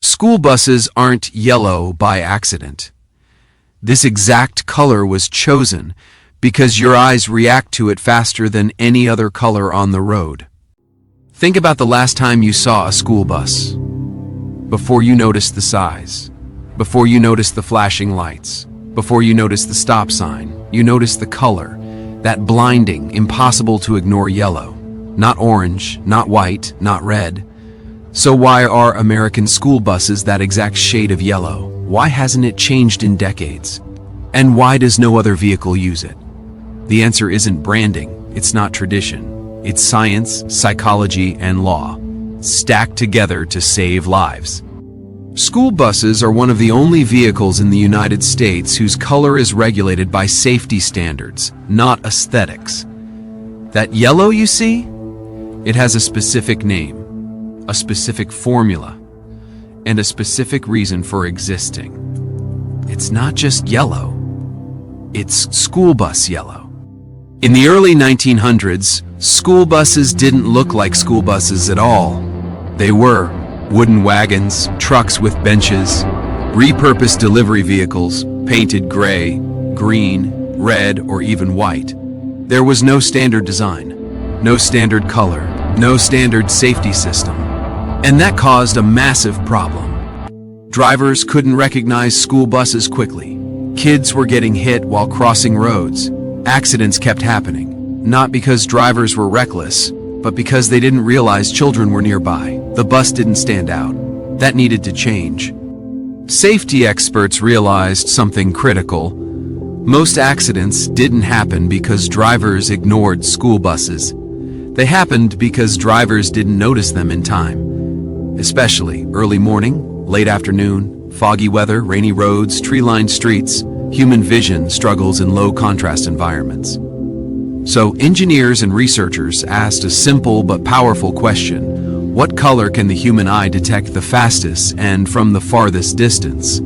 School buses aren't yellow by accident. This exact color was chosen because your eyes react to it faster than any other color on the road. Think about the last time you saw a school bus. Before you noticed the size, before you noticed the flashing lights, before you noticed the stop sign, you noticed the color, that blinding, impossible to ignore yellow. Not orange, not white, not red. So why are American school buses that exact shade of yellow? Why hasn't it changed in decades? And why does no other vehicle use it? The answer isn't branding, it's not tradition. It's science, psychology, and law, stacked together to save lives. School buses are one of the only vehicles in the United States whose color is regulated by safety standards, not aesthetics. That yellow you see? It has a specific name, a specific formula, and a specific reason for existing. It's not just yellow, it's school bus yellow. In the early 1900s, school buses didn't look like school buses at all. They were wooden wagons, trucks with benches, repurposed delivery vehicles, painted gray, green, red, or even white. There was no standard design, no standard color, no standard safety system. And that caused a massive problem. Drivers couldn't recognize school buses quickly. Kids were getting hit while crossing roads. Accidents kept happening, not because drivers were reckless, but because they didn't realize children were nearby. The bus didn't stand out. That needed to change. Safety experts realized something critical. Most accidents didn't happen because drivers ignored school buses. They happened because drivers didn't notice them in time. Especially early morning, late afternoon, foggy weather, rainy roads, tree-lined streets. Human vision struggles in low-contrast environments. So engineers and researchers asked a simple but powerful question. What color can the human eye detect the fastest and from the farthest distance?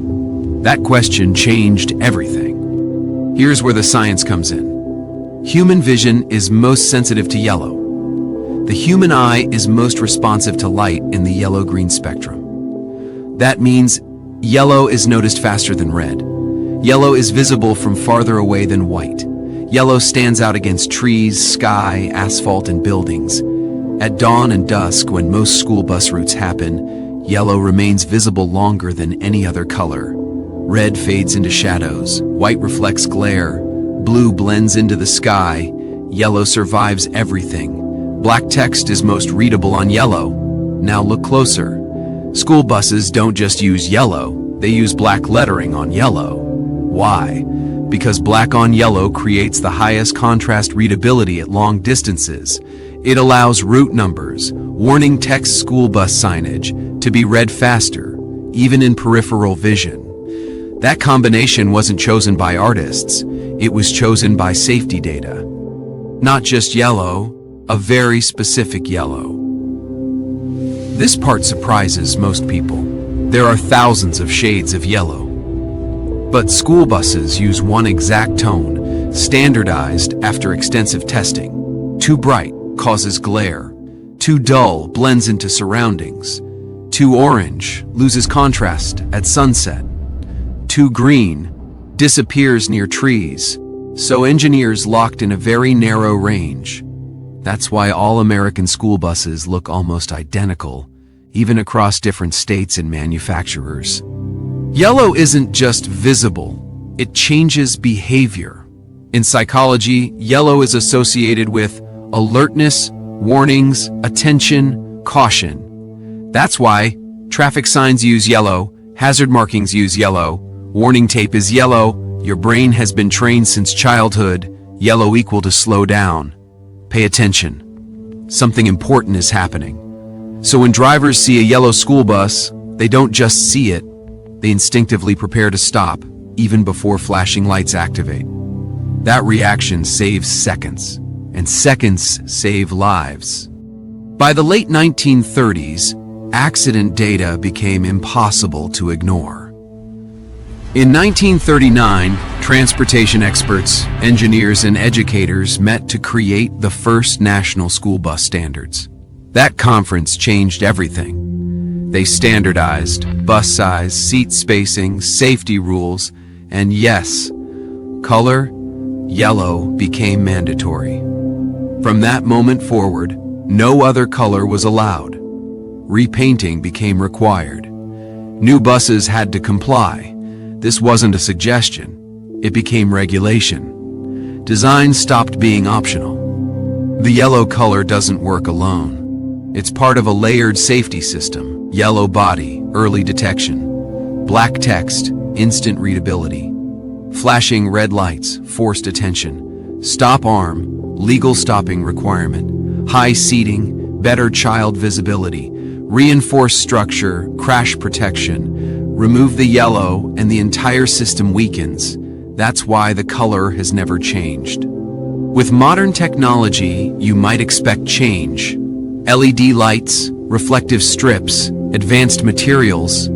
That question changed everything. Here's where the science comes in. Human vision is most sensitive to yellow. The human eye is most responsive to light in the yellow-green spectrum. That means yellow is noticed faster than red. Yellow is visible from farther away than white. Yellow stands out against trees, sky, asphalt, and buildings. At dawn and dusk, when most school bus routes happen, yellow remains visible longer than any other color. Red fades into shadows, white reflects glare, blue blends into the sky, yellow survives everything. Black text is most readable on yellow. Now look closer. School buses don't just use yellow, they use black lettering on yellow. Why? Because black on yellow creates the highest contrast readability at long distances. It allows route numbers, warning text school bus signage to be read faster, even in peripheral vision. That combination wasn't chosen by artists, it was chosen by safety data. Not just yellow, a very specific yellow. This part surprises most people. There are thousands of shades of yellow. But school buses use one exact tone, standardized after extensive testing. Too bright causes glare. Too dull blends into surroundings. Too orange loses contrast at sunset. Too green disappears near trees. So engineers locked in a very narrow range. That's why all American school buses look almost identical, even across different states and manufacturers. Yellow isn't just visible, it changes behavior. In psychology, yellow is associated with alertness, warnings, attention, caution. That's why traffic signs use yellow, hazard markings use yellow, warning tape is yellow, your brain has been trained since childhood, yellow equal to slow down. Pay attention. Something important is happening. So when drivers see a yellow school bus, they don't just see it, they instinctively prepare to stop, even before flashing lights activate. That reaction saves seconds, and seconds save lives. By the late 1930s, accident data became impossible to ignore. In 1939, transportation experts, engineers, and educators met to create the first national school bus standards. That conference changed everything. They standardized bus size, seat spacing, safety rules, and yes, color, yellow, became mandatory. From that moment forward, no other color was allowed. Repainting became required. New buses had to comply. This wasn't a suggestion. It became regulation. Design stopped being optional. The yellow color doesn't work alone. It's part of a layered safety system. Yellow body, early detection. Black text, instant readability. Flashing red lights, forced attention. Stop arm, legal stopping requirement. High seating, better child visibility. Reinforced structure, crash protection. Remove the yellow and the entire system weakens. That's why the color has never changed. With modern technology, you might expect change. LED lights, reflective strips, advanced materials.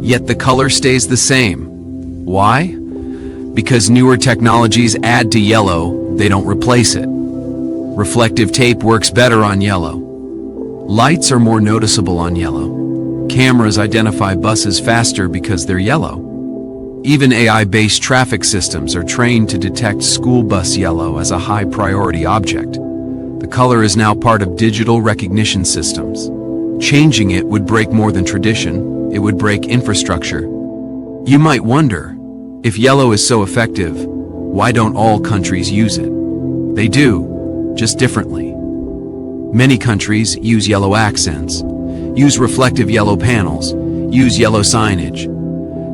Yet the color stays the same. Why? Because newer technologies add to yellow, they don't replace it. Reflective tape works better on yellow. Lights are more noticeable on yellow. Cameras identify buses faster because they're yellow. Even AI-based traffic systems are trained to detect school bus yellow as a high-priority object. The color is now part of digital recognition systems. Changing it would break more than tradition. It would break infrastructure. You might wonder, if yellow is so effective, why don't all countries use it? They do, just differently. Many countries use yellow accents, use reflective yellow panels, use yellow signage.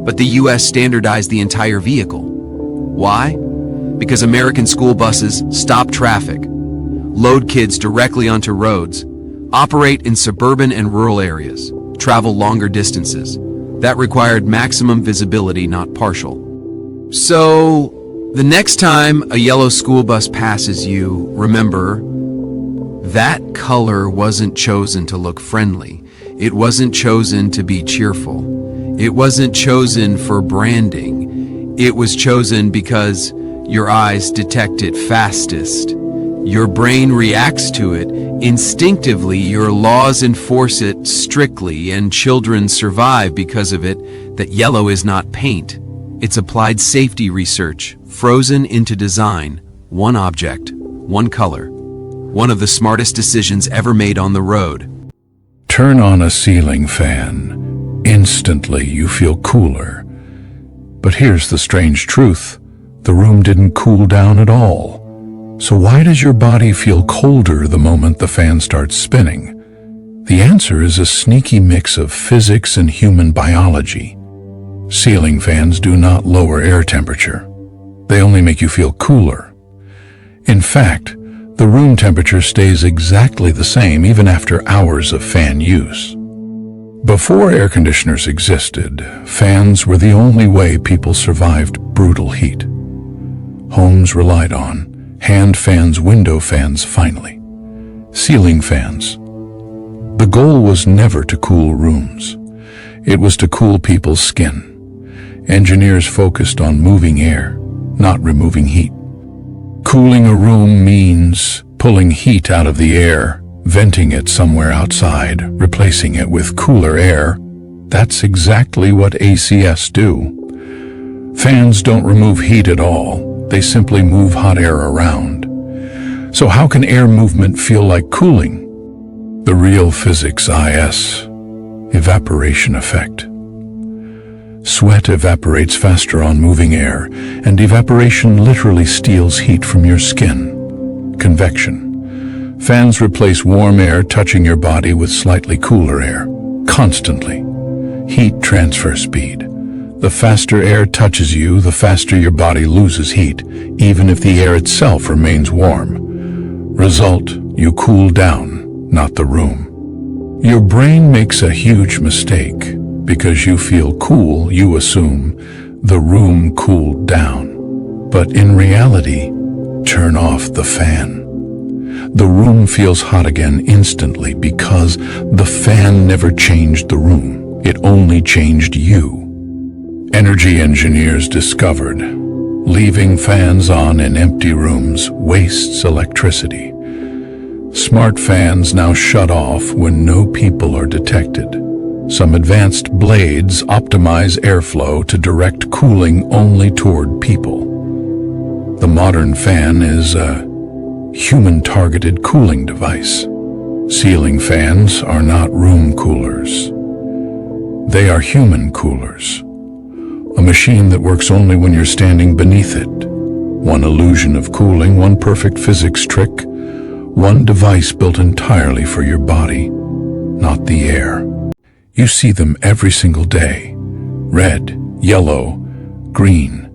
But the US standardized the entire vehicle. Why? Because American school buses stop traffic, load kids directly onto roads, operate in suburban and rural areas, travel longer distances. That required maximum visibility, not partial. So, the next time a yellow school bus passes you, remember, that color wasn't chosen to look friendly. It wasn't chosen to be cheerful. It wasn't chosen for branding. It was chosen because your eyes detect it fastest. Your brain reacts to it instinctively. Your laws enforce it strictly, and children survive because of it. That yellow is not paint. It's applied safety research, frozen into design. One object, one color. One of the smartest decisions ever made on the road. Turn on a ceiling fan. Instantly you feel cooler. But here's the strange truth. The room didn't cool down at all. So why does your body feel colder the moment the fan starts spinning? The answer is a sneaky mix of physics and human biology. Ceiling fans do not lower air temperature. They only make you feel cooler. In fact, the room temperature stays exactly the same even after hours of fan use. Before air conditioners existed, fans were the only way people survived brutal heat. Homes relied on hand fans, window fans, finally. Ceiling fans. The goal was never to cool rooms. It was to cool people's skin. Engineers focused on moving air, not removing heat. Cooling a room means pulling heat out of the air, venting it somewhere outside, replacing it with cooler air. That's exactly what ACS do. Fans don't remove heat at all. They simply move hot air around. So how can air movement feel like cooling? The real physics is evaporation effect. Sweat evaporates faster on moving air, and evaporation literally steals heat from your skin. Convection. Fans replace warm air touching your body with slightly cooler air, constantly. Heat transfer speed. The faster air touches you, the faster your body loses heat, even if the air itself remains warm. Result, you cool down, not the room. Your brain makes a huge mistake. Because you feel cool, you assume the room cooled down. But in reality, turn off the fan. The room feels hot again instantly because the fan never changed the room. It only changed you. Energy engineers discovered leaving fans on in empty rooms wastes electricity. Smart fans now shut off when no people are detected. Some advanced blades optimize airflow to direct cooling only toward people. The modern fan is a human-targeted cooling device. Ceiling fans are not room coolers. They are human coolers. A machine that works only when you're standing beneath it. One illusion of cooling, one perfect physics trick, one device built entirely for your body, not the air. You see them every single day. Red, yellow, green.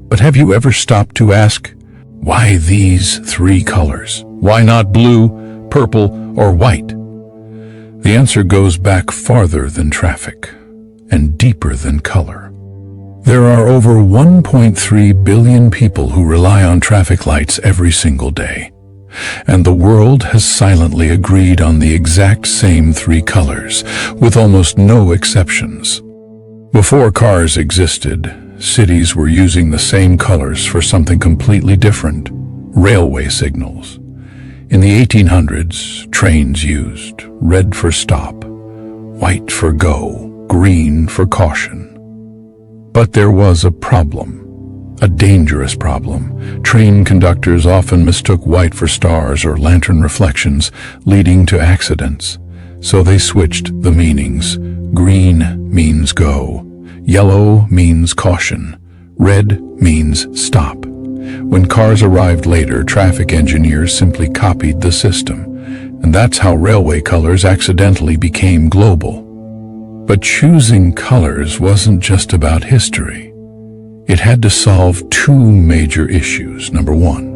But have you ever stopped to ask, why these three colors? Why not blue, purple, or white? The answer goes back farther than traffic and deeper than color. There are over 1.3 billion people who rely on traffic lights every single day. And the world has silently agreed on the exact same three colors, with almost no exceptions. Before cars existed, cities were using the same colors for something completely different: railway signals. In the 1800s, trains used red for stop, white for go, green for caution. But there was a problem. A dangerous problem. Train conductors often mistook white for stars or lantern reflections, leading to accidents. So they switched the meanings. Green means go. Yellow means caution. Red means stop. When cars arrived later, traffic engineers simply copied the system. And that's how railway colors accidentally became global. But choosing colors wasn't just about history. It had to solve two major issues. Number one,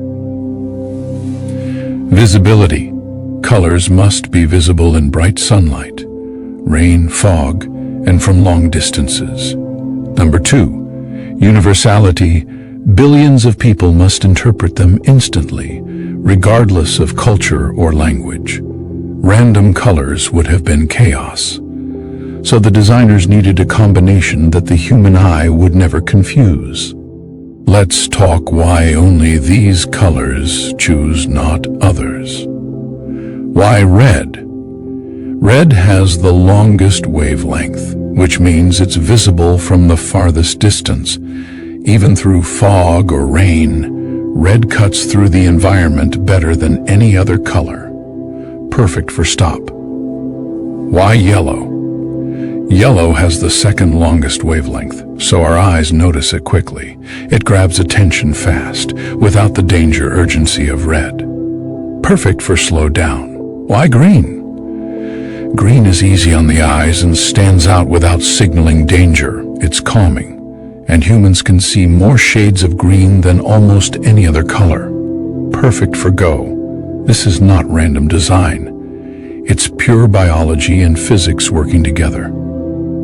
visibility. Colors must be visible in bright sunlight, rain, fog, and from long distances. Number two, universality. Billions of people must interpret them instantly, regardless of culture or language. Random colors would have been chaos. So the designers needed a combination that the human eye would never confuse. Let's talk why only these colors choose not others. Why red? Red has the longest wavelength, which means it's visible from the farthest distance. Even through fog or rain, red cuts through the environment better than any other color. Perfect for stop. Why yellow? Yellow has the second longest wavelength, so our eyes notice it quickly. It grabs attention fast, without the danger urgency of red. Perfect for slow down. Why green? Green is easy on the eyes and stands out without signaling danger. It's calming, and humans can see more shades of green than almost any other color. Perfect for go. This is not random design. It's pure biology and physics working together.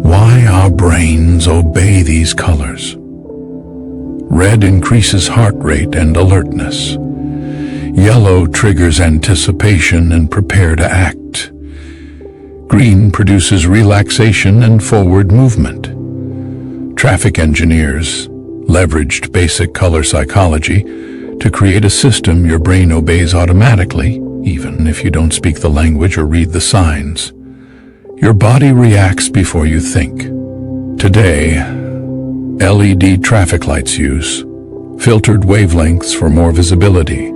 Why our brains obey these colors? Red increases heart rate and alertness. Yellow triggers anticipation and prepare to act. Green produces relaxation and forward movement. Traffic engineers leveraged basic color psychology to create a system your brain obeys automatically, even if you don't speak the language or read the signs. Your body reacts before you think. Today, LED traffic lights use filtered wavelengths for more visibility,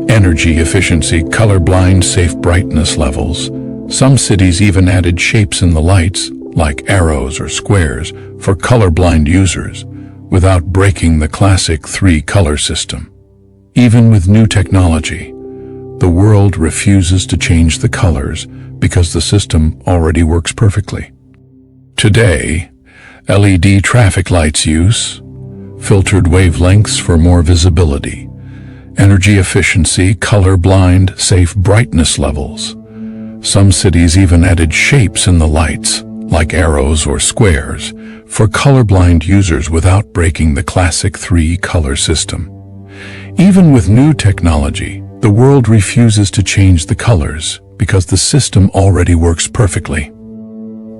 energy efficiency, colorblind, safe brightness levels. Some cities even added shapes in the lights, like arrows or squares, for colorblind users, without breaking the classic three-color system. Even with new technology, the world refuses to change the colors because the system already works perfectly. Today, LED traffic lights use filtered wavelengths for more visibility, energy efficiency, colorblind, safe brightness levels. Some cities even added shapes in the lights, like arrows or squares, for colorblind users without breaking the classic three-color system. Even with new technology, the world refuses to change the colors because the system already works perfectly.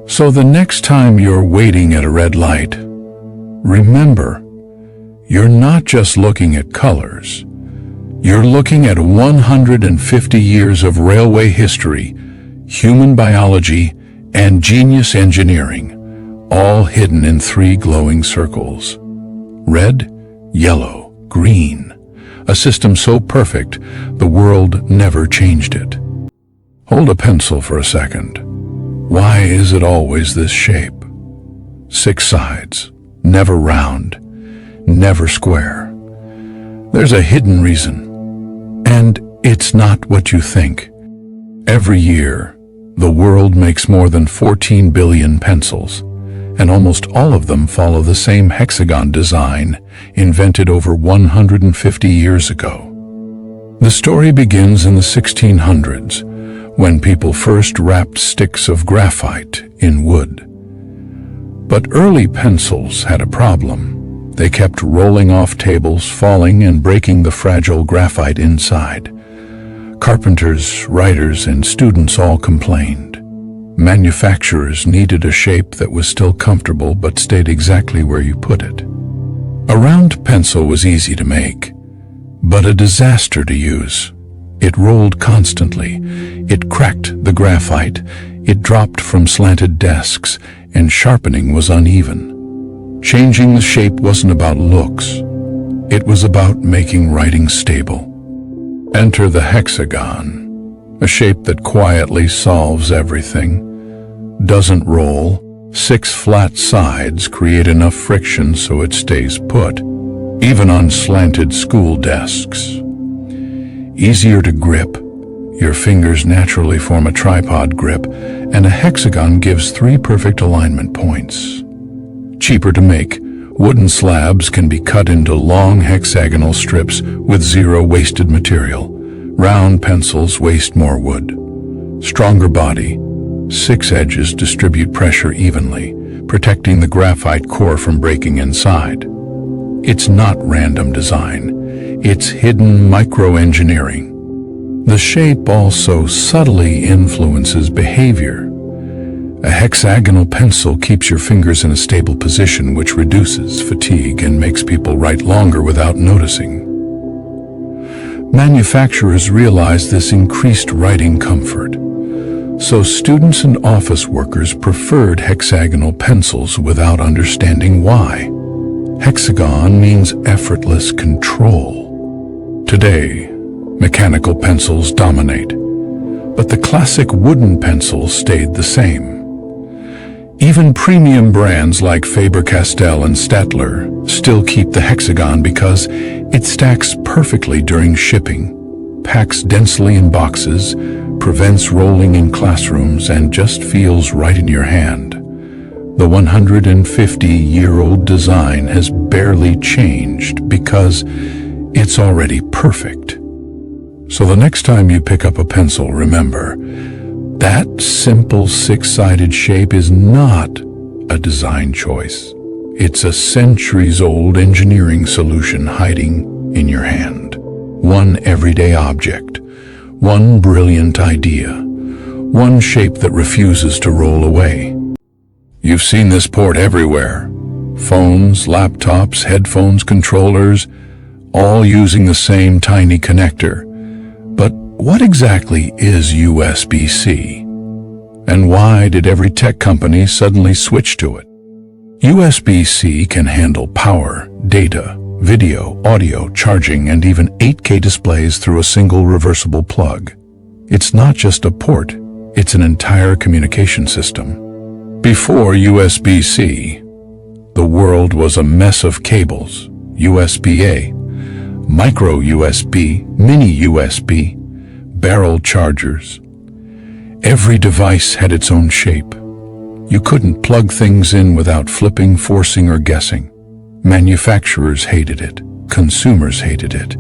So the next time you're waiting at a red light, remember, you're not just looking at colors. You're looking at 150 years of railway history, human biology, and genius engineering, all hidden in three glowing circles. Red, yellow, green. A system so perfect, the world never changed it. Hold a pencil for a second. Why is it always this shape? 6 sides, never round, never square. There's a hidden reason, and it's not what you think. Every year, the world makes more than 14 billion pencils, and almost all of them follow the same hexagon design invented over 150 years ago. The story begins in the 1600s, when people first wrapped sticks of graphite in wood. But early pencils had a problem. They kept rolling off tables, falling and breaking the fragile graphite inside. Carpenters, writers, and students all complained. Manufacturers needed a shape that was still comfortable but stayed exactly where you put it. A round pencil was easy to make, but a disaster to use. It rolled constantly, it cracked the graphite, it dropped from slanted desks, and sharpening was uneven. Changing the shape wasn't about looks, it was about making writing stable. Enter the hexagon, a shape that quietly solves everything. Doesn't roll, 6 flat sides create enough friction so it stays put, even on slanted school desks. Easier to grip, your fingers naturally form a tripod grip, and a hexagon gives 3 perfect alignment points. Cheaper to make, wooden slabs can be cut into long hexagonal strips with 0 wasted material. Round pencils waste more wood. Stronger body, 6 edges distribute pressure evenly, protecting the graphite core from breaking inside. It's not random design. It's hidden microengineering. The shape also subtly influences behavior. A hexagonal pencil keeps your fingers in a stable position, which reduces fatigue and makes people write longer without noticing. Manufacturers realized this increased writing comfort, so students and office workers preferred hexagonal pencils without understanding why. Hexagon means effortless control. Today, mechanical pencils dominate, but the classic wooden pencil stayed the same. Even premium brands like Faber-Castell and Staedtler still keep the hexagon because it stacks perfectly during shipping, packs densely in boxes, prevents rolling in classrooms, and just feels right in your hand. The 150-year-old design has barely changed because it's already perfect. So the next time you pick up a pencil, remember, that simple 6-sided shape is not a design choice. It's a centuries-old engineering solution hiding in your hand. One everyday object, one brilliant idea, one shape that refuses to roll away. You've seen this port everywhere. Phones, laptops, headphones, controllers, all using the same tiny connector. But what exactly is USB-C? And why did every tech company suddenly switch to it? USB-C can handle power, data, video, audio, charging, and even 8K displays through a single reversible plug. It's not just a port, it's an entire communication system. Before USB-C, the world was a mess of cables, USB-A, micro USB, mini USB, barrel chargers. Every device had its own shape. You couldn't plug things in without flipping, forcing, or guessing. Manufacturers hated it, consumers hated it,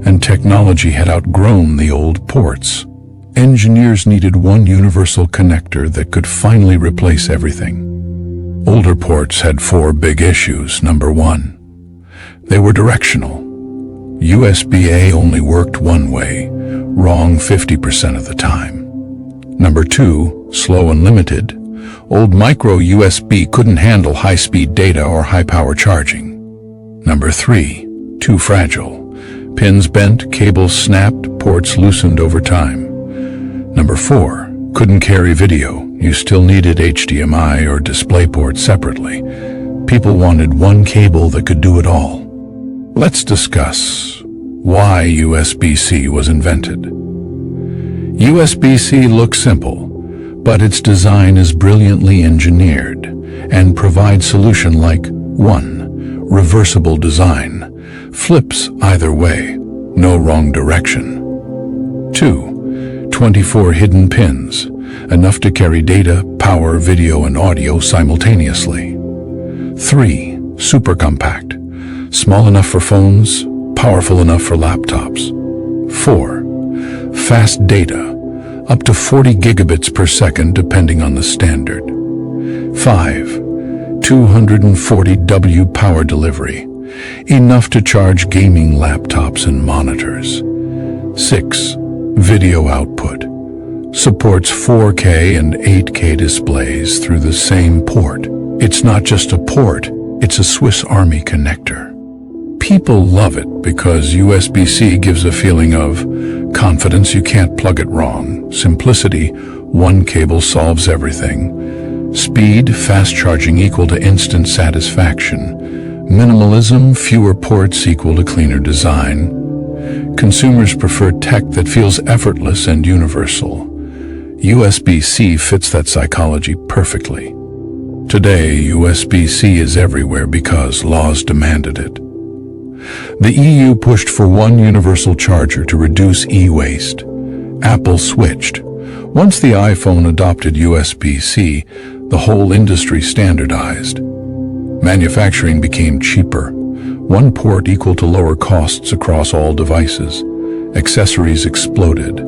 and technology had outgrown the old ports. Engineers needed one universal connector that could finally replace everything. Older ports had 4 big issues. Number 1, they were directional. USB-A only worked one way, wrong 50% of the time. Number 2, slow and limited. Old micro USB couldn't handle high-speed data or high-power charging. Number 3, too fragile. Pins bent, cables snapped, ports loosened over time. Number 4, couldn't carry video. you still needed HDMI or DisplayPort separately. People wanted one cable that could do it all. Let's discuss why USB-C was invented. USB-C looks simple, but its design is brilliantly engineered and provides solution like 1. Reversible design, flips either way, no wrong direction. 2. 24 hidden pins, enough to carry data, power, video, and audio simultaneously. 3. Super compact, small enough for phones, powerful enough for laptops. 4. Fast data, up to 40 gigabits per second depending on the standard. 5. 240 W power delivery, enough to charge gaming laptops and monitors. 6. Video output, supports 4K and 8K displays through the same port. It's not just a port, it's a Swiss Army connector. People love it because USB-C gives a feeling of confidence. You can't plug it wrong. Simplicity, one cable solves everything. Speed, fast charging equal to instant satisfaction. Minimalism, fewer ports equal to cleaner design. Consumers prefer tech that feels effortless and universal. USB-C fits that psychology perfectly. Today, USB-C is everywhere because laws demanded it. The EU pushed for one universal charger to reduce e-waste. Apple switched. Once the iPhone adopted USB-C, the whole industry standardized. Manufacturing became cheaper. One port equal to lower costs across all devices. Accessories exploded.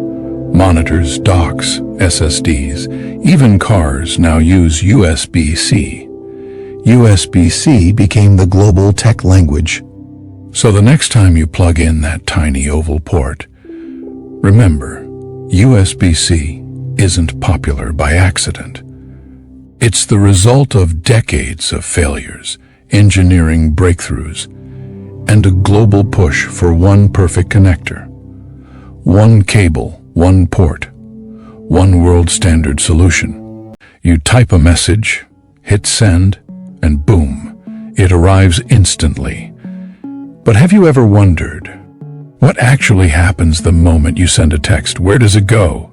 Monitors, docks, SSDs, even cars now use USB-C. USB-C became the global tech language. So the next time you plug in that tiny oval port, remember, USB-C isn't popular by accident. It's the result of decades of failures, engineering breakthroughs, and a global push for one perfect connector. One cable, one port, one world standard solution. You type a message, hit send, and boom, it arrives instantly. But have you ever wondered, what actually happens the moment you send a text? Where does it go?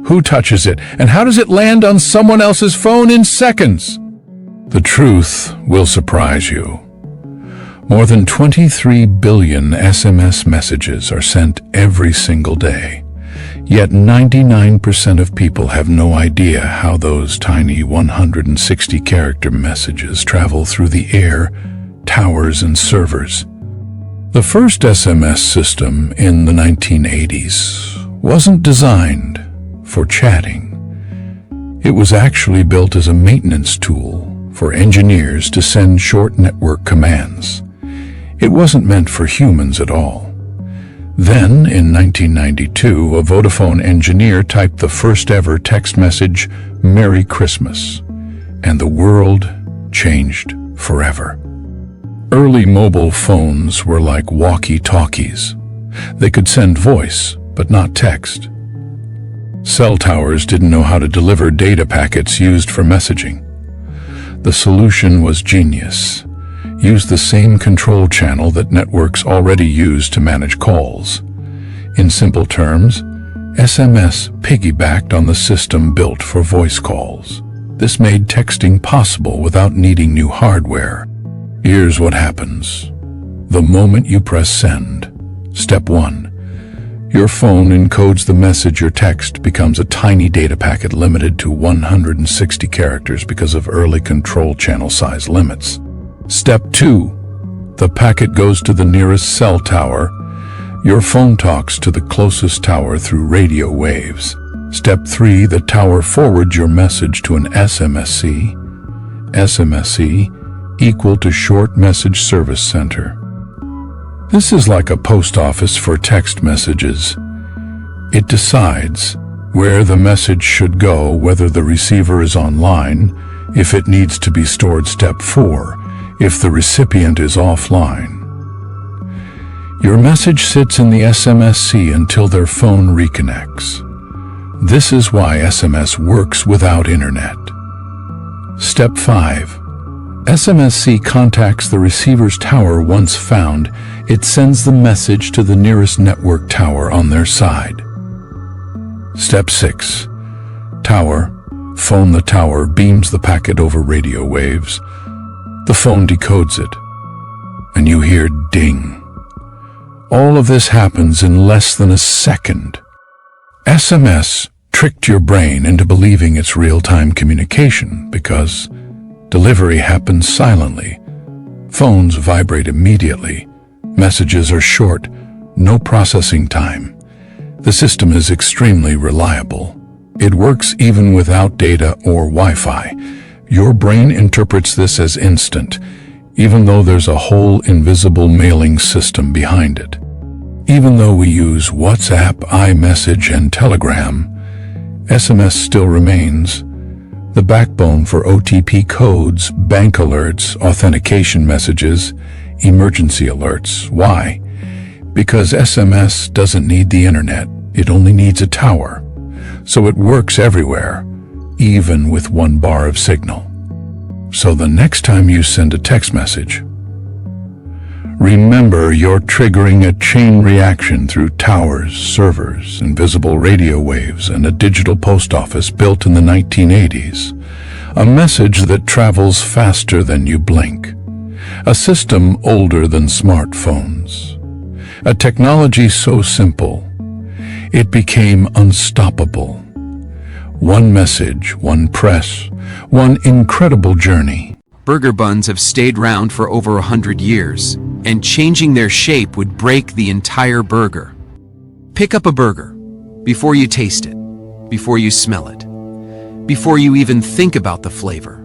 Who touches it? And how does it land on someone else's phone in seconds? The truth will surprise you. More than 23 billion SMS messages are sent every single day. Yet 99% of people have no idea how those tiny 160-character messages travel through the air, towers, and servers. The first SMS system in the 1980s wasn't designed for chatting. It was actually built as a maintenance tool for engineers to send short network commands. It wasn't meant for humans at all. Then, in 1992, a Vodafone engineer typed the first ever text message, "Merry Christmas," and the world changed forever. Early mobile phones were like walkie-talkies. They could send voice, but not text. Cell towers didn't know how to deliver data packets used for messaging. The solution was genius. Use the same control channel that networks already use to manage calls. In simple terms, SMS piggybacked on the system built for voice calls. This made texting possible without needing new hardware. Here's what happens. The moment you press send, step 1, your phone encodes the message or text becomes a tiny data packet limited to 160 characters because of early control channel size limits. Step 2, the packet goes to the nearest cell tower. Your phone talks to the closest tower through radio waves. Step 3, the tower forwards your message to an SMSC. SMSC equal to Short Message Service Center. This is like a post office for text messages. It decides where the message should go, whether the receiver is online, if it needs to be stored. Step 4, if the recipient is offline. Your message sits in the SMSC until their phone reconnects. This is why SMS works without internet. Step 5. SMSC contacts the receiver's tower once found. It sends the message to the nearest network tower on their side. Step 6. Tower. Phone the tower beams the packet over radio waves. The phone decodes it, and you hear ding. All of this happens in less than a second. SMS tricked your brain into believing it's real-time communication because delivery happens silently. Phones vibrate immediately. Messages are short, no processing time. The system is extremely reliable. It works even without data or Wi-Fi. Your brain interprets this as instant, even though there's a whole invisible mailing system behind it. Even though we use WhatsApp, iMessage, and Telegram, SMS still remains the backbone for OTP codes, bank alerts, authentication messages, emergency alerts. Why? Because SMS doesn't need the internet. It only needs a tower. So it works everywhere, even with 1 bar of signal. So the next time you send a text message, remember you're triggering a chain reaction through towers, servers, invisible radio waves, and a digital post office built in the 1980s. A message that travels faster than you blink. A system older than smartphones. A technology so simple, it became unstoppable. One message, one press, one incredible journey. Burger buns have stayed round for over 100 years, and changing their shape would break the entire burger. Pick up a burger before you taste it, before you smell it, before you even think about the flavor.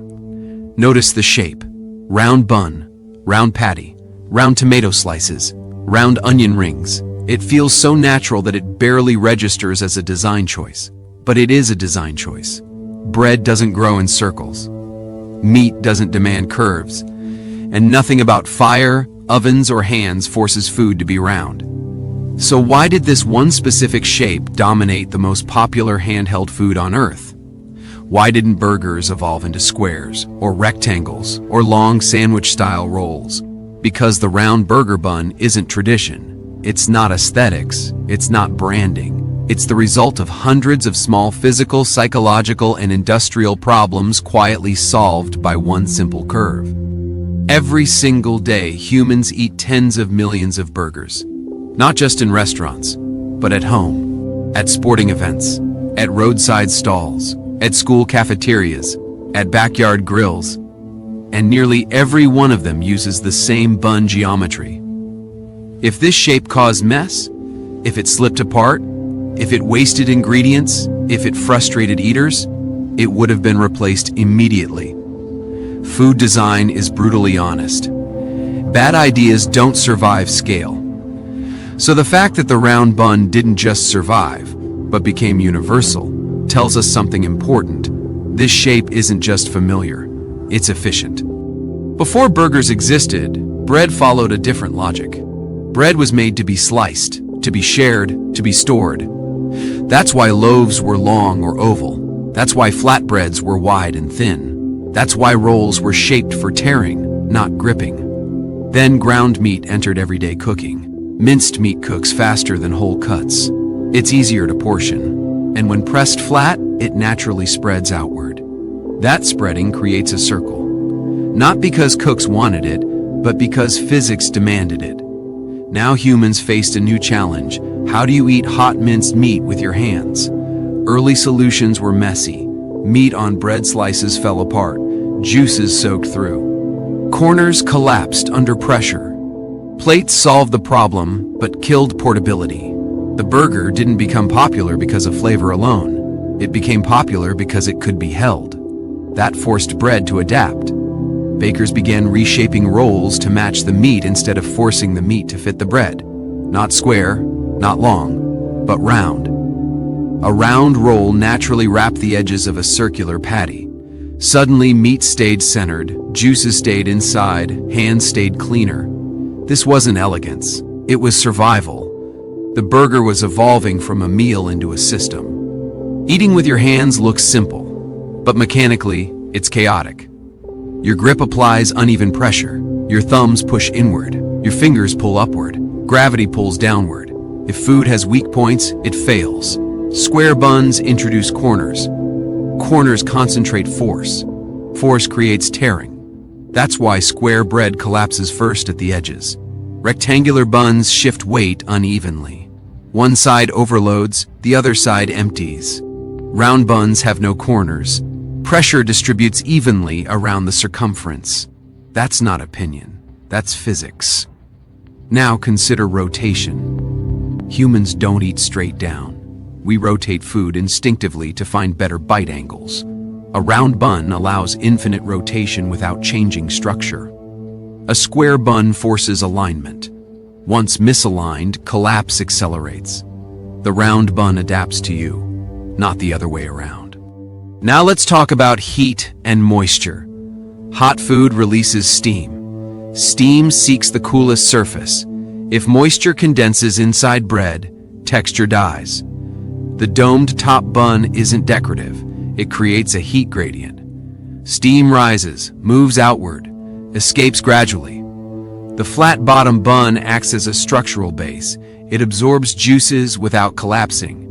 Notice the shape: round bun, round patty, round tomato slices, round onion rings. It feels so natural that it barely registers as a design choice. But it is a design choice. Bread doesn't grow in circles. Meat doesn't demand curves. And nothing about fire, ovens, or hands forces food to be round. So why did this one specific shape dominate the most popular handheld food on Earth? Why didn't burgers evolve into squares, or rectangles, or long sandwich-style rolls? Because the round burger bun isn't tradition. It's not aesthetics. It's not branding. It's the result of hundreds of small physical, psychological, and industrial problems quietly solved by one simple curve. Every single day, humans eat tens of millions of burgers. Not just in restaurants, but at home, at sporting events, at roadside stalls, at school cafeterias, at backyard grills. And nearly every one of them uses the same bun geometry. If this shape caused mess, if it slipped apart, if it wasted ingredients, if it frustrated eaters, it would have been replaced immediately. Food design is brutally honest. Bad ideas don't survive scale. So the fact that the round bun didn't just survive, but became universal, tells us something important. This shape isn't just familiar, it's efficient. Before burgers existed, bread followed a different logic. Bread was made to be sliced, to be shared, to be stored. That's why loaves were long or oval. That's why flatbreads were wide and thin. That's why rolls were shaped for tearing, not gripping. Then ground meat entered everyday cooking. Minced meat cooks faster than whole cuts. It's easier to portion. And when pressed flat, it naturally spreads outward. That spreading creates a circle. Not because cooks wanted it, but because physics demanded it. Now humans faced a new challenge. How do you eat hot minced meat with your hands? Early solutions were messy. Meat on bread slices fell apart. Juices soaked through. Corners collapsed under pressure. Plates solved the problem, but killed portability. The burger didn't become popular because of flavor alone. It became popular because it could be held. That forced bread to adapt. Bakers began reshaping rolls to match the meat instead of forcing the meat to fit the bread. Not square, not long, but round. A round roll naturally wrapped the edges of a circular patty. Suddenly, meat stayed centered, juices stayed inside, hands stayed cleaner. This wasn't elegance, it was survival. The burger was evolving from a meal into a system. Eating with your hands looks simple, but mechanically, it's chaotic. Your grip applies uneven pressure. Your thumbs push inward. Your fingers pull upward. Gravity pulls downward. If food has weak points, it fails. Square buns introduce corners. Corners concentrate force. Force creates tearing. That's why square bread collapses first at the edges. Rectangular buns shift weight unevenly. One side overloads, the other side empties. Round buns have no corners. Pressure distributes evenly around the circumference. That's not opinion. That's physics. Now consider rotation. Humans don't eat straight down. We rotate food instinctively to find better bite angles. A round bun allows infinite rotation without changing structure. A square bun forces alignment. Once misaligned, collapse accelerates. The round bun adapts to you, not the other way around. Now let's talk about heat and moisture. Hot food releases steam. Steam seeks the coolest surface. If moisture condenses inside bread, texture dies. The domed top bun isn't decorative. It creates a heat gradient. Steam rises, moves outward, escapes gradually. The flat bottom bun acts as a structural base. It absorbs juices without collapsing.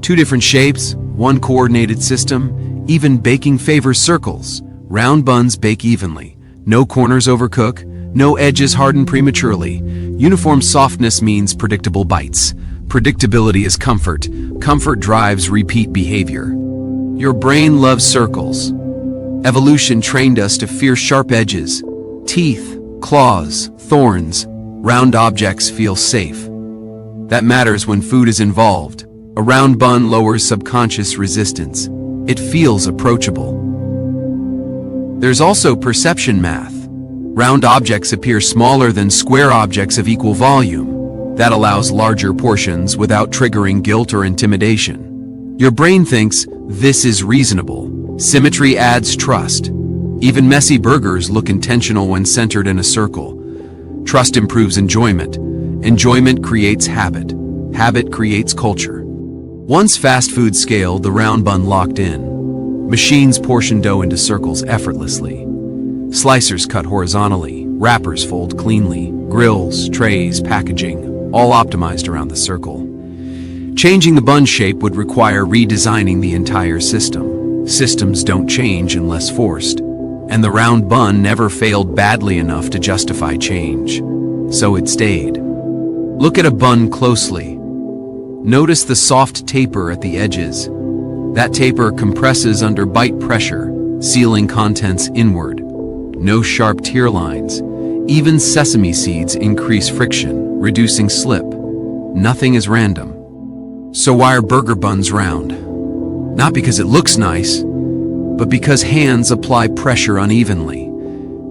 Two different shapes, one coordinated system. Even baking favors circles. Round buns bake evenly. No corners overcook. No edges harden prematurely. Uniform softness means predictable bites. Predictability is comfort. Comfort drives repeat behavior. Your brain loves circles. Evolution trained us to fear sharp edges. Teeth, claws, thorns. Round objects feel safe. That matters when food is involved. A round bun lowers subconscious resistance. It feels approachable. There's also perception math. Round objects appear smaller than square objects of equal volume. That allows larger portions without triggering guilt or intimidation. Your brain thinks, this is reasonable. Symmetry adds trust. Even messy burgers look intentional when centered in a circle. Trust improves enjoyment. Enjoyment creates habit. Habit creates culture. Once fast food scaled, the round bun locked in. Machines portion dough into circles effortlessly. Slicers cut horizontally, wrappers fold cleanly, grills, trays, packaging, all optimized around the circle. Changing the bun shape would require redesigning the entire system. Systems don't change unless forced, and the round bun never failed badly enough to justify change. So it stayed. Look at a bun closely. Notice the soft taper at the edges. That taper compresses under bite pressure, sealing contents inward. No sharp tear lines. Even sesame seeds increase friction, reducing slip. Nothing is random. So why are burger buns round? Not because it looks nice, but because hands apply pressure unevenly.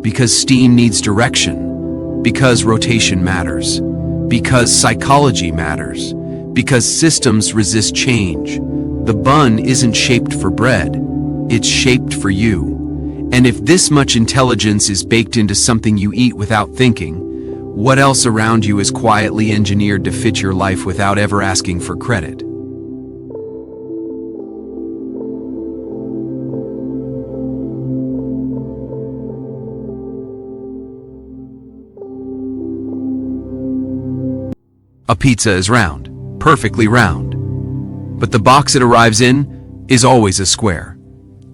Because steam needs direction. Because rotation matters. Because psychology matters. Because systems resist change. The bun isn't shaped for bread. It's shaped for you. And if this much intelligence is baked into something you eat without thinking, what else around you is quietly engineered to fit your life without ever asking for credit? A pizza is round, perfectly round. But the box it arrives in is always a square.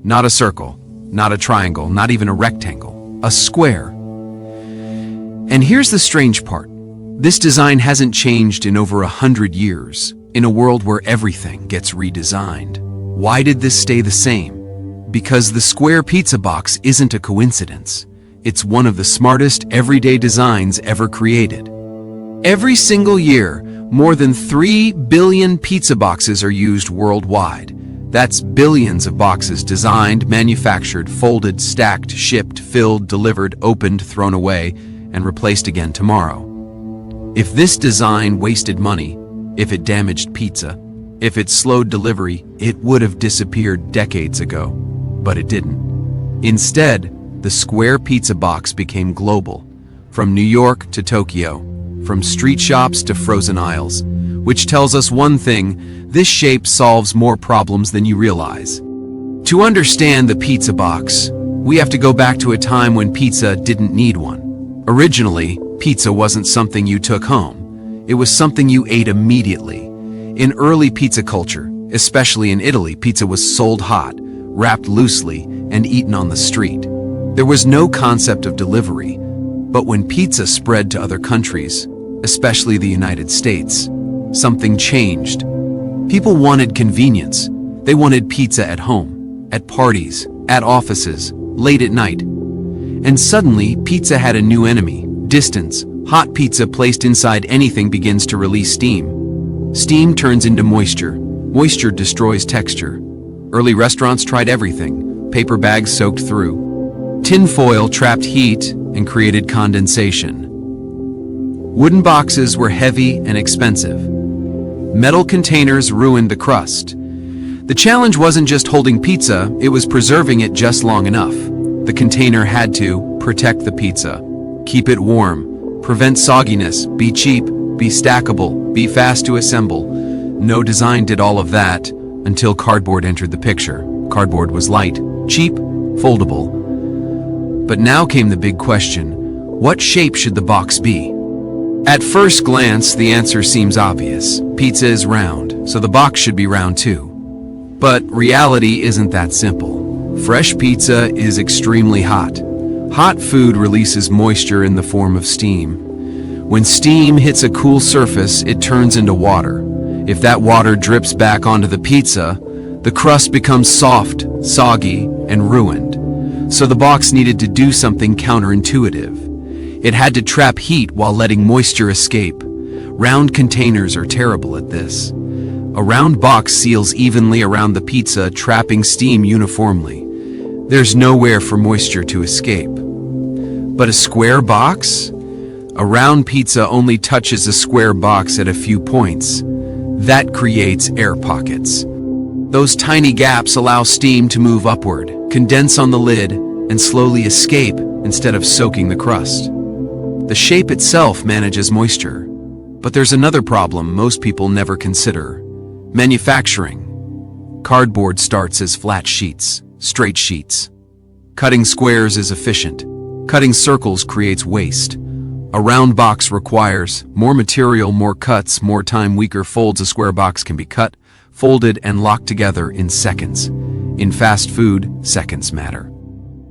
Not a circle, not a triangle, not even a rectangle. A square. And here's the strange part. This design hasn't changed in over 100 years, in a world where everything gets redesigned. Why did this stay the same? Because the square pizza box isn't a coincidence. It's one of the smartest everyday designs ever created. Every single year, more than 3 billion pizza boxes are used worldwide. That's billions of boxes designed, manufactured, folded, stacked, shipped, filled, delivered, opened, thrown away, and replaced again tomorrow. If this design wasted money, if it damaged pizza, if it slowed delivery, it would have disappeared decades ago. But it didn't. Instead, the square pizza box became global. From New York to Tokyo, from street shops to frozen aisles, which tells us one thing: this shape solves more problems than you realize. To understand the pizza box, we have to go back to a time when pizza didn't need one. Originally, pizza wasn't something you took home. It was something you ate immediately. In early pizza culture, especially in Italy, pizza was sold hot, wrapped loosely, and eaten on the street. There was no concept of delivery, but when pizza spread to other countries, especially the United States, something changed. People wanted convenience. They wanted pizza at home, at parties, at offices, late at night. And suddenly, pizza had a new enemy: distance. Hot pizza placed inside anything begins to release steam. Steam turns into moisture. Moisture destroys texture. Early restaurants tried everything: paper bags soaked through. Tin foil trapped heat and created condensation. Wooden boxes were heavy and expensive. Metal containers ruined the crust. The challenge wasn't just holding pizza, it was preserving it just long enough. The container had to protect the pizza, keep it warm, prevent sogginess, be cheap, be stackable, be fast to assemble. No design did all of that until cardboard entered the picture. Cardboard was light, cheap, foldable. But now came the big question: what shape should the box be? At first glance, the answer seems obvious. Pizza is round, so the box should be round too. But reality isn't that simple. Fresh pizza is extremely hot. Hot food releases moisture in the form of steam. When steam hits a cool surface, it turns into water. If that water drips back onto the pizza, the crust becomes soft, soggy, and ruined. So the box needed to do something counterintuitive. It had to trap heat while letting moisture escape. Round containers are terrible at this. A round box seals evenly around the pizza, trapping steam uniformly. There's nowhere for moisture to escape. But a square box? A round pizza only touches a square box at a few points. That creates air pockets. Those tiny gaps allow steam to move upward, condense on the lid, and slowly escape instead of soaking the crust. The shape itself manages moisture. But there's another problem most people never consider: manufacturing. Cardboard starts as flat sheets, straight sheets. Cutting squares is efficient. Cutting circles creates waste. A round box requires more material, more cuts, more time. Weaker folds. A square box can be cut, folded, and locked together in seconds. In fast food, seconds matter.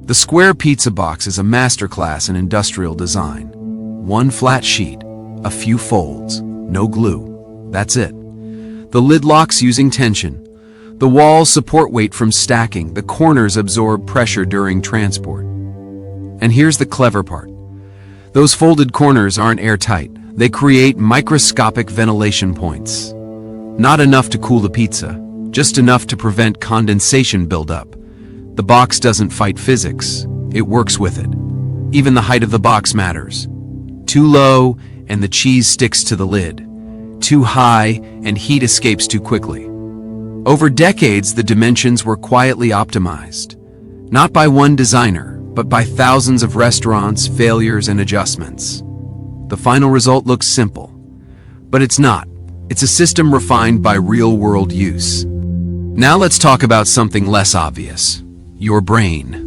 The square pizza box is a masterclass in industrial design. One flat sheet, a few folds, no glue. That's it. The lid locks using tension. The walls support weight from stacking. The corners absorb pressure during transport. And here's the clever part. Those folded corners aren't airtight. They create microscopic ventilation points. Not enough to cool the pizza, just enough to prevent condensation buildup. The box doesn't fight physics. It works with it. Even the height of the box matters. Too low, and the cheese sticks to the lid. Too high, and heat escapes too quickly. Over decades, the dimensions were quietly optimized. Not by one designer, but by thousands of restaurants, failures, and adjustments. The final result looks simple. But it's not. It's a system refined by real-world use. Now let's talk about something less obvious: your brain.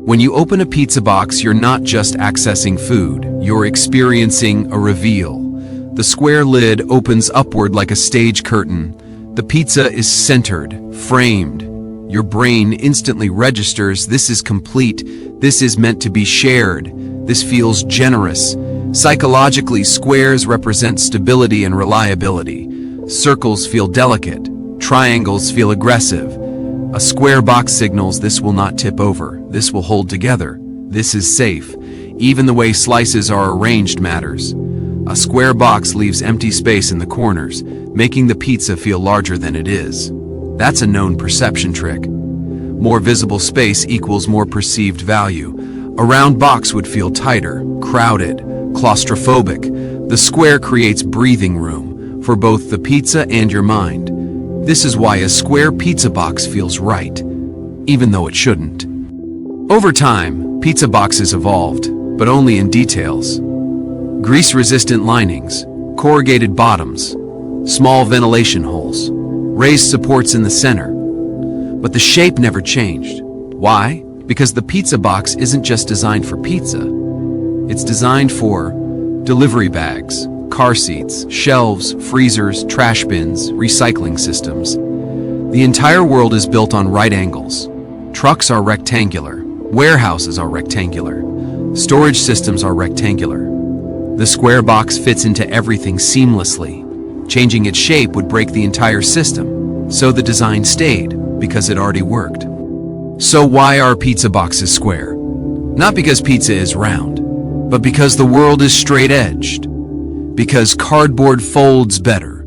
When you open a pizza box, you're not just accessing food, you're experiencing a reveal. The square lid opens upward like a stage curtain. The pizza is centered, framed. Your brain instantly registers: this is complete, this is meant to be shared, this feels generous. Psychologically, squares represent stability and reliability. Circles feel delicate, triangles feel aggressive. A square box signals: this will not tip over, this will hold together, this is safe. Even the way slices are arranged matters. A square box leaves empty space in the corners, making the pizza feel larger than it is. That's a known perception trick. More visible space equals more perceived value. A round box would feel tighter, crowded, claustrophobic. The square creates breathing room for both the pizza and your mind. This is why a square pizza box feels right, even though it shouldn't. Over time, pizza boxes evolved, but only in details. Grease-resistant linings, corrugated bottoms, small ventilation holes, raised supports in the center. But the shape never changed. Why? Because the pizza box isn't just designed for pizza. It's designed for delivery bags, car seats, shelves, freezers, trash bins, recycling systems. The entire world is built on right angles. Trucks are rectangular. Warehouses are rectangular. Storage systems are rectangular. The square box fits into everything seamlessly. Changing its shape would break the entire system. So the design stayed, because it already worked. So why are pizza boxes square? Not because pizza is round, but because the world is straight-edged. Because cardboard folds better.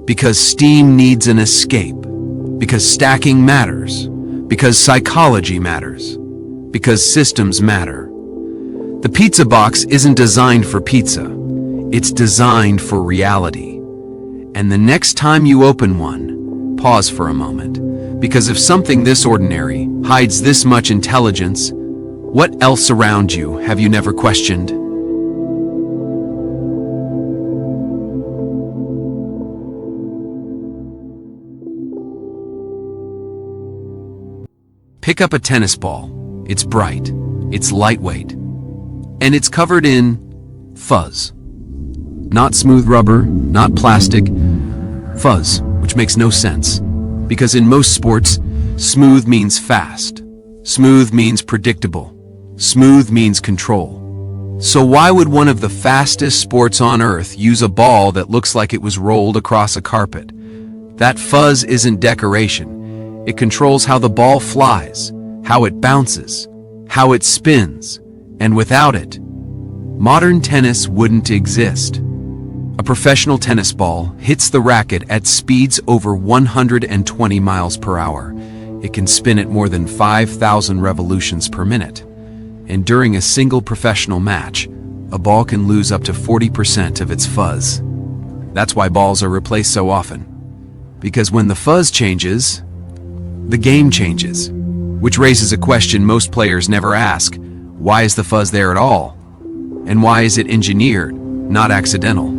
Because steam needs an escape. Because stacking matters. Because psychology matters. Because systems matter. The pizza box isn't designed for pizza. It's designed for reality. And the next time you open one, pause for a moment. Because if something this ordinary hides this much intelligence, what else around you have you never questioned? Pick up a tennis ball. It's bright, it's lightweight, and it's covered in fuzz. Not smooth rubber, not plastic, fuzz, which makes no sense. Because in most sports, smooth means fast. Smooth means predictable. Smooth means control. So why would one of the fastest sports on earth use a ball that looks like it was rolled across a carpet? That fuzz isn't decoration. It controls how the ball flies, how it bounces, how it spins, and without it, modern tennis wouldn't exist. A professional tennis ball hits the racket at speeds over 120 miles per hour. It can spin at more than 5,000 revolutions per minute. And during a single professional match, a ball can lose up to 40% of its fuzz. That's why balls are replaced so often. Because when the fuzz changes, the game changes. Which raises a question most players never ask. Why is the fuzz there at all? And why is it engineered, not accidental?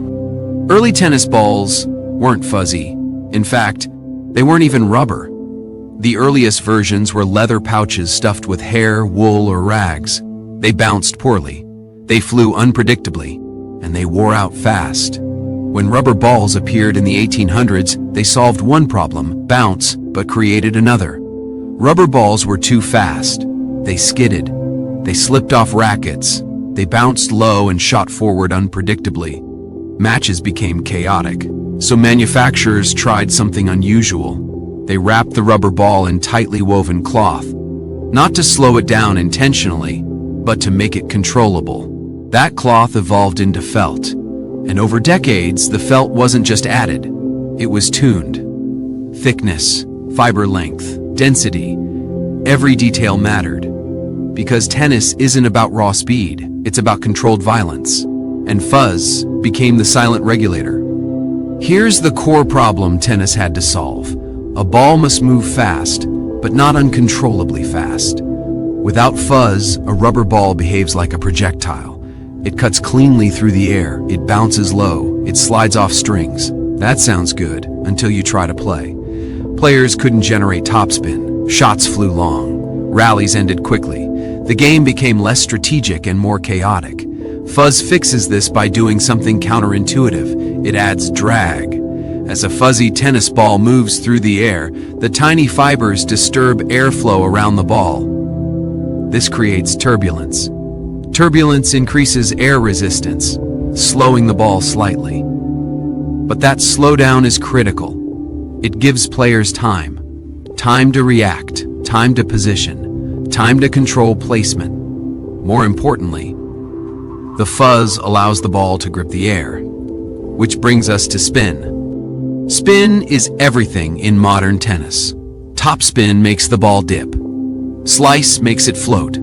Early tennis balls weren't fuzzy. In fact, they weren't even rubber. The earliest versions were leather pouches stuffed with hair, wool, or rags. They bounced poorly. They flew unpredictably, and they wore out fast. When rubber balls appeared in the 1800s, they solved one problem, bounce, but created another. Rubber balls were too fast. They skidded. They slipped off rackets. They bounced low and shot forward unpredictably. Matches became chaotic. So manufacturers tried something unusual. They wrapped the rubber ball in tightly woven cloth. Not to slow it down intentionally, but to make it controllable. That cloth evolved into felt. And over decades, the felt wasn't just added. It was tuned. Thickness, fiber length, density, every detail mattered. Because tennis isn't about raw speed, it's about controlled violence. And fuzz became the silent regulator. Here's the core problem tennis had to solve. A ball must move fast, but not uncontrollably fast. Without fuzz, a rubber ball behaves like a projectile. It cuts cleanly through the air, it bounces low, it slides off strings. That sounds good, until you try to play. Players couldn't generate topspin, shots flew long, rallies ended quickly. The game became less strategic and more chaotic. Fuzz fixes this by doing something counterintuitive. It adds drag. As a fuzzy tennis ball moves through the air, the tiny fibers disturb airflow around the ball. This creates turbulence. Turbulence increases air resistance, slowing the ball slightly. But that slowdown is critical. It gives players time. Time to react, time to position, time to control placement. More importantly, the fuzz allows the ball to grip the air. Which brings us to spin. Spin is everything in modern tennis. Topspin makes the ball dip. Slice makes it float.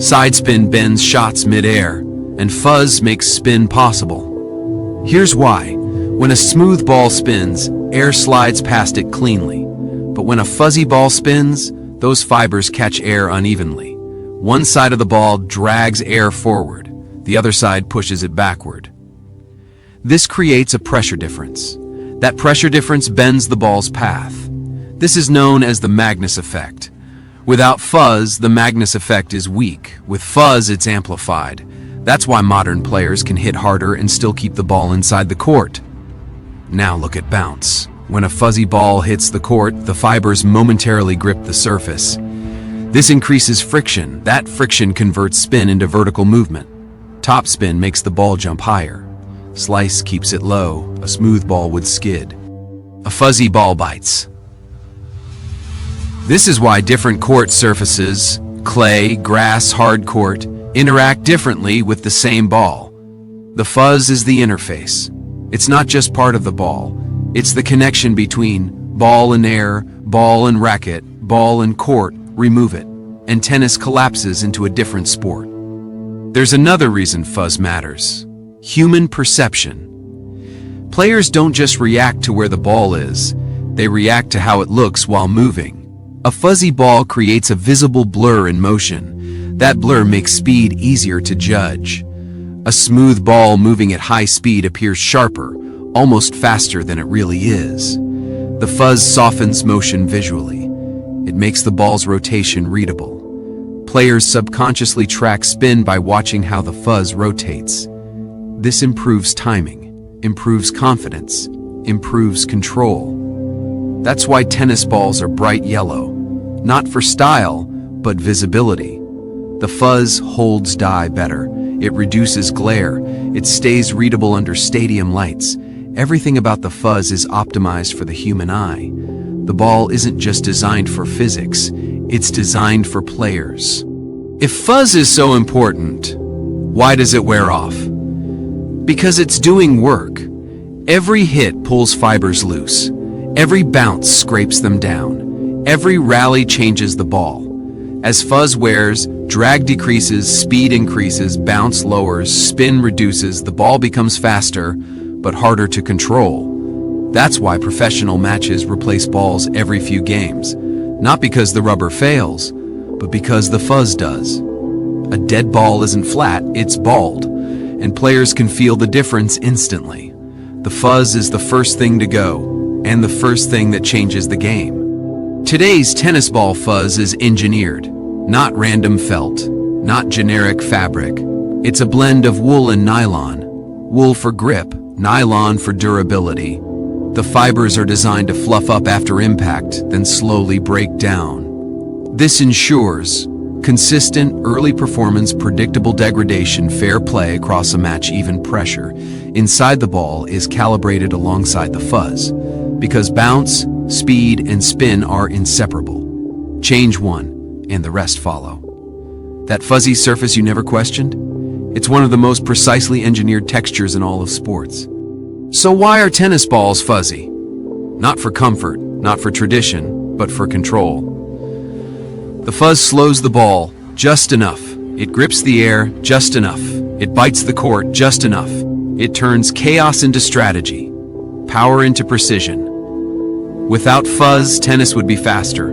Side spin bends shots mid-air. And fuzz makes spin possible. Here's why. When a smooth ball spins, air slides past it cleanly. But when a fuzzy ball spins, those fibers catch air unevenly. One side of the ball drags air forward. The other side pushes it backward. This creates a pressure difference. That pressure difference bends the ball's path. This is known as the Magnus effect. Without fuzz, the Magnus effect is weak. With fuzz, it's amplified. That's why modern players can hit harder and still keep the ball inside the court. Now look at bounce. When a fuzzy ball hits the court, the fibers momentarily grip the surface. This increases friction. That friction converts spin into vertical movement. Top spin makes the ball jump higher. Slice keeps it low. A smooth ball would skid. A fuzzy ball bites. This is why different court surfaces, clay, grass, hard court, interact differently with the same ball. The fuzz is the interface. It's not just part of the ball. It's the connection between ball and air, ball and racket, ball and court. Remove it, and tennis collapses into a different sport. There's another reason fuzz matters. Human perception. Players don't just react to where the ball is, they react to how it looks while moving. A fuzzy ball creates a visible blur in motion. That blur makes speed easier to judge. A smooth ball moving at high speed appears sharper, almost faster than it really is. The fuzz softens motion visually. It makes the ball's rotation readable. Players subconsciously track spin by watching how the fuzz rotates. This improves timing, improves confidence, improves control. That's why tennis balls are bright yellow, not for style, but visibility. The fuzz holds dye better. It reduces glare. It stays readable under stadium lights. Everything about the fuzz is optimized for the human eye. The ball isn't just designed for physics, it's designed for players. If fuzz is so important, why does it wear off? Because it's doing work. Every hit pulls fibers loose. Every bounce scrapes them down. Every rally changes the ball. As fuzz wears, drag decreases, speed increases, bounce lowers, spin reduces, the ball becomes faster, but harder to control. That's why professional matches replace balls every few games. Not because the rubber fails, but because the fuzz does. A dead ball isn't flat, it's bald, and players can feel the difference instantly. The fuzz is the first thing to go, and the first thing that changes the game. Today's tennis ball fuzz is engineered, not random felt, not generic fabric. It's a blend of wool and nylon. Wool for grip, nylon for durability. The fibers are designed to fluff up after impact, then slowly break down. This ensures consistent, early performance, predictable degradation, fair play across a match, even pressure inside the ball is calibrated alongside the fuzz, because bounce, speed, and spin are inseparable. Change one, and the rest follow. That fuzzy surface you never questioned? It's one of the most precisely engineered textures in all of sports. So why are tennis balls fuzzy? Not for comfort, not for tradition, but for control. The fuzz slows the ball just enough. It grips the air just enough. It bites the court just enough. It turns chaos into strategy, power into precision. Without fuzz, tennis would be faster,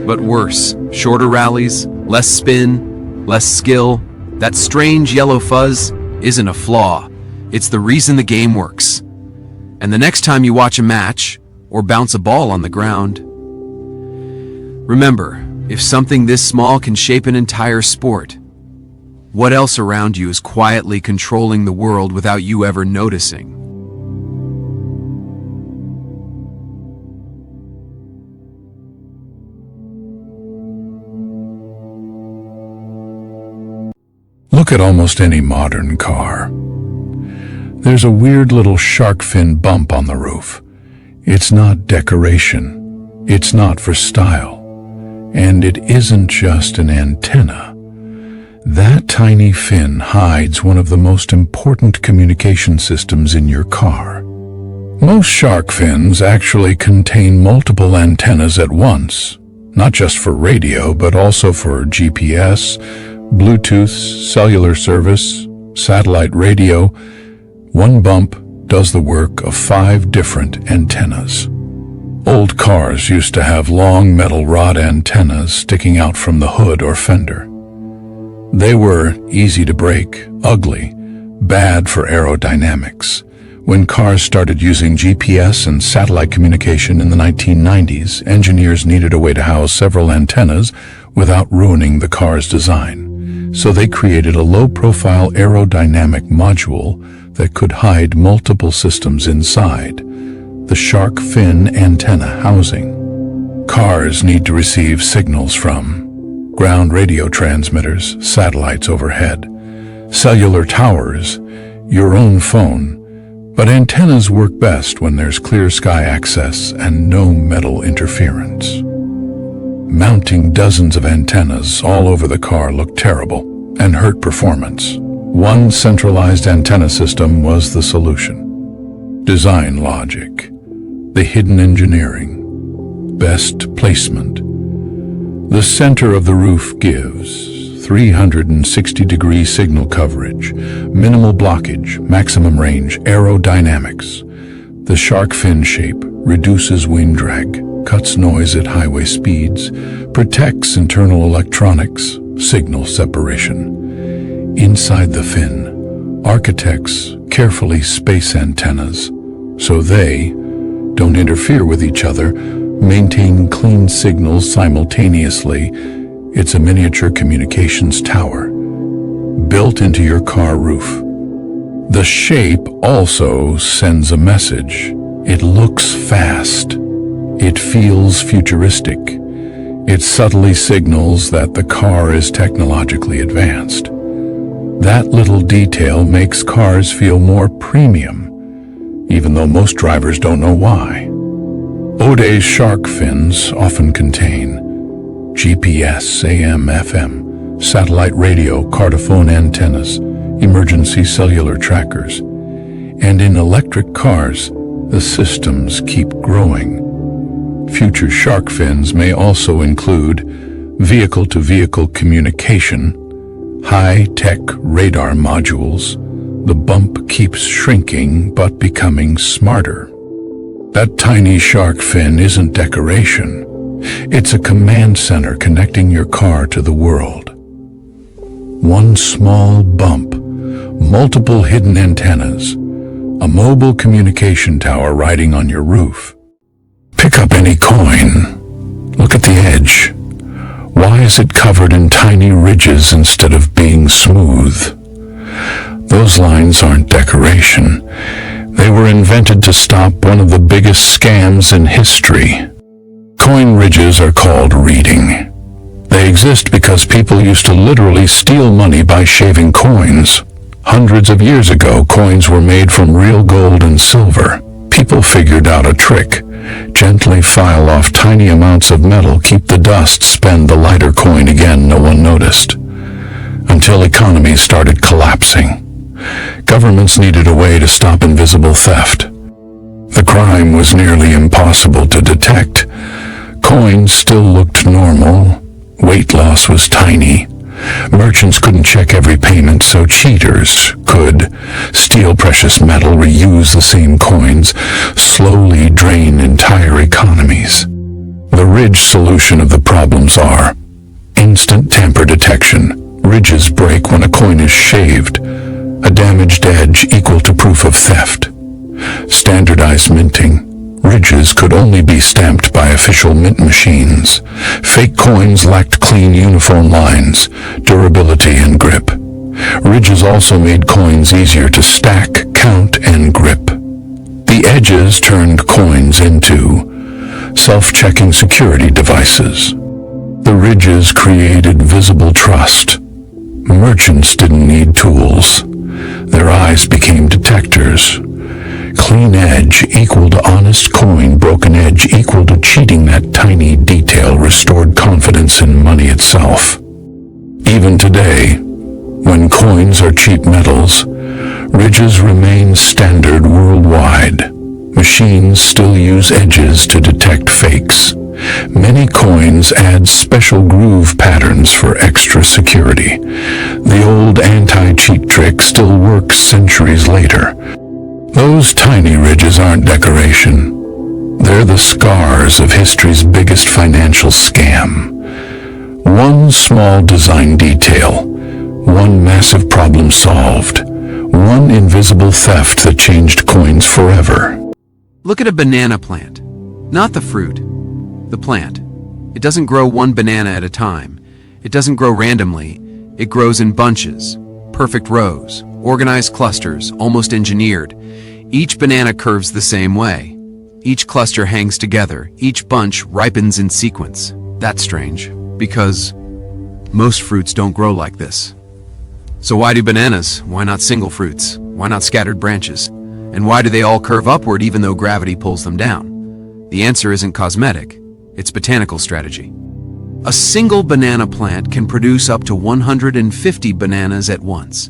but worse. Shorter rallies, less spin, less skill. That strange yellow fuzz isn't a flaw. It's the reason the game works. And the next time you watch a match or bounce a ball on the ground, remember, if something this small can shape an entire sport, what else around you is quietly controlling the world without you ever noticing? Look at almost any modern car. There's a weird little shark fin bump on the roof. It's not decoration. It's not for style. And it isn't just an antenna. That tiny fin hides one of the most important communication systems in your car. Most shark fins actually contain multiple antennas at once, not just for radio, but also for GPS, Bluetooth, cellular service, satellite radio. One bump does the work of 5 different antennas. Old cars used to have long metal rod antennas sticking out from the hood or fender. They were easy to break, ugly, bad for aerodynamics. When cars started using GPS and satellite communication in the 1990s, engineers needed a way to house several antennas without ruining the car's design. So they created a low-profile aerodynamic module that could hide multiple systems inside, the shark fin antenna housing. Cars need to receive signals from ground radio transmitters, satellites overhead, cellular towers, your own phone, but antennas work best when there's clear sky access and no metal interference. Mounting dozens of antennas all over the car looked terrible and hurt performance. One centralized antenna system was the solution. Design logic, the hidden engineering, best placement. The center of the roof gives 360-degree signal coverage, minimal blockage, maximum range, aerodynamics. The shark fin shape reduces wind drag, cuts noise at highway speeds, protects internal electronics, signal separation. Inside the fin, architects carefully space antennas so they don't interfere with each other, maintain clean signals simultaneously. It's a miniature communications tower built into your car roof. The shape also sends a message. It looks fast. It feels futuristic. It subtly signals that the car is technologically advanced. That little detail makes cars feel more premium, even though most drivers don't know why. Oday's shark fins often contain GPS, AM, FM, satellite radio, cardophone antennas, emergency cellular trackers. And in electric cars, the systems keep growing. Future shark fins may also include vehicle-to-vehicle communication, high-tech radar modules. The bump keeps shrinking but becoming smarter. That tiny shark fin isn't decoration. It's a command center connecting your car to the world. One small bump, multiple hidden antennas, a mobile communication tower riding on your roof. Pick up any coin. Look at the edge. Why is it covered in tiny ridges instead of being smooth? Those lines aren't decoration. They were invented to stop one of the biggest scams in history. Coin ridges are called reading. They exist because people used to literally steal money by shaving coins. Hundreds of years ago, coins were made from real gold and silver. People figured out a trick. Gently file off tiny amounts of metal, keep the dust, spend the lighter coin again, no one noticed. Until economies started collapsing. Governments needed a way to stop invisible theft. The crime was nearly impossible to detect. Coins still looked normal. Weight loss was tiny. Merchants couldn't check every payment, so cheaters could steal precious metal, reuse the same coins, slowly drain entire economies. The ridge solution of the problems are instant tamper detection. Ridges break when a coin is shaved. A damaged edge equal to proof of theft. Standardized minting. Ridges could only be stamped by official mint machines. Fake coins lacked clean uniform lines, durability, and grip. Ridges also made coins easier to stack, count, and grip. The edges turned coins into self-checking security devices. The ridges created visible trust. Merchants didn't need tools. Their eyes became detectors. Clean edge equal to honest coin, broken edge equal to cheating. That tiny detail restored confidence in money itself. Even today, when coins are cheap metals, ridges remain standard worldwide. Machines still use edges to detect fakes. Many coins add special groove patterns for extra security. The old anti-cheat trick still works centuries later. Those tiny ridges aren't decoration. They're the scars of history's biggest financial scam. One small design detail, one massive problem solved, One invisible theft that changed coins forever. Look at a banana plant. Not the fruit, the plant. It doesn't grow one banana at a time. It doesn't grow randomly. It grows in bunches, perfect rows, organized clusters, almost engineered. Each banana curves the same way. Each cluster hangs together. Each bunch ripens in sequence. That's strange, because most fruits don't grow like this. So why do bananas? Why not single fruits? Why not scattered branches? And why do they all curve upward even though gravity pulls them down? The answer isn't cosmetic, it's botanical strategy. A single banana plant can produce up to 150 bananas at once.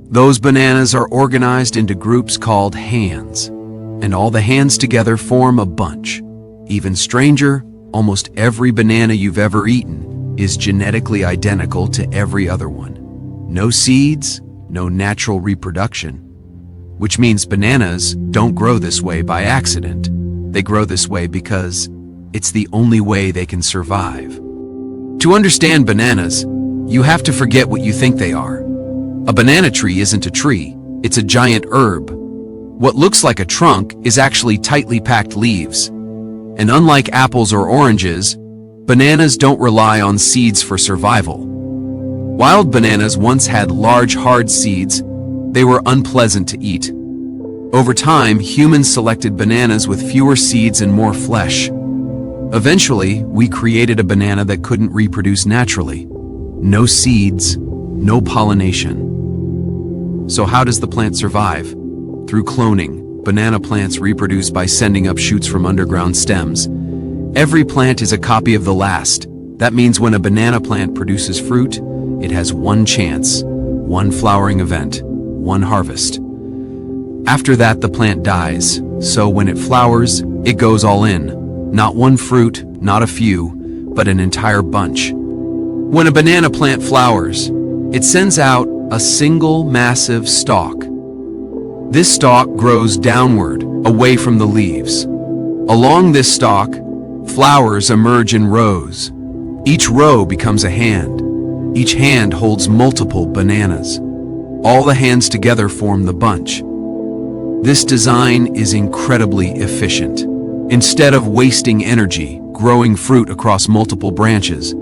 Those bananas are organized into groups called hands, and all the hands together form a bunch. Even stranger, almost every banana you've ever eaten is genetically identical to every other one. No seeds, no natural reproduction. Which means bananas don't grow this way by accident. They grow this way because it's the only way they can survive. To understand bananas, you have to forget what you think they are. A banana tree isn't a tree, it's a giant herb. What looks like a trunk is actually tightly packed leaves. And unlike apples or oranges, bananas don't rely on seeds for survival. Wild bananas once had large, hard seeds. They were unpleasant to eat. Over time, humans selected bananas with fewer seeds and more flesh. Eventually, we created a banana that couldn't reproduce naturally. No seeds, no pollination. So how does the plant survive? Through cloning, banana plants reproduce by sending up shoots from underground stems. Every plant is a copy of the last. That means when a banana plant produces fruit, it has one chance, one flowering event, one harvest. After that, the plant dies, so when it flowers, it goes all in. Not one fruit, not a few, but an entire bunch. When a banana plant flowers, it sends out a single massive stalk. This stalk grows downward, away from the leaves. Along this stalk, flowers emerge in rows. Each row becomes a hand. Each hand holds multiple bananas. All the hands together form the bunch. This design is incredibly efficient. Instead of wasting energy growing fruit across multiple branches,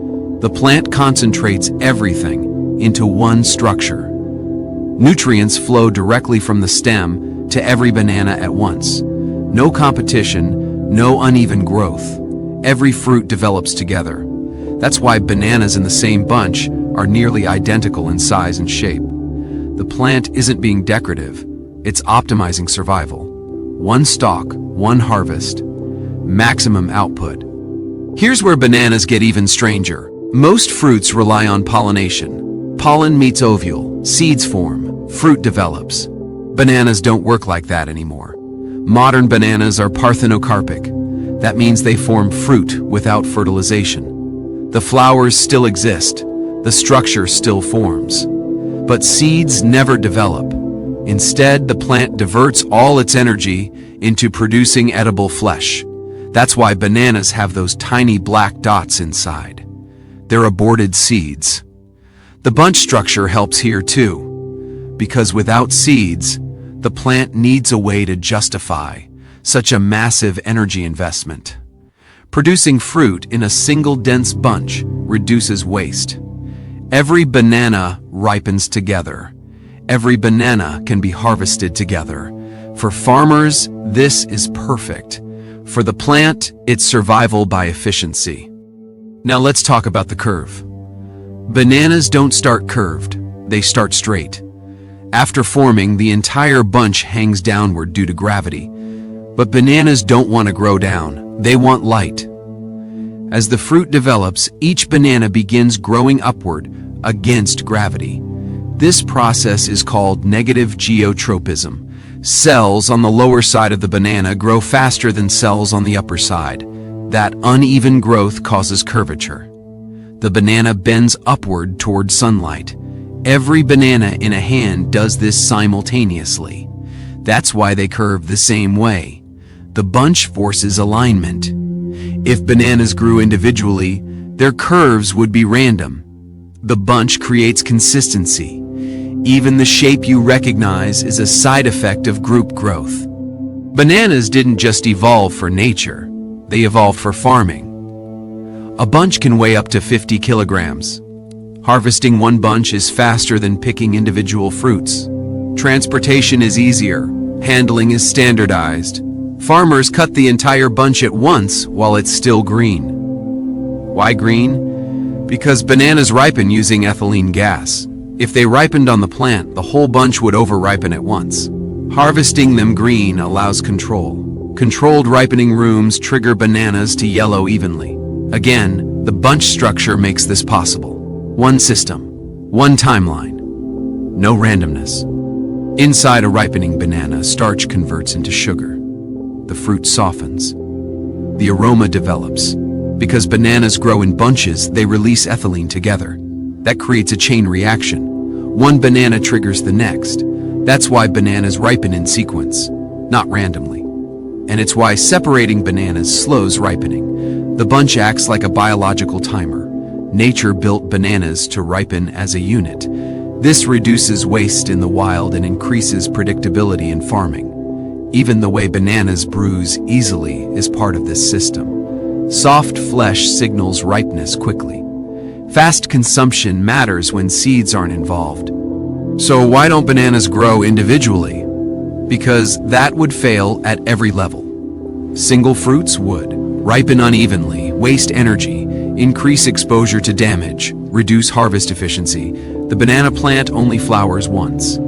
the plant concentrates everything into one structure. Nutrients flow directly from the stem to every banana at once. No competition, no uneven growth. Every fruit develops together. That's why bananas in the same bunch are nearly identical in size and shape. The plant isn't being decorative, it's optimizing survival. One stalk, one harvest, maximum output. Here's where bananas get even stranger. Most fruits rely on pollination. Pollen meets ovule, seeds form, fruit develops. Bananas don't work like that anymore. Modern bananas are parthenocarpic. That means they form fruit without fertilization. The flowers still exist, the structure still forms. But seeds never develop. Instead, the plant diverts all its energy into producing edible flesh. That's why bananas have those tiny black dots inside. They're aborted seeds. The bunch structure helps here too, because without seeds, the plant needs a way to justify such a massive energy investment. Producing fruit in a single dense bunch reduces waste. Every banana ripens together. Every banana can be harvested together. For farmers, this is perfect. For the plant, it's survival by efficiency. Now let's talk about the curve. Bananas don't start curved, they start straight. After forming, the entire bunch hangs downward due to gravity. But bananas don't want to grow down, they want light. As the fruit develops, each banana begins growing upward against gravity. This process is called negative geotropism. Cells on the lower side of the banana grow faster than cells on the upper side. That uneven growth causes curvature. The banana bends upward toward sunlight. Every banana in a hand does this simultaneously. That's why they curve the same way. The bunch forces alignment. If bananas grew individually, their curves would be random. The bunch creates consistency. Even the shape you recognize is a side effect of group growth. Bananas didn't just evolve for nature, they evolved for farming. A bunch can weigh up to 50 kilograms. Harvesting one bunch is faster than picking individual fruits. Transportation is easier. Handling is standardized. Farmers cut the entire bunch at once while it's still green. Why green? Because bananas ripen using ethylene gas. If they ripened on the plant, the whole bunch would over-ripen at once. Harvesting them green allows control. Controlled ripening rooms trigger bananas to yellow evenly. Again, the bunch structure makes this possible. One system, one timeline, no randomness. Inside a ripening banana, starch converts into sugar. The fruit softens. The aroma develops. Because bananas grow in bunches, they release ethylene together. That creates a chain reaction. One banana triggers the next. That's why bananas ripen in sequence, not randomly. And it's why separating bananas slows ripening. The bunch acts like a biological timer. Nature built bananas to ripen as a unit. This reduces waste in the wild and increases predictability in farming. Even the way bananas bruise easily is part of this system. Soft flesh signals ripeness quickly. Fast consumption matters when seeds aren't involved. So why don't bananas grow individually? Because that would fail at every level. Single fruits would ripen unevenly, waste energy, increase exposure to damage, reduce harvest efficiency. The banana plant only flowers once.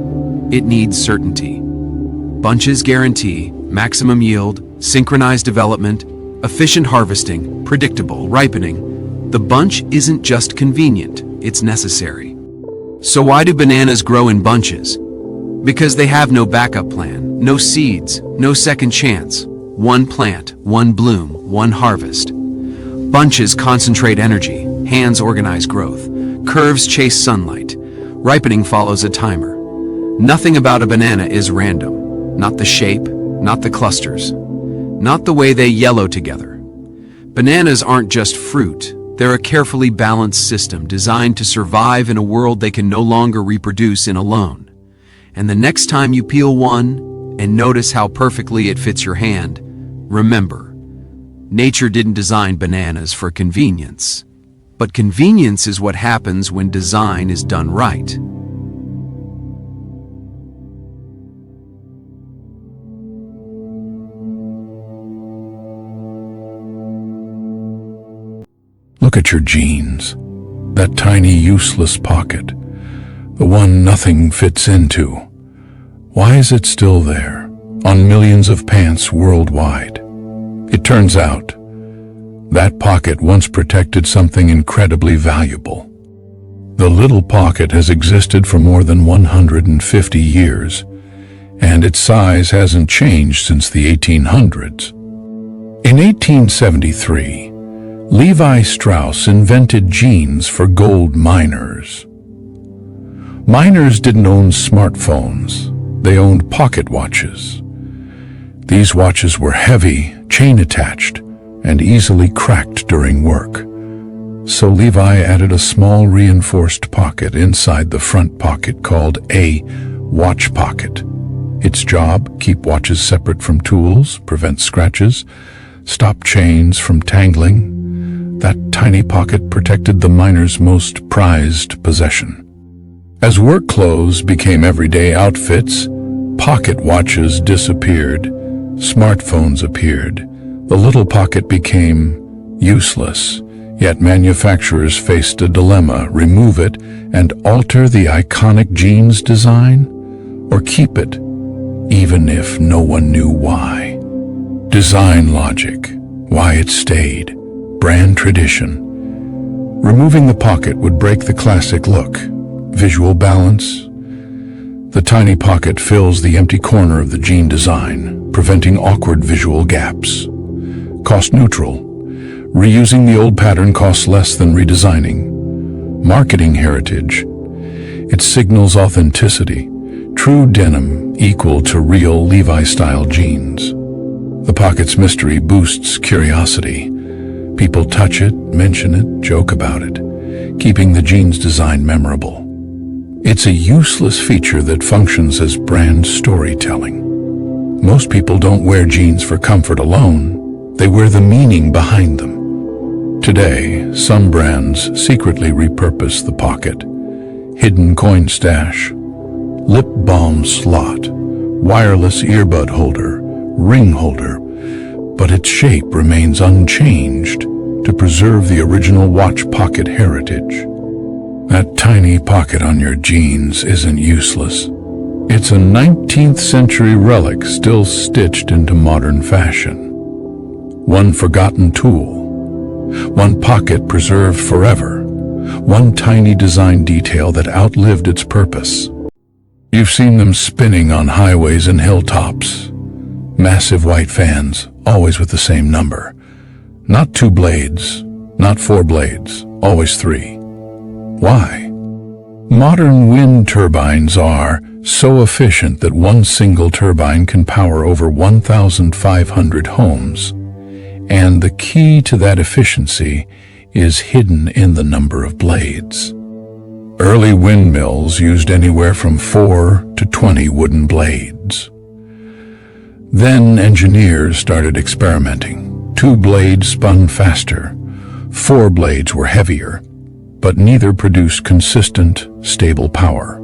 It needs certainty. Bunches guarantee maximum yield, synchronized development, efficient harvesting, predictable ripening. The bunch isn't just convenient, it's necessary. So why do bananas grow in bunches? Because they have no backup plan, no seeds, no second chance. One plant, one bloom, one harvest. Bunches concentrate energy, hands organize growth, curves chase sunlight. Ripening follows a timer. Nothing about a banana is random. Not the shape, not the clusters, not the way they yellow together. Bananas aren't just fruit. They're a carefully balanced system designed to survive in a world they can no longer reproduce in alone. And the next time you peel one and notice how perfectly it fits your hand, remember, nature didn't design bananas for convenience. But convenience is what happens when design is done right. Look at your jeans, that tiny useless pocket, the one nothing fits into. Why is it still there, on millions of pants worldwide? It turns out, that pocket once protected something incredibly valuable. The little pocket has existed for more than 150 years, and its size hasn't changed since the 1800s. In 1873, Levi Strauss invented jeans for gold miners. Miners didn't own smartphones, they owned pocket watches. These watches were heavy, chain-attached, and easily cracked during work. So Levi added a small reinforced pocket inside the front pocket called a watch pocket. Its job, keep watches separate from tools, prevent scratches, stop chains from tangling. That tiny pocket protected the miner's most prized possession. As work clothes became everyday outfits, pocket watches disappeared, smartphones appeared. The little pocket became useless, yet manufacturers faced a dilemma: remove it and alter the iconic jeans design, or keep it, even if no one knew why. Design logic, why it stayed. Brand tradition. Removing the pocket would break the classic look. Visual balance. The tiny pocket fills the empty corner of the jean design, preventing awkward visual gaps. Cost neutral. Reusing the old pattern costs less than redesigning. Marketing heritage. It signals authenticity. True denim equal to real Levi-style jeans. The pocket's mystery boosts curiosity. People touch it, mention it, joke about it, keeping the jeans design memorable. It's a useless feature that functions as brand storytelling. Most people don't wear jeans for comfort alone. They wear the meaning behind them. Today, some brands secretly repurpose the pocket. Hidden coin stash, lip balm slot, wireless earbud holder, ring holder, but its shape remains unchanged to preserve the original watch pocket heritage. That tiny pocket on your jeans isn't useless. It's a 19th century relic still stitched into modern fashion. One forgotten tool, one pocket preserved forever, one tiny design detail that outlived its purpose. You've seen them spinning on highways and hilltops. Massive white fans, always with the same number. Not 2 blades, not 4 blades, always 3. Why? Modern wind turbines are so efficient that one single turbine can power over 1,500 homes. And the key to that efficiency is hidden in the number of blades. Early windmills used anywhere from 4 to 20 wooden blades. Then engineers started experimenting. 2 blades spun faster. 4 blades were heavier, but neither produced consistent, stable power.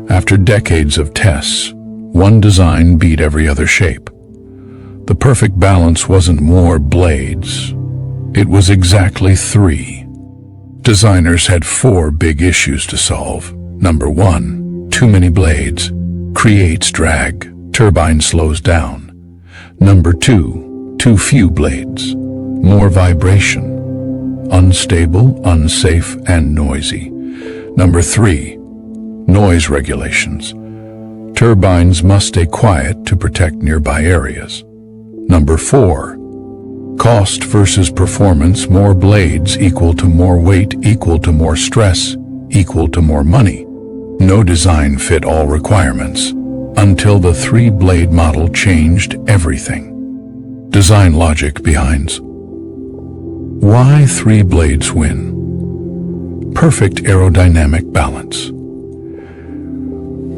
After decades of tests, one design beat every other shape. The perfect balance wasn't more blades. It was exactly 3. Designers had 4 big issues to solve. Number 1, too many blades. Creates drag. Turbine slows down. Number 2, too few blades. More vibration. Unstable, unsafe, and noisy. Number 3, noise regulations. Turbines must stay quiet to protect nearby areas. Number 4, cost versus performance. More blades equal to more weight equal to more stress equal to more money. No design fit all requirements until the 3-blade model changed everything. Design logic behind why 3 blades win. Perfect aerodynamic balance.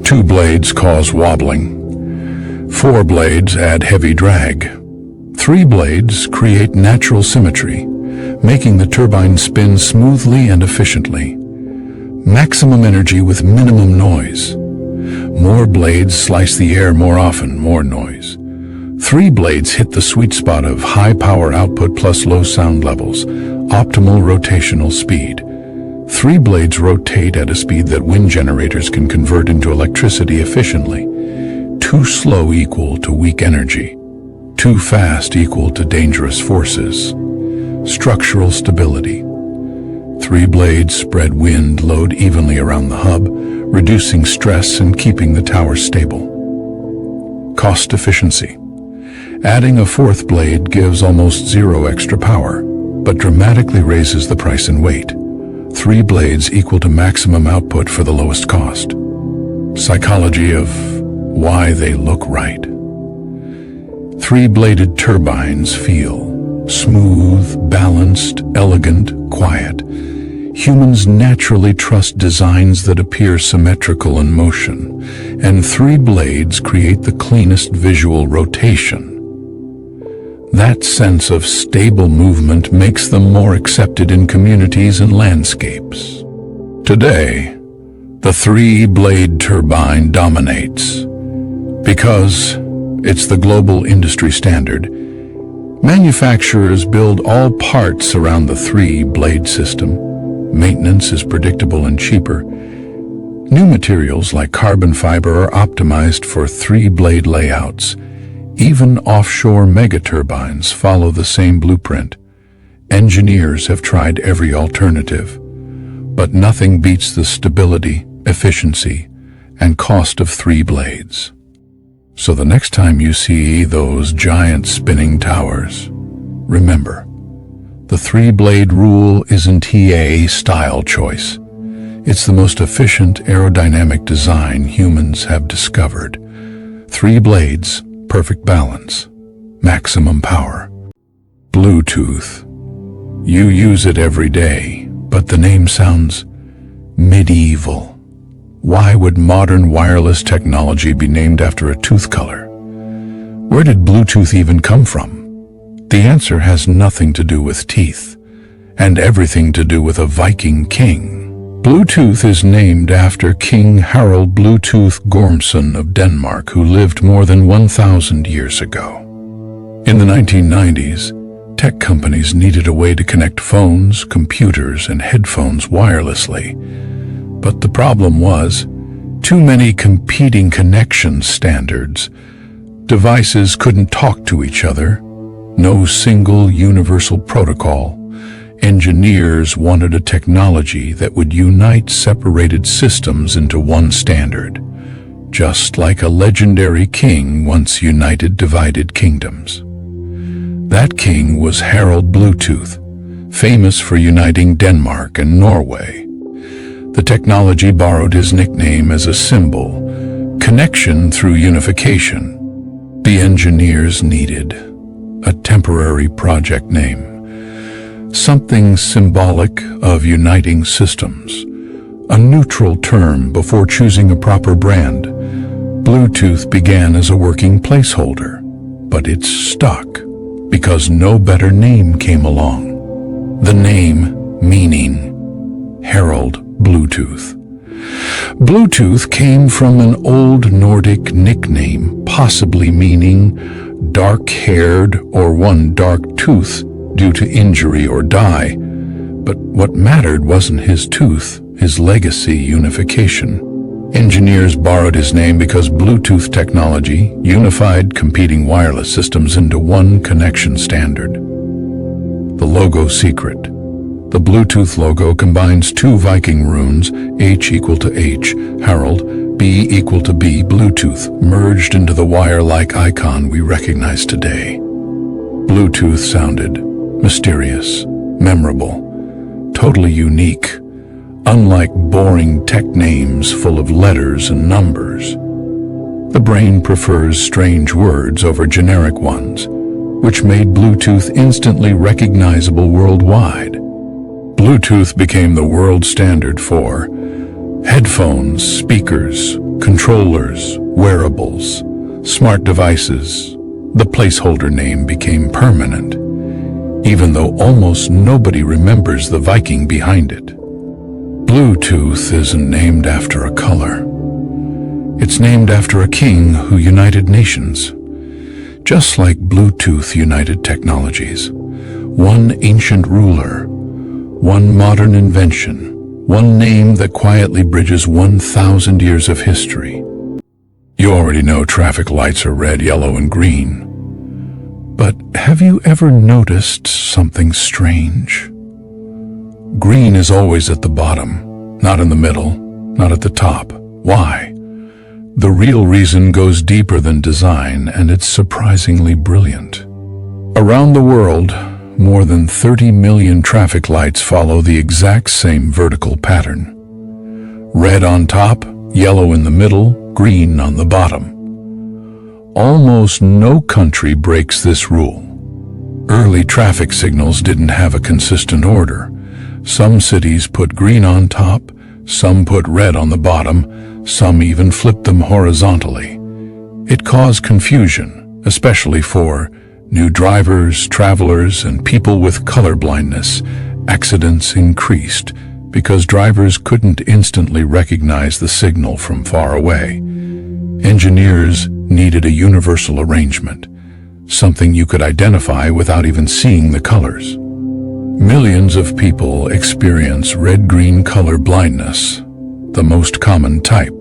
2 blades cause wobbling. 4 blades add heavy drag. 3 blades create natural symmetry, making the turbine spin smoothly and efficiently. Maximum energy with minimum noise. More blades slice the air more often, more noise. 3 blades hit the sweet spot of high power output plus low sound levels, optimal rotational speed. 3 blades rotate at a speed that wind generators can convert into electricity efficiently. Too slow equal to weak energy. Too fast equal to dangerous forces. Structural stability. 3 blades spread wind load evenly around the hub, reducing stress and keeping the tower stable. Cost efficiency. Adding a 4th blade gives almost 0 extra power, but dramatically raises the price and weight. 3 blades equal to maximum output for the lowest cost. Psychology of why they look right. 3-bladed turbines feel smooth, balanced, elegant, quiet. Humans naturally trust designs that appear symmetrical in motion, and 3 blades create the cleanest visual rotation. That sense of stable movement makes them more accepted in communities and landscapes. Today, the 3-blade turbine dominates. Because it's the global industry standard, manufacturers build all parts around the 3-blade system. Maintenance is predictable and cheaper. New materials like carbon fiber are optimized for 3-blade layouts. Even offshore megaturbines follow the same blueprint. Engineers have tried every alternative, but nothing beats the stability, efficiency, and cost of 3 blades. So the next time you see those giant spinning towers, remember, the 3-blade rule isn't a style choice. It's the most efficient aerodynamic design humans have discovered. 3 blades, perfect balance, maximum power. Bluetooth. You use it every day, but the name sounds medieval. Why would modern wireless technology be named after a tooth color? Where did Bluetooth even come from? The answer has nothing to do with teeth, and everything to do with a Viking king. Bluetooth is named after King Harald Bluetooth Gormson of Denmark, who lived more than 1,000 years ago. In the 1990s, tech companies needed a way to connect phones, computers, and headphones wirelessly. But the problem was, too many competing connection standards. Devices couldn't talk to each other. No single universal protocol. Engineers wanted a technology that would unite separated systems into one standard, just like a legendary king once united divided kingdoms. That king was Harald Bluetooth, famous for uniting Denmark and Norway. The technology borrowed his nickname as a symbol, connection through unification. The engineers needed a temporary project name, something symbolic of uniting systems, a neutral term before choosing a proper brand. Bluetooth began as a working placeholder, but it's stuck because no better name came along. The name meaning Harald Bluetooth. Bluetooth came from an old Nordic nickname, possibly meaning dark-haired or one dark tooth due to injury or die. But what mattered wasn't his tooth, his legacy, unification. Engineers borrowed his name because Bluetooth technology unified competing wireless systems into one connection standard. The logo secret. The Bluetooth logo combines two Viking runes, H equal to H, Harald, B equal to B, Bluetooth, merged into the wire-like icon we recognize today. Bluetooth sounded mysterious, memorable, totally unique, unlike boring tech names full of letters and numbers. The brain prefers strange words over generic ones, which made Bluetooth instantly recognizable worldwide. Bluetooth became the world standard for headphones, speakers, controllers, wearables, smart devices. The placeholder name became permanent, even though almost nobody remembers the Viking behind it. Bluetooth isn't named after a color. It's named after a king who united nations. Just like Bluetooth united technologies, one ancient ruler, one modern invention, one name that quietly bridges 1,000 years of history. You already know traffic lights are red, yellow, and green. But have you ever noticed something strange? Green is always at the bottom, not in the middle, not at the top. Why? The real reason goes deeper than design, and it's surprisingly brilliant. Around the world, more than 30 million traffic lights follow the exact same vertical pattern. Red on top, yellow in the middle, green on the bottom. Almost no country breaks this rule. Early traffic signals didn't have a consistent order. Some cities put green on top, some put red on the bottom, some even flipped them horizontally. It caused confusion, especially for new drivers, travelers, and people with color blindness. Accidents increased because drivers couldn't instantly recognize the signal from far away. Engineers needed a universal arrangement, something you could identify without even seeing the colors. Millions of people experience red-green color blindness, the most common type.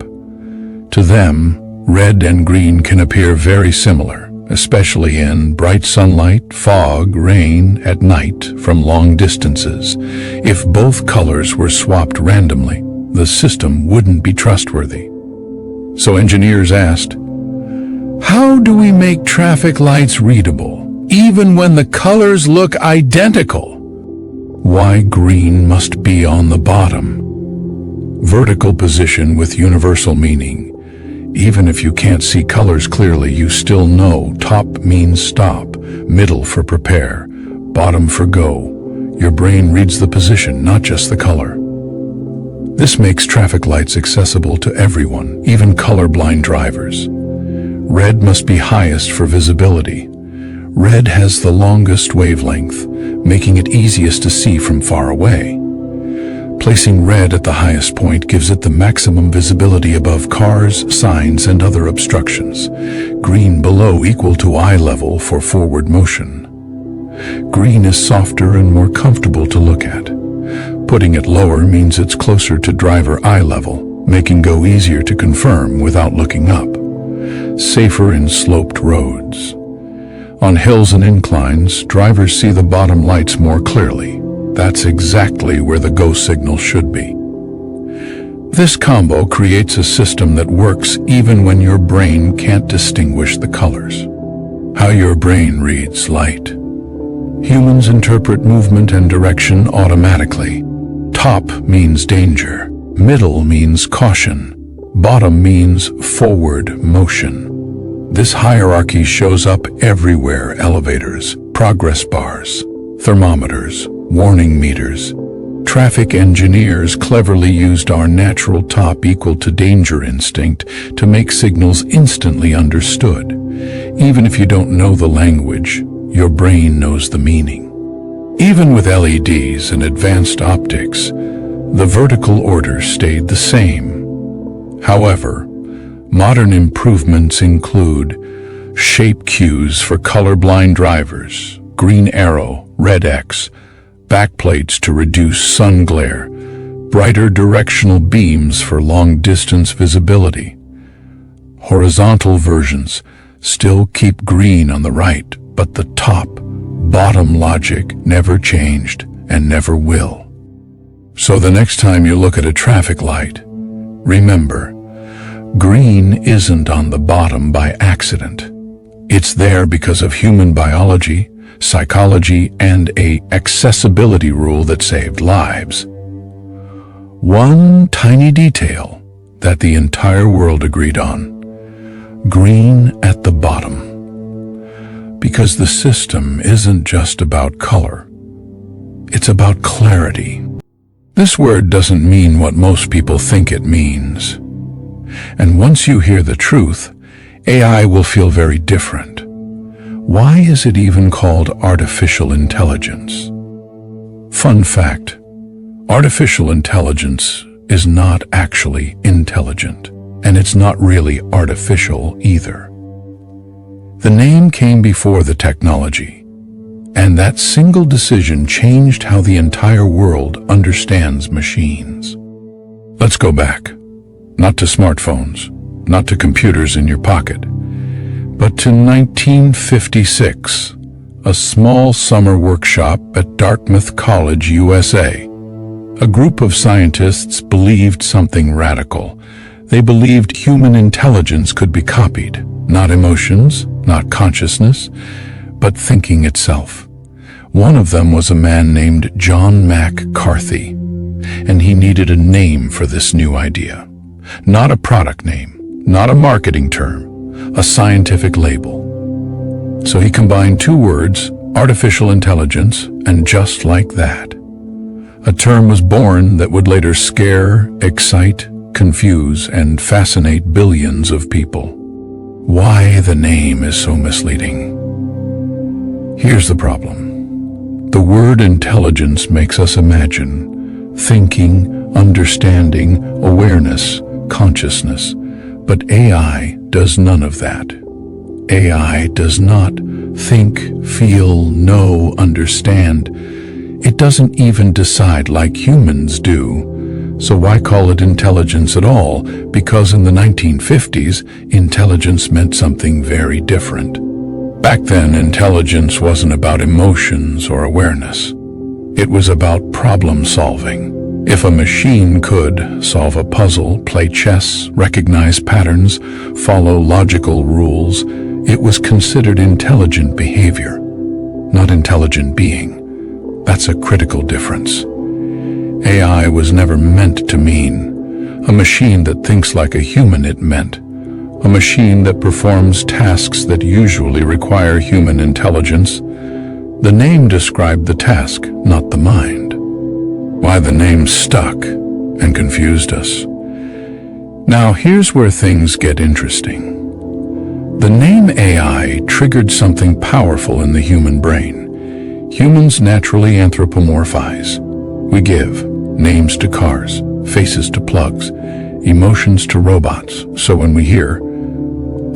To them, red and green can appear very similar, especially in bright sunlight, fog, rain, at night, from long distances. If both colors were swapped randomly, the system wouldn't be trustworthy. So engineers asked, how do we make traffic lights readable, even when the colors look identical? Why green must be on the bottom? Vertical position with universal meaning. Even if you can't see colors clearly, you still know top means stop, middle for prepare, bottom for go. Your brain reads the position, not just the color. This makes traffic lights accessible to everyone, even colorblind drivers. Red must be highest for visibility. Red has the longest wavelength, making it easiest to see from far away. Placing red at the highest point gives it the maximum visibility above cars, signs, and other obstructions. Green below equal to eye level for forward motion. Green is softer and more comfortable to look at. Putting it lower means it's closer to driver eye level, making go easier to confirm without looking up. Safer in sloped roads. On hills and inclines, drivers see the bottom lights more clearly. That's exactly where the go signal should be. This combo creates a system that works even when your brain can't distinguish the colors. How your brain reads light. Humans interpret movement and direction automatically. Top means danger. Middle means caution. Bottom means forward motion. This hierarchy shows up everywhere: elevators, progress bars, thermometers, warning meters. Traffic engineers cleverly used our natural top equal to danger instinct to make signals instantly understood. Even if you don't know the language, your brain knows the meaning. Even with LEDs and advanced optics, the vertical order stayed the same. However, modern improvements include shape cues for colorblind drivers, green arrow, red X, backplates to reduce sun glare, brighter directional beams for long-distance visibility. Horizontal versions still keep green on the right, but the top-bottom logic never changed and never will. So the next time you look at a traffic light, remember, green isn't on the bottom by accident. It's there because of human biology, psychology, and an accessibility rule that saved lives. One tiny detail that the entire world agreed on: green at the bottom. Because the system isn't just about color. It's about clarity. This word doesn't mean what most people think it means. And once you hear the truth, AI will feel very different. Why is it even called artificial intelligence? Fun fact: artificial intelligence is not actually intelligent, and it's not really artificial either. The name came before the technology, and that single decision changed how the entire world understands machines. Let's go back, not to smartphones, not to computers in your pocket, but to 1956, a small summer workshop at Dartmouth College, USA. A group of scientists believed something radical. They believed human intelligence could be copied, not emotions, not consciousness, but thinking itself. One of them was a man named John McCarthy, and he needed a name for this new idea. Not a product name, not a marketing term, a scientific label. So he combined two words, artificial intelligence, and just like that, a term was born that would later scare, excite, confuse, and fascinate billions of people. Why the name is so misleading? Here's the problem. The word intelligence makes us imagine thinking, understanding, awareness, consciousness. But AI does none of that. AI does not think, feel, know, understand. It doesn't even decide like humans do. So why call it intelligence at all? Because in the 1950s, intelligence meant something very different. Back then, intelligence wasn't about emotions or awareness. It was about problem solving. If a machine could solve a puzzle, play chess, recognize patterns, follow logical rules, it was considered intelligent behavior, not intelligent being. That's a critical difference. AI was never meant to mean a machine that thinks like a human. It meant a machine that performs tasks that usually require human intelligence. The name described the task, not the mind. Why the name stuck? and confused us. Now here's where things get interesting. The name AI triggered something powerful in the human brain. Humans naturally anthropomorphize. We give names to cars, faces to plugs, emotions to robots. So when we hear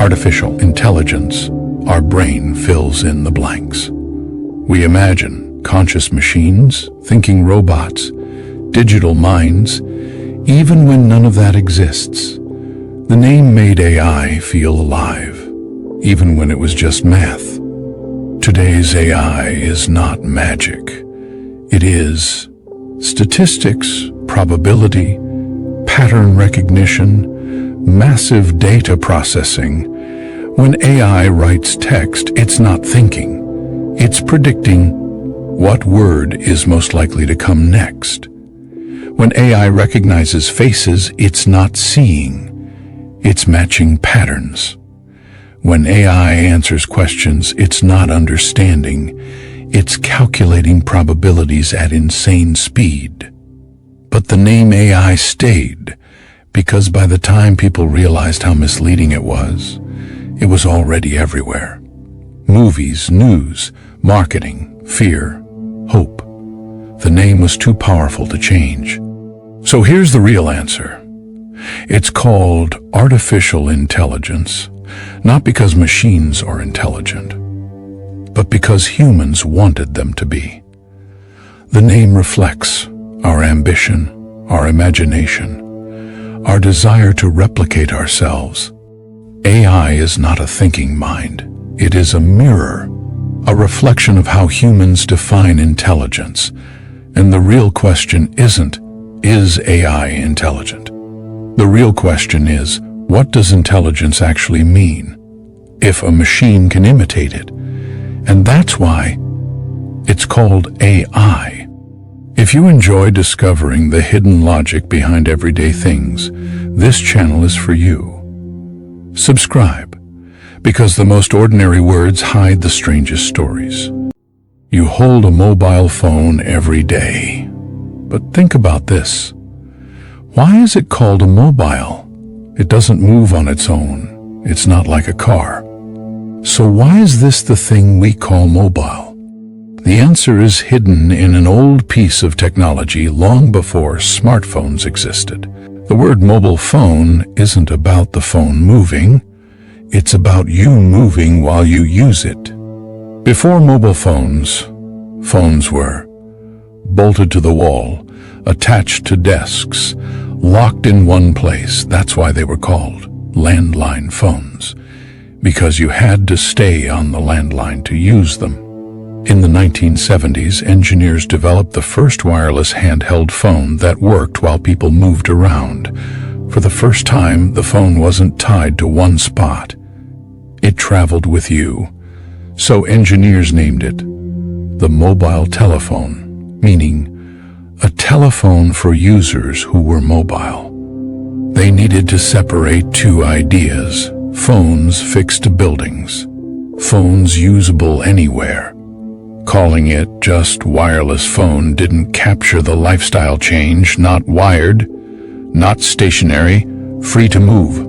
artificial intelligence, our brain fills in the blanks. We imagine conscious machines, thinking robots, digital minds, even when none of that exists. The name made AI feel alive, even when it was just math. Today's AI is not magic. It is statistics, probability, pattern recognition, massive data processing. When AI writes text, it's not thinking. It's predicting what word is most likely to come next. When AI recognizes faces, it's not seeing. It's matching patterns. When AI answers questions, it's not understanding. It's calculating probabilities at insane speed. But the name AI stayed, because by the time people realized how misleading it was already everywhere. Movies, news, marketing, fear, hope. The name was too powerful to change. So here's the real answer. It's called artificial intelligence, not because machines are intelligent, but because humans wanted them to be. The name reflects our ambition, our imagination, our desire to replicate ourselves. AI is not a thinking mind. It is a mirror, a reflection of how humans define intelligence. And the real question isn't, is AI intelligent? The real question is, what does intelligence actually mean if a machine can imitate it? And that's why it's called AI. If you enjoy discovering the hidden logic behind everyday things, this channel is for you. Subscribe, because the most ordinary words hide the strangest stories. You hold a mobile phone every day. But think about this. Why is it called a mobile? It doesn't move on its own. It's not like a car. So why is this the thing we call mobile? The answer is hidden in an old piece of technology long before smartphones existed. The word mobile phone isn't about the phone moving. It's about you moving while you use it. Before mobile phones were bolted to the wall, attached to desks, locked in one place. That's why they were called landline phones, because you had to stay on the landline to use them. In the 1970s, engineers developed the first wireless handheld phone that worked while people moved around. For the first time, the phone wasn't tied to one spot. It traveled with you. So engineers named it the mobile telephone, meaning a telephone for users who were mobile. They needed to separate two ideas: phones fixed to buildings, phones usable anywhere. Calling it just wireless phone didn't capture the lifestyle change: not wired, not stationary, free to move.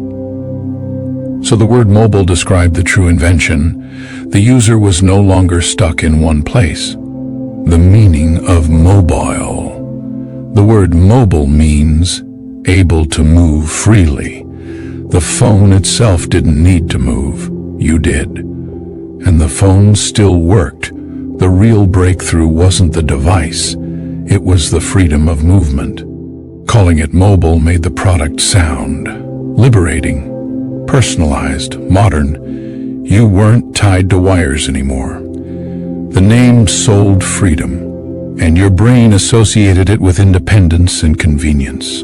So the word mobile described the true invention. The user was no longer stuck in one place. The meaning of mobile. The word mobile means able to move freely. The phone itself didn't need to move. You did. And the phone still worked. The real breakthrough wasn't the device. It was the freedom of movement. Calling it mobile made the product sound liberating, personalized, modern. You weren't tied to wires anymore. The name sold freedom, and your brain associated it with independence and convenience.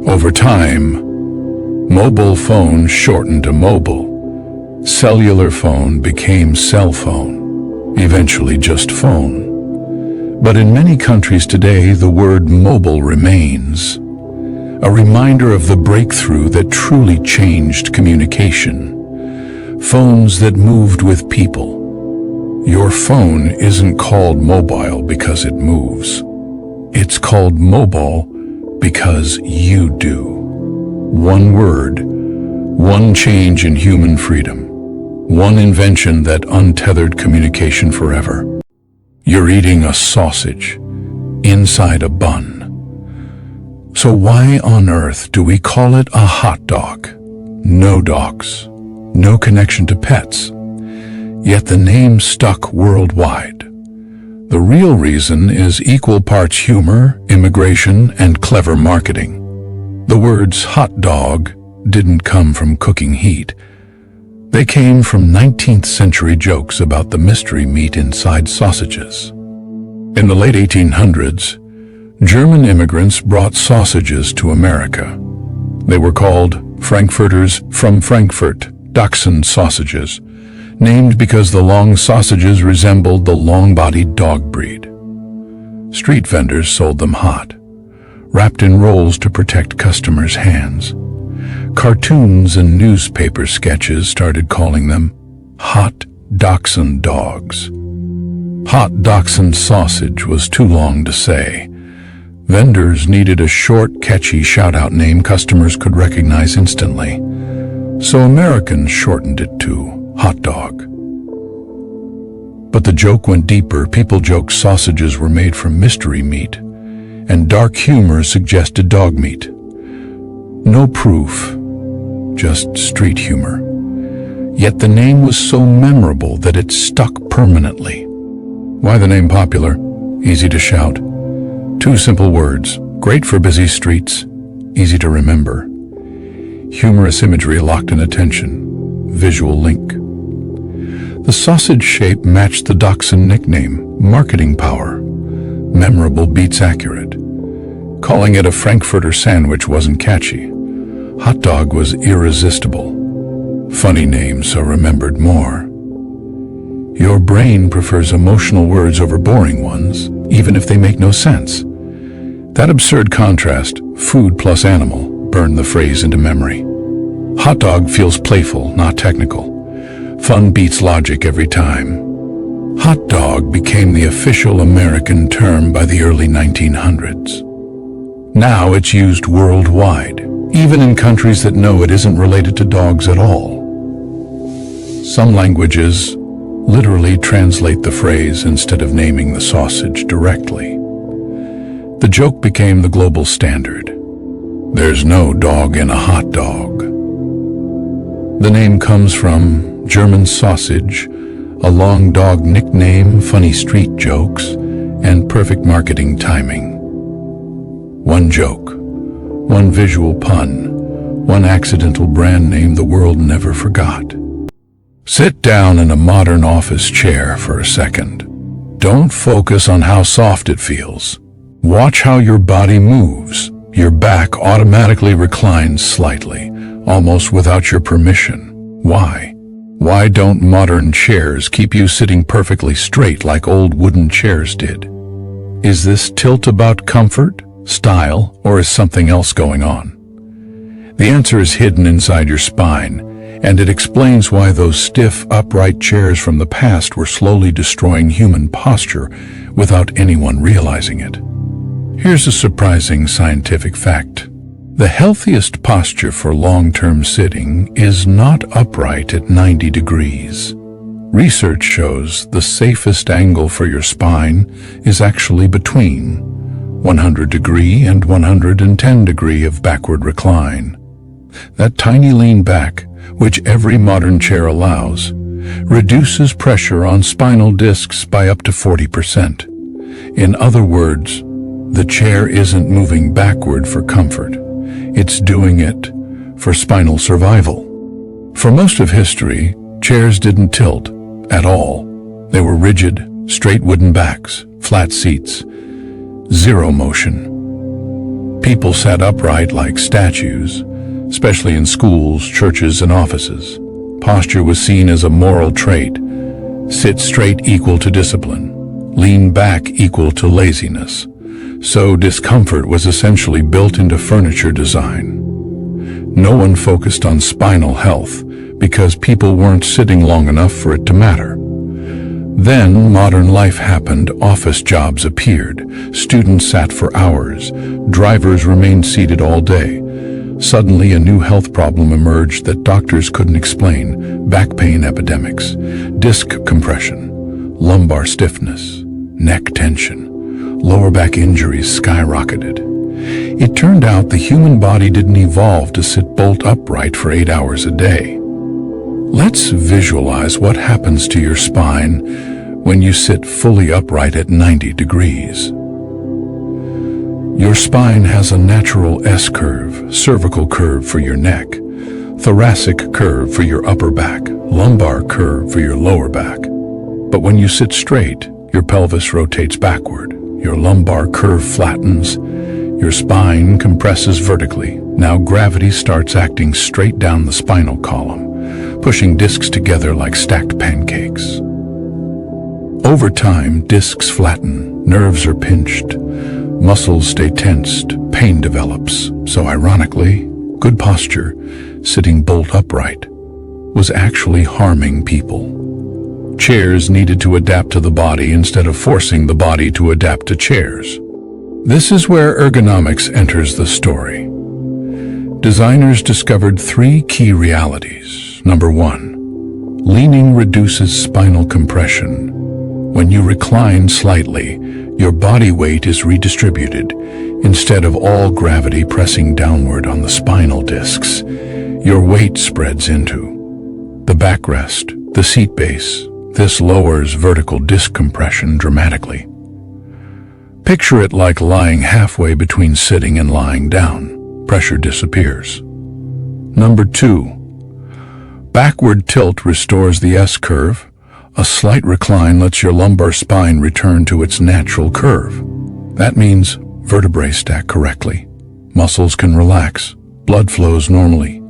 Over time, mobile phone shortened to mobile. Cellular phone became cell phone, eventually just phone. But in many countries today, the word mobile remains, a reminder of the breakthrough that truly changed communication. Phones that moved with people. Your phone isn't called mobile because it moves. It's called mobile Because you do. One word, one change in human freedom, one invention that untethered communication forever. You're eating a sausage inside a bun. So why on earth do we call it a hot dog? No dogs, no connection to pets. Yet the name stuck worldwide. The real reason is equal parts humor, immigration, and clever marketing. The words hot dog didn't come from cooking heat. They came from 19th century jokes about the mystery meat inside sausages. In the late 1800s, German immigrants brought sausages to America. They were called Frankfurters from Frankfurt, Dachshund sausages, named because the long sausages resembled the long-bodied dog breed. Street vendors sold them hot, wrapped in rolls to protect customers' hands. Cartoons and newspaper sketches started calling them hot Dachshund dogs. Hot Dachshund sausage was too long to say. Vendors needed a short, catchy shout-out name customers could recognize instantly. So Americans shortened it to hot dog. But the joke went deeper. People joked sausages were made from mystery meat, and dark humor suggested dog meat. No proof, just street humor. Yet the name was so memorable that it stuck permanently. Why the name popular? Easy to shout. Two simple words, great for busy streets, easy to remember. Humorous imagery locked in attention, visual link. The sausage shape matched the Dachshund nickname, marketing power. Memorable beats accurate. Calling it a Frankfurter sandwich wasn't catchy. Hot dog was irresistible. Funny name, so remembered more. Your brain prefers emotional words over boring ones, even if they make no sense. That absurd contrast, food plus animal, burned the phrase into memory. Hot dog feels playful, not technical. Fun beats logic every time. Hot dog became the official American term by the early 1900s. Now it's used worldwide, even in countries that know it isn't related to dogs at all. Some languages literally translate the phrase instead of naming the sausage directly. The joke became the global standard. There's no dog in a hot dog. The name comes from German sausage, a long dog nickname, funny street jokes, and perfect marketing timing. One joke, one visual pun, one accidental brand name the world never forgot. Sit down in a modern office chair for a second. Don't focus on how soft it feels. Watch how your body moves. Your back automatically reclines slightly, almost without your permission. Why? Why don't modern chairs keep you sitting perfectly straight like old wooden chairs did? Is this tilt about comfort, style, or is something else going on? The answer is hidden inside your spine, and it explains why those stiff, upright chairs from the past were slowly destroying human posture without anyone realizing it. Here's a surprising scientific fact. The healthiest posture for long-term sitting is not upright at 90 degrees. Research shows the safest angle for your spine is actually between 100 degree and 110 degree of backward recline. That tiny lean back, which every modern chair allows, reduces pressure on spinal discs by up to 40%. In other words, the chair isn't moving backward for comfort. It's doing it for spinal survival. For most of history, chairs didn't tilt at all. They were rigid, straight wooden backs, flat seats, zero motion. People sat upright like statues, especially in schools, churches, and offices. Posture was seen as a moral trait. Sit straight equal to discipline. Lean back equal to laziness. So discomfort was essentially built into furniture design. No one focused on spinal health because people weren't sitting long enough for it to matter. Then modern life happened, office jobs appeared, students sat for hours, drivers remained seated all day. Suddenly a new health problem emerged that doctors couldn't explain: back pain epidemics, disc compression, lumbar stiffness, neck tension, lower back injuries skyrocketed. It turned out the human body didn't evolve to sit bolt upright for 8 hours a day. Let's visualize what happens to your spine when you sit fully upright at 90 degrees. Your spine has a natural S-curve, cervical curve for your neck, thoracic curve for your upper back, lumbar curve for your lower back. But when you sit straight, your pelvis rotates backward, your lumbar curve flattens, your spine compresses vertically. Now gravity starts acting straight down the spinal column, pushing discs together like stacked pancakes. Over time, discs flatten, nerves are pinched, muscles stay tensed, pain develops. So ironically, good posture, sitting bolt upright, was actually harming people. Chairs needed to adapt to the body instead of forcing the body to adapt to chairs. This is where ergonomics enters the story. Designers discovered 3 key realities. Number 1, leaning reduces spinal compression. When you recline slightly, your body weight is redistributed. Instead of all gravity pressing downward on the spinal discs, your weight spreads into the backrest, the seat base. This lowers vertical disc compression dramatically. Picture it like lying halfway between sitting and lying down. Pressure disappears. Number 2, backward tilt restores the S-curve. A slight recline lets your lumbar spine return to its natural curve. That means vertebrae stack correctly. Muscles can relax. Blood flows normally.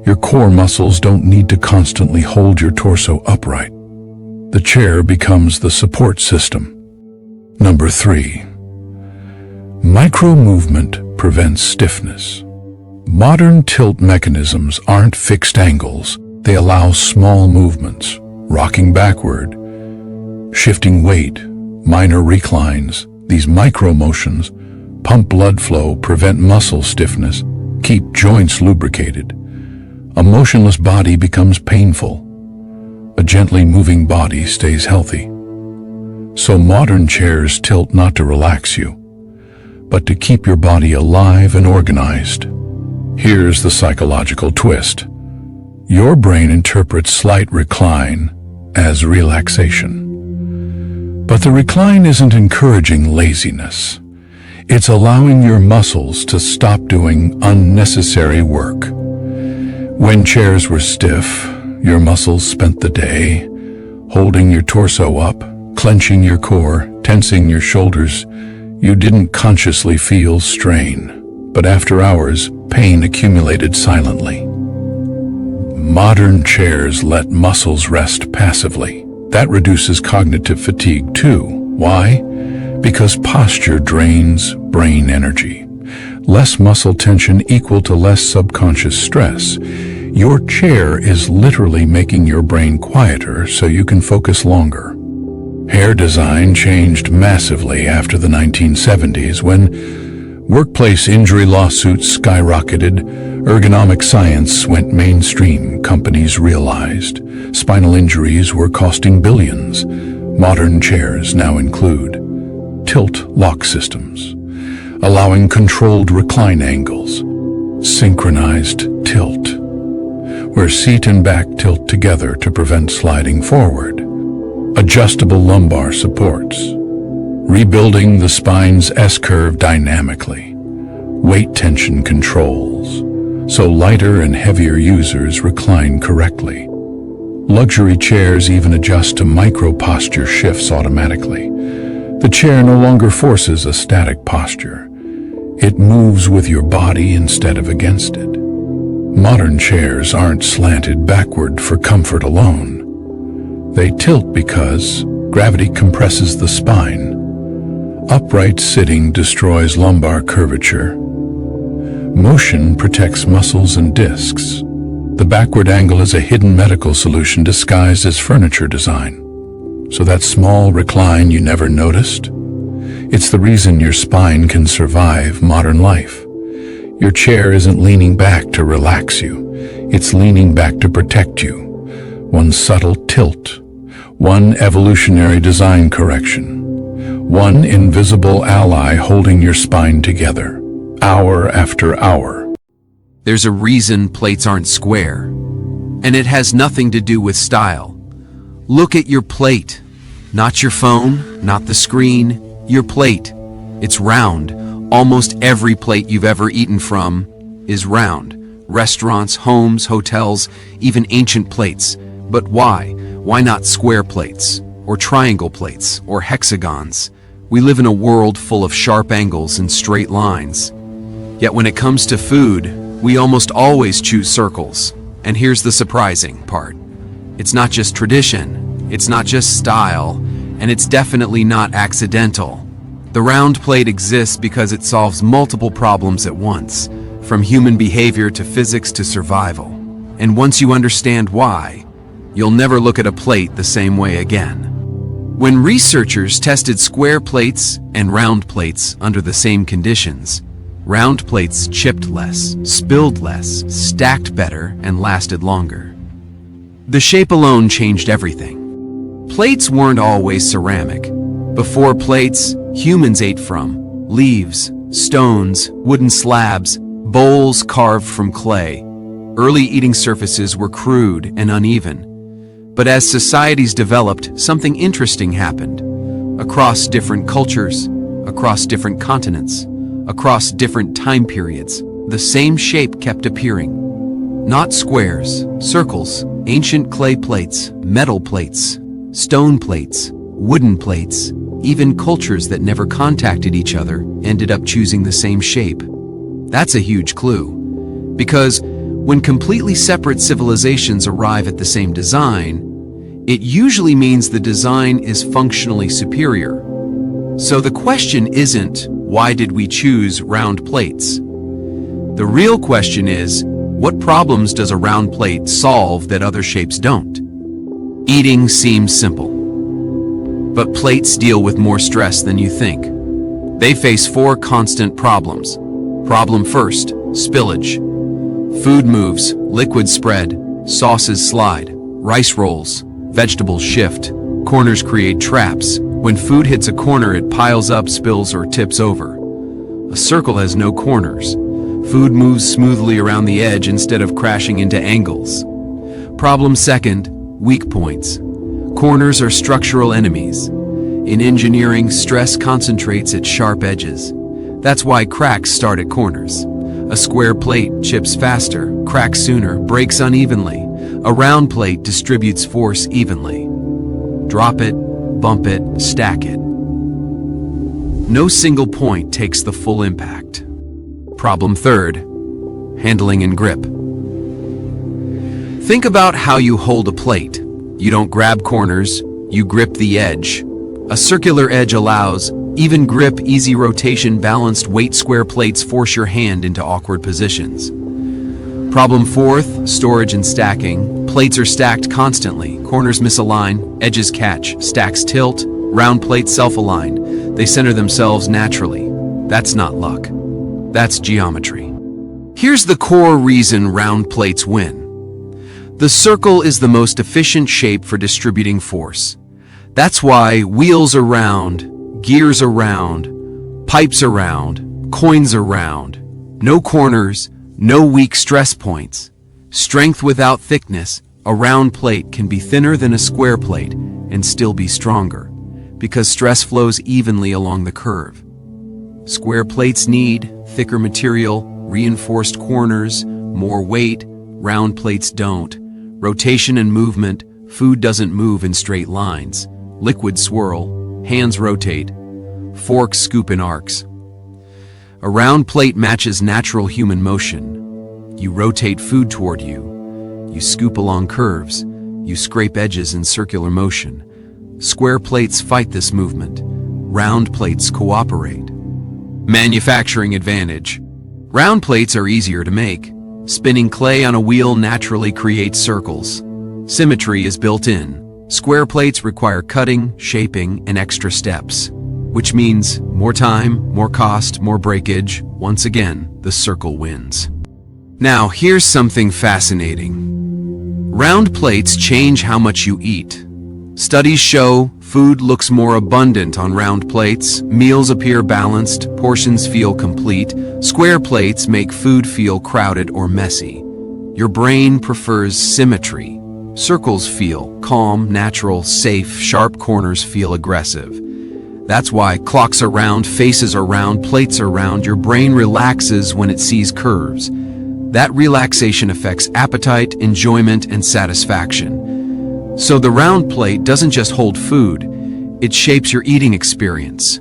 Your core muscles don't need to constantly hold your torso upright. The chair becomes the support system. Number 3, micro-movement prevents stiffness. Modern tilt mechanisms aren't fixed angles. They allow small movements, rocking backward, shifting weight, minor reclines. These micro-motions pump blood flow, prevent muscle stiffness, keep joints lubricated. A motionless body becomes painful. A gently moving body stays healthy. So modern chairs tilt not to relax you, but to keep your body alive and organized. Here's the psychological twist. Your brain interprets slight recline as relaxation. But the recline isn't encouraging laziness. It's allowing your muscles to stop doing unnecessary work. When chairs were stiff, your muscles spent the day holding your torso up, clenching your core, tensing your shoulders. You didn't consciously feel strain, but after hours, pain accumulated silently. Modern chairs let muscles rest passively. That reduces cognitive fatigue too. Why? Because posture drains brain energy. Less muscle tension equal to less subconscious stress. Your chair is literally making your brain quieter so you can focus longer. Hair design changed massively after the 1970s when workplace injury lawsuits skyrocketed. Ergonomic science went mainstream. Companies realized spinal injuries were costing billions. Modern chairs now include tilt lock systems, allowing controlled recline angles, synchronized tilt, where seat and back tilt together to prevent sliding forward, adjustable lumbar supports, rebuilding the spine's S-curve dynamically, weight tension controls, so lighter and heavier users recline correctly. Luxury chairs even adjust to micro-posture shifts automatically. The chair no longer forces a static posture. It moves with your body instead of against it. Modern chairs aren't slanted backward for comfort alone. They tilt because gravity compresses the spine. Upright sitting destroys lumbar curvature. Motion protects muscles and discs. The backward angle is a hidden medical solution disguised as furniture design. So that small recline you never noticed? It's the reason your spine can survive modern life. Your chair isn't leaning back to relax you. It's leaning back to protect you. One subtle tilt, one evolutionary design correction, one invisible ally holding your spine together, hour after hour. There's a reason plates aren't square, and it has nothing to do with style. Look at your plate. Not your phone, not the screen, your plate. It's round. Almost every plate you've ever eaten from is round. Restaurants, homes, hotels, even ancient plates. But why? Why not square plates, or triangle plates, or hexagons? We live in a world full of sharp angles and straight lines. Yet when it comes to food, we almost always choose circles. And here's the surprising part. It's not just tradition, it's not just style, and it's definitely not accidental. The round plate exists because it solves multiple problems at once, from human behavior to physics to survival. And once you understand why, you'll never look at a plate the same way again. When researchers tested square plates and round plates under the same conditions, round plates chipped less, spilled less, stacked better, and lasted longer. The shape alone changed everything. Plates weren't always ceramic. Before plates, humans ate from leaves, stones, wooden slabs, bowls carved from clay. Early eating surfaces were crude and uneven. But as societies developed, something interesting happened. Across different cultures, across different continents, across different time periods, the same shape kept appearing. Not squares, circles, ancient clay plates, metal plates, stone plates, wooden plates, even cultures that never contacted each other ended up choosing the same shape. That's a huge clue. Because when completely separate civilizations arrive at the same design, it usually means the design is functionally superior. So the question isn't, why did we choose round plates? The real question is, what problems does a round plate solve that other shapes don't? Eating seems simple. But plates deal with more stress than you think. They face 4 constant problems. Problem first, spillage. Food moves, liquids spread, sauces slide, rice rolls, vegetables shift, corners create traps. When food hits a corner, it piles up, spills, or tips over. A circle has no corners. Food moves smoothly around the edge instead of crashing into angles. Problem second, weak points. Corners are structural enemies. In engineering, stress concentrates at sharp edges. That's why cracks start at corners. A square plate chips faster, cracks sooner, breaks unevenly. A round plate distributes force evenly. Drop it, bump it, stack it. No single point takes the full impact. Problem third, handling and grip. Think about how you hold a plate. You don't grab corners, you grip the edge. A circular edge allows even grip, easy rotation, balanced weight. Square plates force your hand into awkward positions. Problem fourth, storage and stacking. Plates are stacked constantly. Corners misalign, edges catch, stacks tilt, round plates self-align. They center themselves naturally. That's not luck. That's geometry. Here's the core reason round plates win. The circle is the most efficient shape for distributing force. That's why wheels are round, gears are round, pipes are round, coins are round. No corners, no weak stress points. Strength without thickness. A round plate can be thinner than a square plate and still be stronger, because stress flows evenly along the curve. Square plates need thicker material, reinforced corners, more weight. Round plates don't. Rotation and movement. Food doesn't move in straight lines. Liquids swirl, hands rotate, forks scoop in arcs. A round plate matches natural human motion. You rotate food toward you. You scoop along curves. You scrape edges in circular motion. Square plates fight this movement. Round plates cooperate. Manufacturing advantage. Round plates are easier to make. Spinning clay on a wheel naturally creates circles. Symmetry is built in. Square plates require cutting, shaping, and extra steps, which means more time, more cost, more breakage. Once again, the circle wins. Now, here's something fascinating. Round plates change how much you eat. Studies show food looks more abundant on round plates, meals appear balanced, portions feel complete. Square plates make food feel crowded or messy. Your brain prefers symmetry. Circles feel calm, natural, safe, sharp corners feel aggressive. That's why clocks are round, faces are round, plates are round. Your brain relaxes when it sees curves. That relaxation affects appetite, enjoyment, and satisfaction. So the round plate doesn't just hold food, it shapes your eating experience.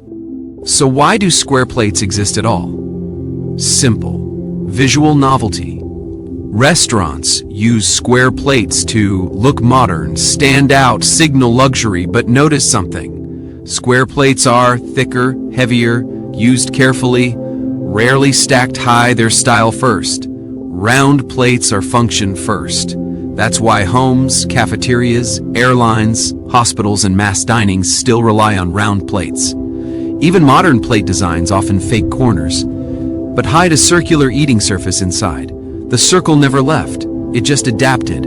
So why do square plates exist at all? Simple. Visual novelty. Restaurants use square plates to look modern, stand out, signal luxury, but notice something. Square plates are thicker, heavier, used carefully, rarely stacked high, their style first. Round plates are function first. That's why homes, cafeterias, airlines, hospitals, and mass dining still rely on round plates. Even modern plate designs often fake corners, but hide a circular eating surface inside. The circle never left, it just adapted.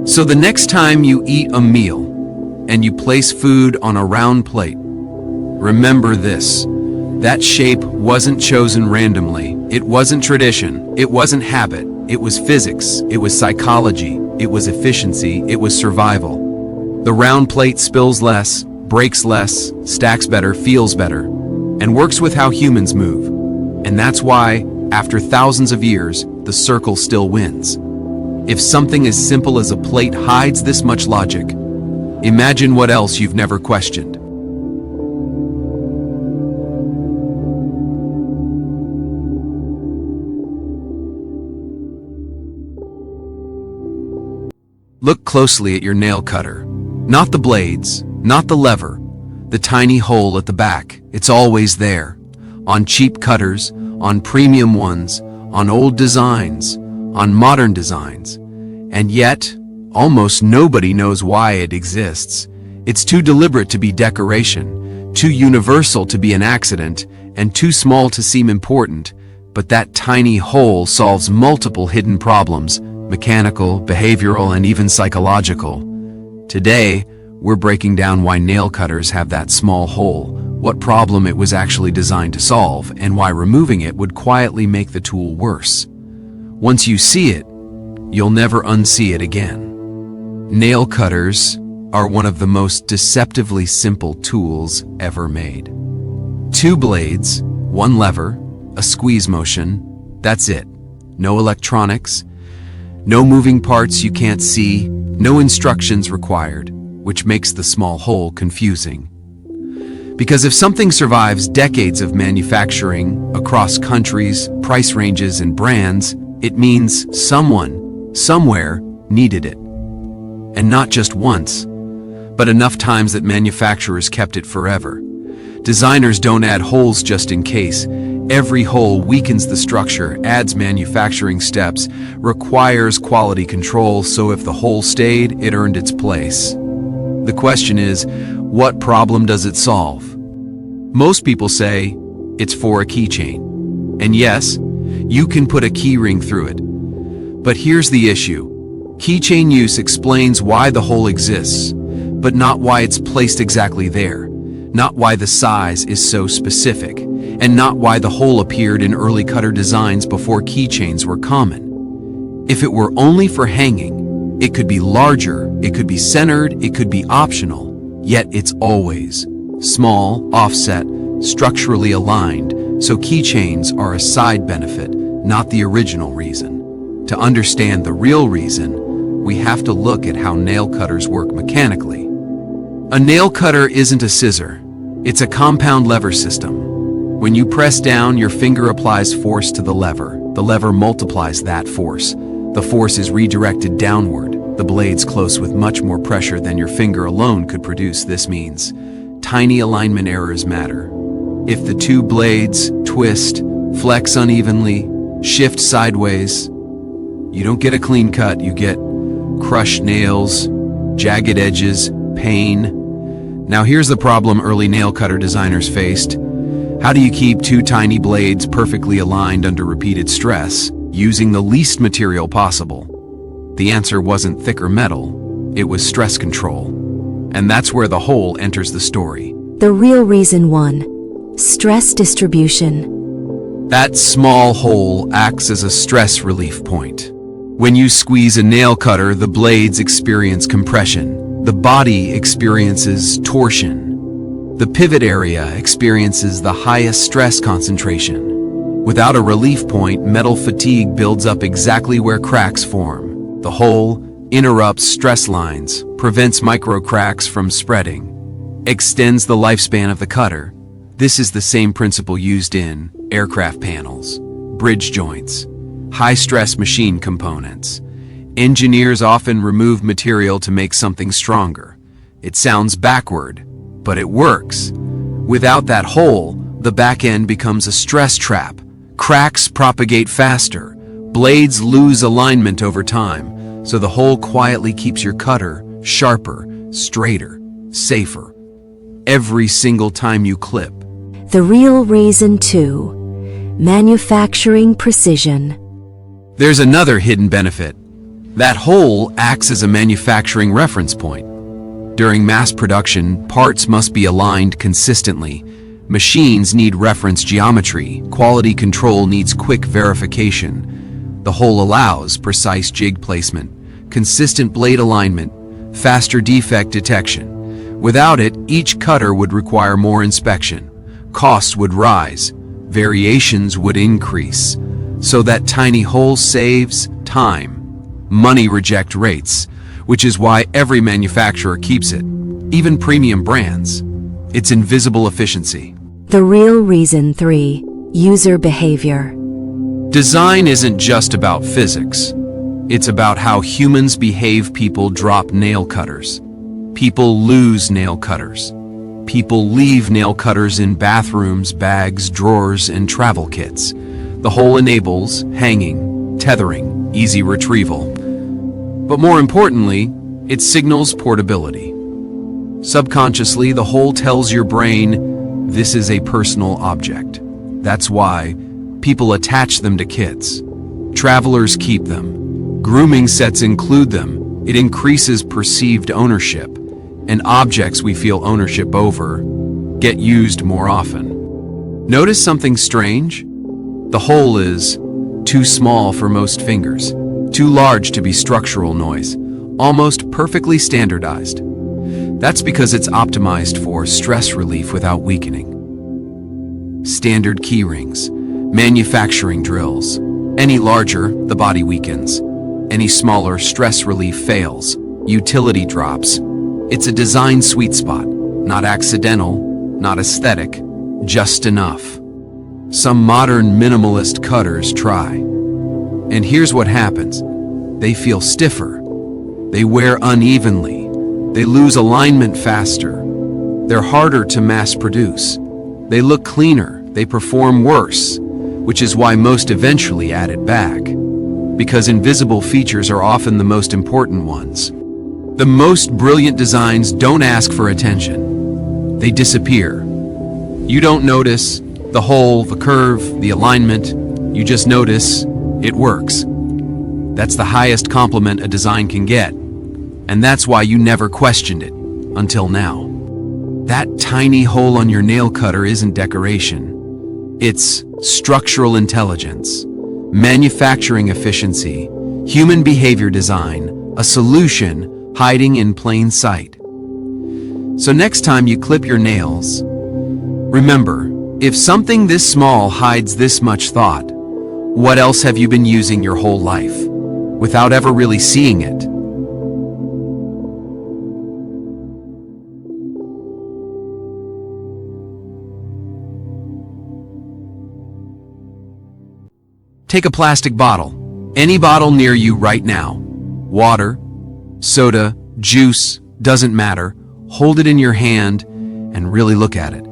So the next time you eat a meal and you place food on a round plate, remember this. That shape wasn't chosen randomly. It wasn't tradition. It wasn't habit. It was physics. It was psychology. It was efficiency. It was survival. The round plate spills less, breaks less, stacks better, feels better, and works with how humans move. And that's why, after thousands of years, the circle still wins. If something as simple as a plate hides this much logic, imagine what else you've never questioned. Look closely at your nail cutter. Not the blades, not the lever, the tiny hole at the back. It's always there. On cheap cutters, on premium ones, on old designs, on modern designs. And yet, almost nobody knows why it exists. It's too deliberate to be decoration, too universal to be an accident, and too small to seem important. But that tiny hole solves multiple hidden problems, mechanical, behavioral, and even psychological. Today, we're breaking down why nail cutters have that small hole, what problem it was actually designed to solve, and why removing it would quietly make the tool worse. Once you see it, you'll never unsee it again. Nail cutters are one of the most deceptively simple tools ever made. 2 blades, 1 lever, a squeeze motion, that's it. No electronics, no moving parts you can't see, no instructions required, which makes the small hole confusing. Because if something survives decades of manufacturing across countries, price ranges, and brands, it means someone, somewhere, needed it. And not just once, but enough times that manufacturers kept it forever. Designers don't add holes just in case. Every hole weakens the structure, adds manufacturing steps, requires quality control, so if the hole stayed, it earned its place. The question is, what problem does it solve? Most people say it's for a keychain. And yes, you can put a key ring through it. But here's the issue. Keychain use explains why the hole exists, but not why it's placed exactly there, not why the size is so specific, and not why the hole appeared in early cutter designs before keychains were common. If it were only for hanging, it could be larger, it could be centered, it could be optional, yet it's always small, offset, structurally aligned, so keychains are a side benefit, not the original reason. To understand the real reason, we have to look at how nail cutters work mechanically. A nail cutter isn't a scissor, it's a compound lever system. When you press down, your finger applies force to the lever multiplies that force. The force is redirected downward, the blades close with much more pressure than your finger alone could produce. This means tiny alignment errors matter. If the 2 blades twist, flex unevenly, shift sideways, you don't get a clean cut, you get crushed nails, jagged edges, pain. Now here's the problem early nail cutter designers faced. How do you keep two tiny blades perfectly aligned under repeated stress, using the least material possible? The answer wasn't thicker metal, it was stress control. And that's where the hole enters the story. The real reason 1. Stress distribution. That small hole acts as a stress relief point. When you squeeze a nail cutter, the blades experience compression. The body experiences torsion. The pivot area experiences the highest stress concentration. Without a relief point, metal fatigue builds up exactly where cracks form. The hole interrupts stress lines, prevents micro cracks from spreading, extends the lifespan of the cutter. This is the same principle used in aircraft panels, bridge joints, high-stress machine components. Engineers often remove material to make something stronger. It sounds backward, but it works. Without that hole, the back end becomes a stress trap. Cracks propagate faster. Blades lose alignment over time, so the hole quietly keeps your cutter sharper, straighter, safer. Every single time you clip. The real reason 2. Manufacturing precision. There's another hidden benefit. That hole acts as a manufacturing reference point. During mass production, parts must be aligned consistently. Machines need reference geometry. Quality control needs quick verification. The hole allows precise jig placement, consistent blade alignment, faster defect detection. Without it, each cutter would require more inspection. Costs would rise. Variations would increase. So that tiny hole saves time. Money reject rates, which is why every manufacturer keeps it, even premium brands. It's invisible efficiency. The real reason 3. User behavior. Design isn't just about physics. It's about how humans behave. People drop nail cutters. People lose nail cutters. People leave nail cutters in bathrooms, bags, drawers, and travel kits. The hole enables hanging, tethering, easy retrieval. But more importantly, it signals portability. Subconsciously, the hole tells your brain, this is a personal object. That's why people attach them to kits. Travelers keep them. Grooming sets include them. It increases perceived ownership, and objects we feel ownership over get used more often. Notice something strange? The hole is too small for most fingers, too large to be structural noise, almost perfectly standardized. That's because it's optimized for stress relief without weakening. Standard key rings, manufacturing drills. Any larger, the body weakens. Any smaller, stress relief fails. Utility drops. It's a design sweet spot, not accidental, not aesthetic, just enough. Some modern minimalist cutters try. And here's what happens. They feel stiffer. They wear unevenly. They lose alignment faster. They're harder to mass produce. They look cleaner. They perform worse, which is why most eventually add it back. Because invisible features are often the most important ones. The most brilliant designs don't ask for attention. They disappear. You don't notice the hole, the curve, the alignment. You just notice it works. That's the highest compliment a design can get. And that's why you never questioned it, until now. That tiny hole on your nail cutter isn't decoration. It's structural intelligence, manufacturing efficiency, human behavior design, a solution hiding in plain sight. So next time you clip your nails, remember, if something this small hides this much thought, what else have you been using your whole life without ever really seeing it? Take a plastic bottle, any bottle near you right now. Water, soda, juice, doesn't matter. Hold it in your hand and really look at it.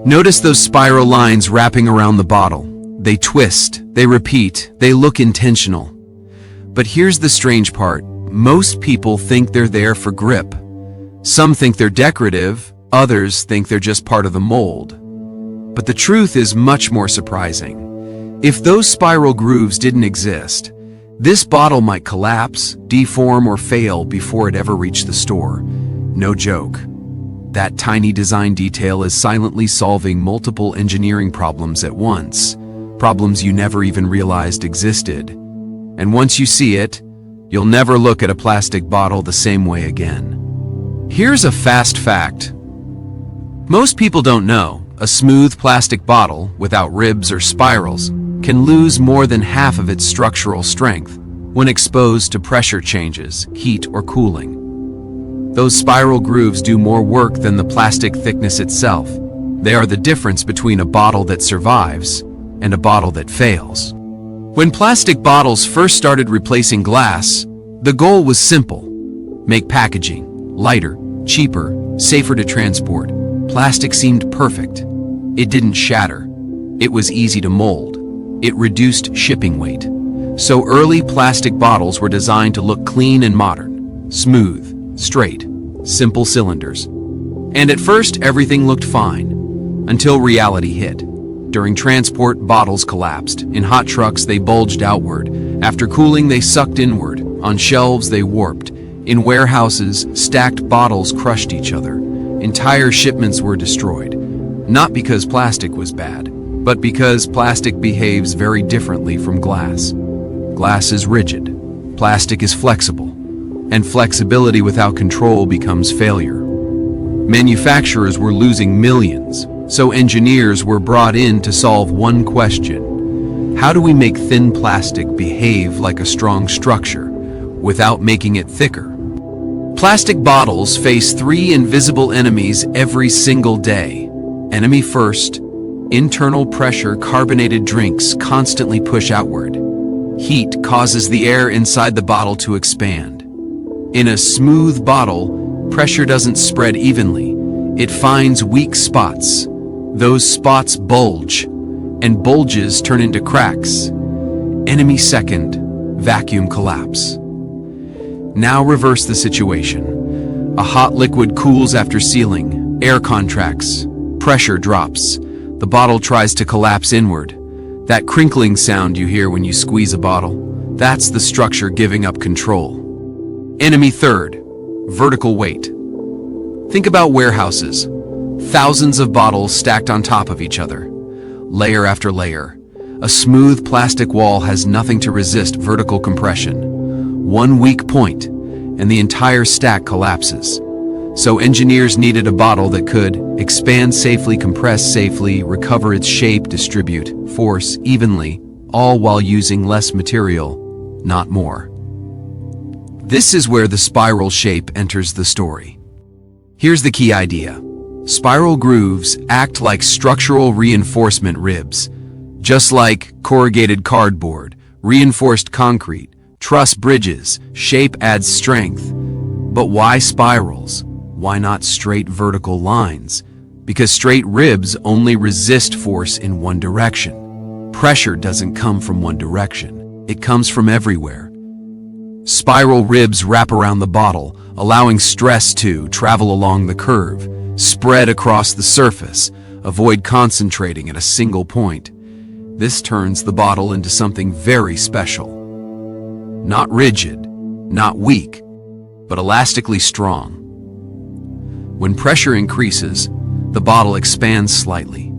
Notice those spiral lines wrapping around the bottle. They twist, they repeat, they look intentional. But here's the strange part. Most people think they're there for grip. Some think they're decorative, others think they're just part of the mold. But the truth is much more surprising. If those spiral grooves didn't exist, this bottle might collapse, deform, or fail before it ever reached the store. No joke. That tiny design detail is silently solving multiple engineering problems at once, problems you never even realized existed. And once you see it, you'll never look at a plastic bottle the same way again. Here's a fast fact. Most people don't know a smooth plastic bottle without ribs or spirals can lose more than half of its structural strength when exposed to pressure changes, heat, or cooling. Those spiral grooves do more work than the plastic thickness itself. They are the difference between a bottle that survives and a bottle that fails. When plastic bottles first started replacing glass, the goal was simple: make packaging lighter, cheaper, safer to transport. Plastic seemed perfect. It didn't shatter. It was easy to mold. It reduced shipping weight. So early plastic bottles were designed to look clean and modern, smooth, straight, simple cylinders. And at first, everything looked fine, until reality hit. During transport, bottles collapsed. In hot trucks, they bulged outward. After cooling, they sucked inward. On shelves, they warped. In warehouses, stacked bottles crushed each other. Entire shipments were destroyed. Not because plastic was bad, but because plastic behaves very differently from glass. Glass is rigid. Plastic is flexible. And flexibility without control becomes failure. Manufacturers were losing millions, so engineers were brought in to solve one question: how do we make thin plastic behave like a strong structure without making it thicker? Plastic bottles face three invisible enemies every single day. Enemy first: internal pressure. Carbonated drinks constantly push outward. Heat causes the air inside the bottle to expand. In a smooth bottle, pressure doesn't spread evenly. It finds weak spots. Those spots bulge, and bulges turn into cracks. Enemy second: vacuum collapse. Now reverse the situation. A hot liquid cools after sealing. Air contracts. Pressure drops. The bottle tries to collapse inward. That crinkling sound you hear when you squeeze a bottle, that's the structure giving up control. Enemy third: vertical weight. Think about warehouses. Thousands of bottles stacked on top of each other. Layer after layer. A smooth plastic wall has nothing to resist vertical compression. One weak point, and the entire stack collapses. So engineers needed a bottle that could expand safely, compress safely, recover its shape, distribute force evenly, all while using less material, not more. This is where the spiral shape enters the story. Here's the key idea. Spiral grooves act like structural reinforcement ribs, just like corrugated cardboard, reinforced concrete, truss bridges. Shape adds strength. But why spirals? Why not straight vertical lines? Because straight ribs only resist force in one direction. Pressure doesn't come from one direction. It comes from everywhere. Spiral ribs wrap around the bottle, allowing stress to travel along the curve, spread across the surface, avoid concentrating at a single point. This turns the bottle into something very special. Not rigid, not weak, but elastically strong. When pressure increases, the bottle expands slightly.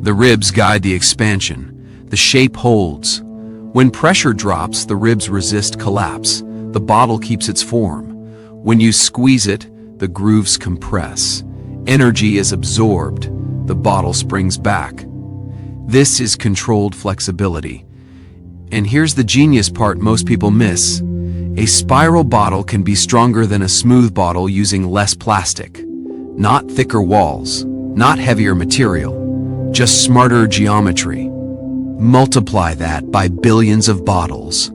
The ribs guide the expansion. The shape holds. When pressure drops, the ribs resist collapse. The bottle keeps its form. When you squeeze it, the grooves compress. Energy is absorbed. The bottle springs back. This is controlled flexibility. And here's the genius part most people miss. A spiral bottle can be stronger than a smooth bottle using less plastic. Not thicker walls, not heavier material, just smarter geometry. Multiply that by billions of bottles,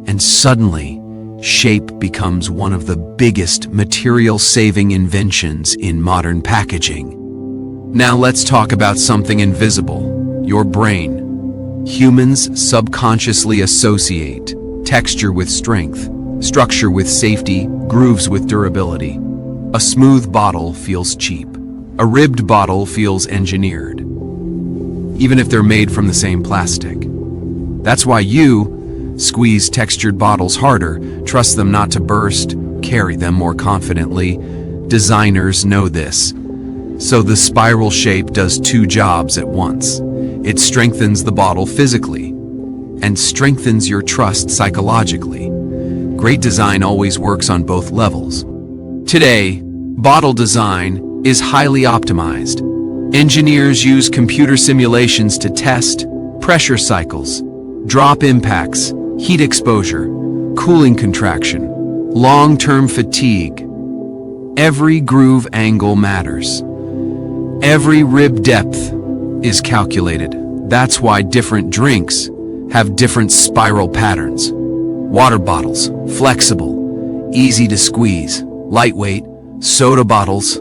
and suddenly, shape becomes one of the biggest material-saving inventions in modern packaging. Now let's talk about something invisible: your brain. Humans subconsciously associate texture with strength, structure with safety, grooves with durability. A smooth bottle feels cheap. A ribbed bottle feels engineered, even if they're made from the same plastic. That's why you squeeze textured bottles harder, trust them not to burst, carry them more confidently. Designers know this. So the spiral shape does two jobs at once. It strengthens the bottle physically and strengthens your trust psychologically. Great design always works on both levels. Today, bottle design is highly optimized. Engineers use computer simulations to test pressure cycles, drop impacts, heat exposure, cooling contraction, long-term fatigue. Every groove angle matters. Every rib depth is calculated. That's why different drinks have different spiral patterns. Water bottles, flexible, easy to squeeze, lightweight. Soda bottles,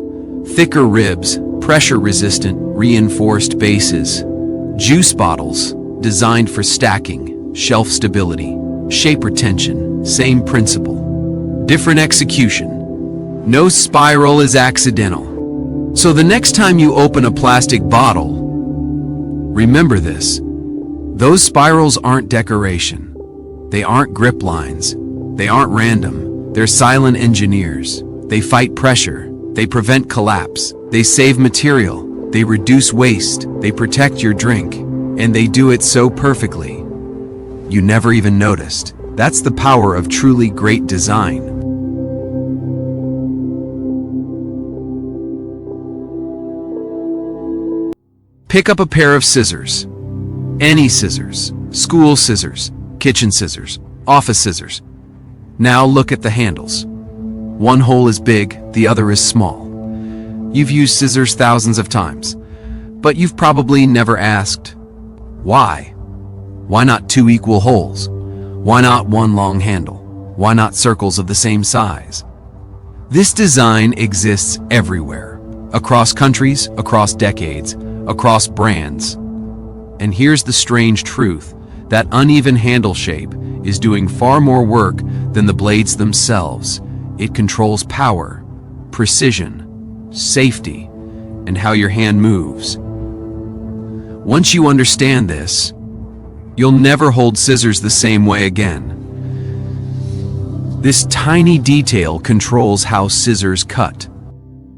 thicker ribs, pressure-resistant, reinforced bases. Juice bottles, designed for stacking, shelf stability, shape retention, same principle. Different execution. No spiral is accidental. So the next time you open a plastic bottle, remember this. Those spirals aren't decoration. They aren't grip lines. They aren't random. They're silent engineers. They fight pressure. They prevent collapse. They save material. They reduce waste. They protect your drink. And they do it so perfectly, you never even noticed. That's the power of truly great design. Pick up a pair of scissors. Any scissors. School scissors, kitchen scissors, office scissors. Now look at the handles. One hole is big, the other is small. You've used scissors thousands of times, but you've probably never asked, why? Why not two equal holes? Why not one long handle? Why not circles of the same size? This design exists everywhere, across countries, across decades, across brands. And here's the strange truth. That uneven handle shape is doing far more work than the blades themselves. It controls power, precision, safety, and how your hand moves. Once you understand this, you'll never hold scissors the same way again. This tiny detail controls how scissors cut.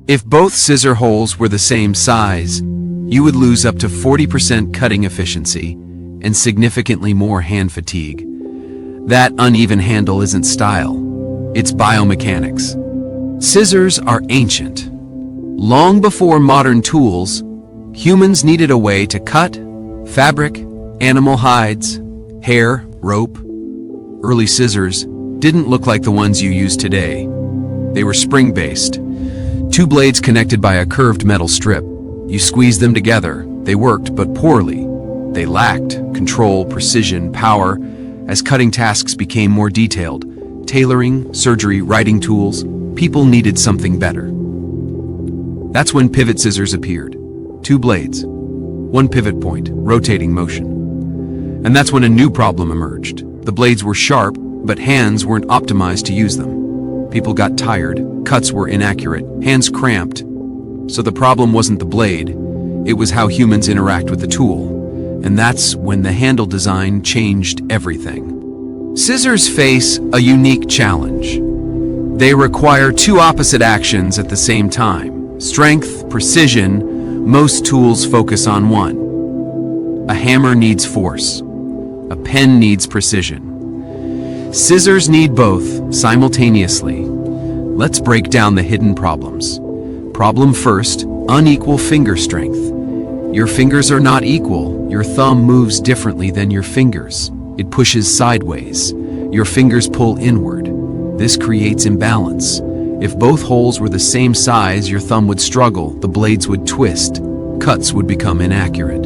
If both scissor holes were the same size, you would lose up to 40% cutting efficiency and significantly more hand fatigue. That uneven handle isn't style, it's biomechanics. Scissors are ancient. Long before modern tools, humans needed a way to cut fabric, animal hides, hair, rope. Early scissors didn't look like the ones you use today. They were spring-based. Two blades connected by a curved metal strip. You squeezed them together. They worked, but poorly. They lacked control, precision, power. As cutting tasks became more detailed, tailoring, surgery, writing tools, people needed something better. That's when pivot scissors appeared. Two blades, one pivot point, rotating motion. And that's when a new problem emerged. The blades were sharp, but hands weren't optimized to use them. People got tired, cuts were inaccurate, hands cramped. So the problem wasn't the blade, it was how humans interact with the tool. And that's when the handle design changed everything. Scissors face a unique challenge. They require two opposite actions at the same time. Strength, precision, most tools focus on one. A hammer needs force. A pen needs precision. Scissors need both simultaneously. Let's break down the hidden problems. Problem first, unequal finger strength. Your fingers are not equal. Your thumb moves differently than your fingers. It pushes sideways. Your fingers pull inward. This creates imbalance. If both holes were the same size, your thumb would struggle, the blades would twist, cuts would become inaccurate.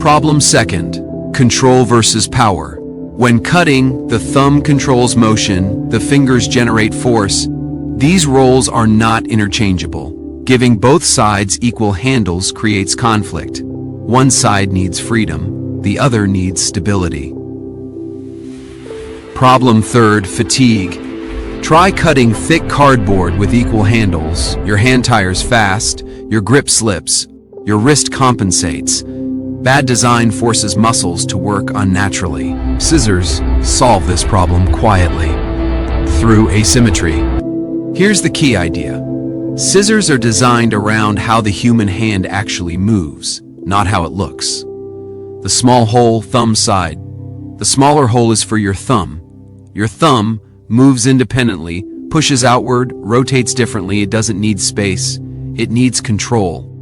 Problem second, control versus power. When cutting, the thumb controls motion, the fingers generate force. These roles are not interchangeable. Giving both sides equal handles creates conflict. One side needs freedom, the other needs stability. Problem third, fatigue. Try cutting thick cardboard with equal handles. Your hand tires fast, your grip slips, your wrist compensates. Bad design forces muscles to work unnaturally. Scissors solve this problem quietly, through asymmetry. Here's the key idea. Scissors are designed around how the human hand actually moves, not how it looks. The small hole, thumb side. The smaller hole is for your thumb. Your thumb moves independently, pushes outward, rotates differently. It doesn't need space. It needs control.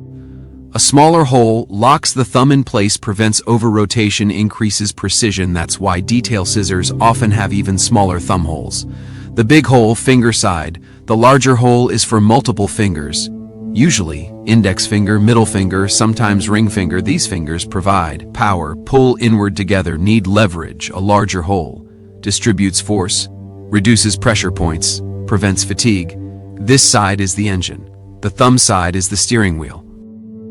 A smaller hole locks the thumb in place, prevents over-rotation, increases precision. That's why detail scissors often have even smaller thumb holes. The big hole, finger side. The larger hole is for multiple fingers. Usually, index finger, middle finger, sometimes ring finger. These fingers provide power, pull inward together, need leverage. A larger hole distributes force, reduces pressure points, prevents fatigue. This side is the engine. The thumb side is the steering wheel.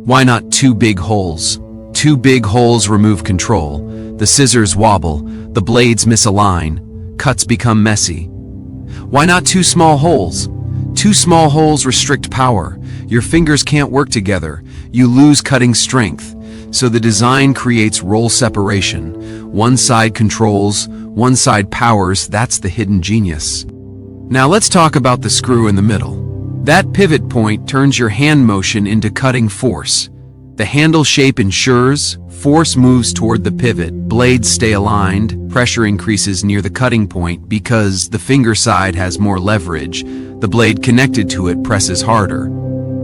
Why not two big holes? Two big holes remove control. The scissors wobble, the blades misalign, cuts become messy. Why not two small holes? Two small holes restrict power. Your fingers can't work together. You lose cutting strength. So the design creates roll separation. One side controls, one side powers. That's the hidden genius. Now let's talk about the screw in the middle. That pivot point turns your hand motion into cutting force. The handle shape ensures force moves toward the pivot, blades stay aligned, pressure increases near the cutting point because the finger side has more leverage. The blade connected to it presses harder.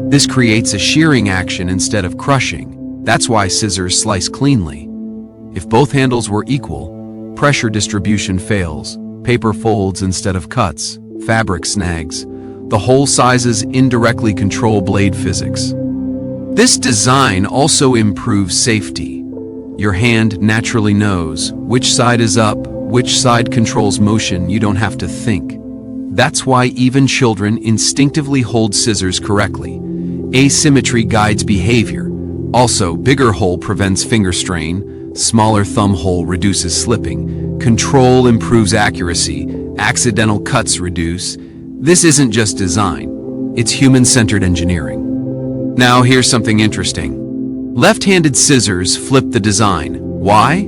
This creates a shearing action instead of crushing. That's why scissors slice cleanly. If both handles were equal, pressure distribution fails, paper folds instead of cuts, fabric snags. The hole sizes indirectly control blade physics. This design also improves safety. Your hand naturally knows which side is up, which side controls motion. You don't have to think. That's why even children instinctively hold scissors correctly. Asymmetry guides behavior. Also, bigger hole prevents finger strain. Smaller thumb hole reduces slipping. Control improves accuracy. Accidental cuts reduce. This isn't just design, it's human-centered engineering. Now here's something interesting. Left-handed scissors flip the design. Why?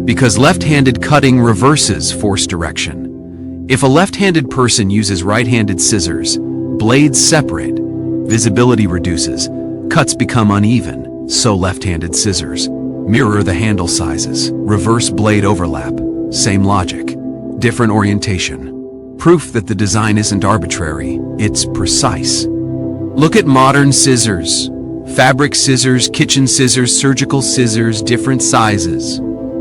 Because left-handed cutting reverses force direction. If a left-handed person uses right-handed scissors, blades separate, visibility reduces, cuts become uneven, so left-handed scissors mirror the handle sizes, reverse blade overlap, same logic, different orientation. Proof that the design isn't arbitrary, it's precise. Look at modern scissors. Fabric scissors, kitchen scissors, surgical scissors, different sizes,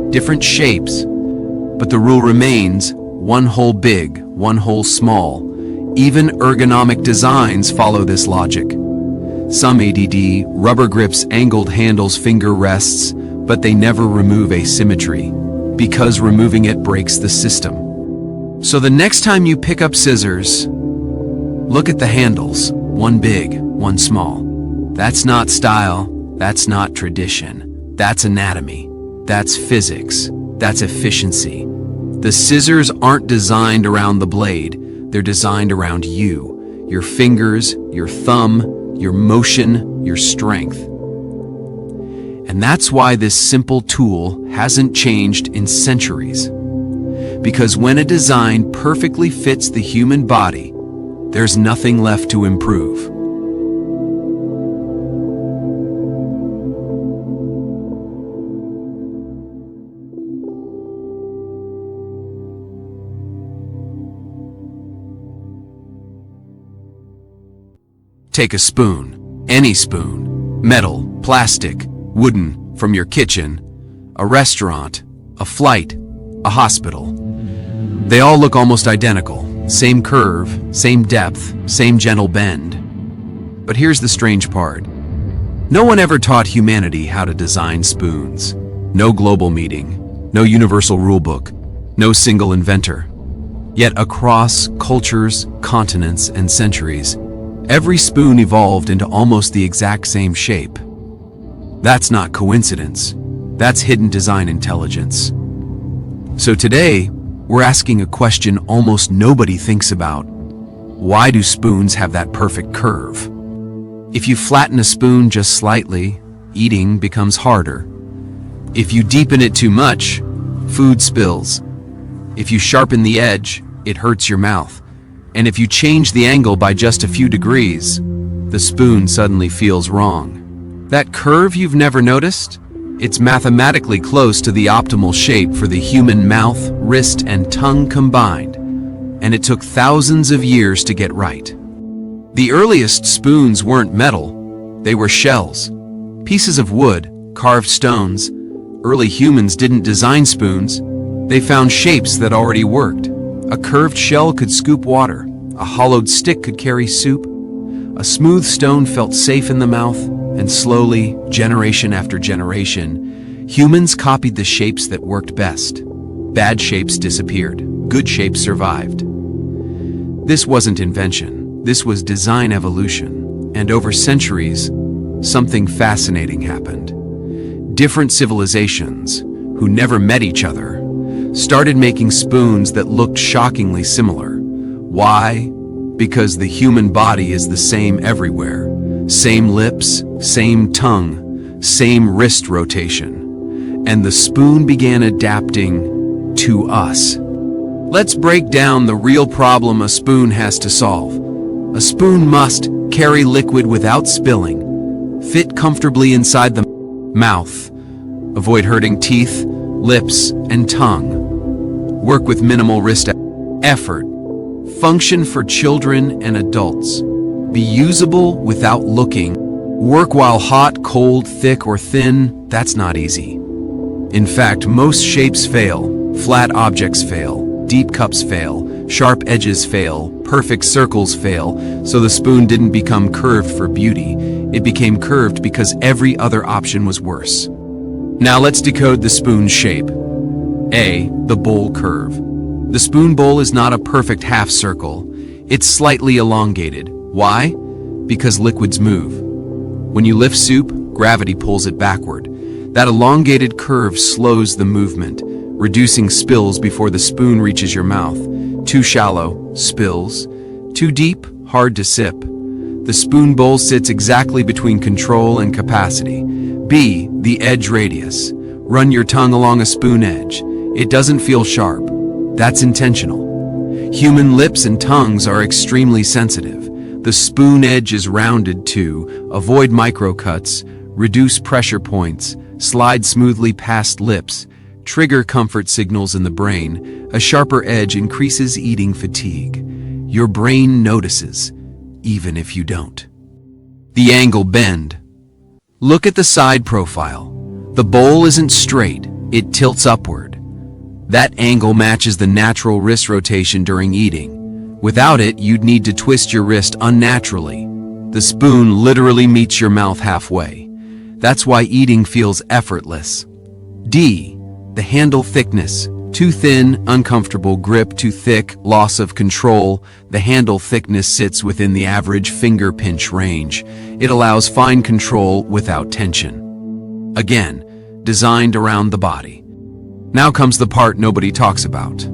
different shapes. But the rule remains, one hole big, one hole small. Even ergonomic designs follow this logic. Some ADD, rubber grips, angled handles, finger rests, but they never remove asymmetry, because removing it breaks the system. So the next time you pick up scissors, look at the handles, one big, one small. That's not style, that's not tradition, that's anatomy, that's physics, that's efficiency. The scissors aren't designed around the blade, they're designed around you, your fingers, your thumb, your motion, your strength. And that's why this simple tool hasn't changed in centuries. Because when a design perfectly fits the human body, there's nothing left to improve. Take a spoon, any spoon, metal, plastic, wooden, from your kitchen, a restaurant, a flight, a hospital. They all look almost identical, same curve, same depth, same gentle bend. But here's the strange part. No one ever taught humanity how to design spoons. No global meeting, no universal rulebook, no single inventor. Yet across cultures, continents, and centuries, every spoon evolved into almost the exact same shape. That's not coincidence. That's hidden design intelligence. So today, we're asking a question almost nobody thinks about. Why do spoons have that perfect curve? If you flatten a spoon just slightly, eating becomes harder. If you deepen it too much, food spills. If you sharpen the edge, it hurts your mouth. And if you change the angle by just a few degrees, the spoon suddenly feels wrong. That curve you've never noticed? It's mathematically close to the optimal shape for the human mouth, wrist, and tongue combined, and it took thousands of years to get right. The earliest spoons weren't metal, they were shells, pieces of wood, carved stones. Early humans didn't design spoons, they found shapes that already worked. A curved shell could scoop water, a hollowed stick could carry soup, a smooth stone felt safe in the mouth, and slowly, generation after generation, humans copied the shapes that worked best. Bad shapes disappeared, good shapes survived. This wasn't invention, this was design evolution, and over centuries, something fascinating happened. Different civilizations, who never met each other, started making spoons that looked shockingly similar. Why? Because the human body is the same everywhere. Same lips, same tongue, same wrist rotation. And the spoon began adapting to us. Let's break down the real problem a spoon has to solve. A spoon must carry liquid without spilling, fit comfortably inside the mouth, avoid hurting teeth, lips, and tongue, work with minimal wrist effort, function for children and adults, be usable without looking, work while hot, cold, thick, or thin. That's not easy. In fact, most shapes fail, flat objects fail, deep cups fail, sharp edges fail, perfect circles fail, so the spoon didn't become curved for beauty, it became curved because every other option was worse. Now let's decode the spoon's shape. A. The bowl curve. The spoon bowl is not a perfect half circle, it's slightly elongated. Why? Because liquids move. When you lift soup, gravity pulls it backward. That elongated curve slows the movement, reducing spills before the spoon reaches your mouth. Too shallow, spills. Too deep, hard to sip. The spoon bowl sits exactly between control and capacity. B. The edge radius. Run your tongue along a spoon edge. It doesn't feel sharp. That's intentional. Human lips and tongues are extremely sensitive. The spoon edge is rounded to avoid microcuts, reduce pressure points, slide smoothly past lips, trigger comfort signals in the brain. A sharper edge increases eating fatigue. Your brain notices, even if you don't. The angle bend. Look at the side profile. The bowl isn't straight, it tilts upward. That angle matches the natural wrist rotation during eating. Without it, you'd need to twist your wrist unnaturally. The spoon literally meets your mouth halfway. That's why eating feels effortless. D. The handle thickness. Too thin, uncomfortable grip. Too thick, loss of control. The handle thickness sits within the average finger pinch range. It allows fine control without tension. Again, designed around the body. Now comes the part nobody talks about.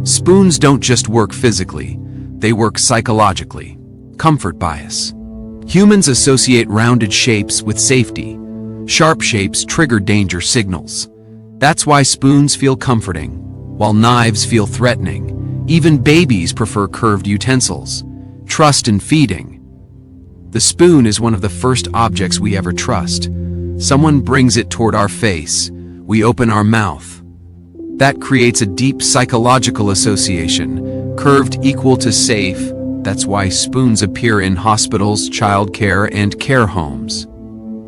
Spoons don't just work physically, they work psychologically. Comfort bias. Humans associate rounded shapes with safety. Sharp shapes trigger danger signals. That's why spoons feel comforting, while knives feel threatening. Even babies prefer curved utensils. Trust in feeding. The spoon is one of the first objects we ever trust. Someone brings it toward our face. We open our mouth. That creates a deep psychological association. Curved equal to safe. That's why spoons appear in hospitals, childcare, and care homes.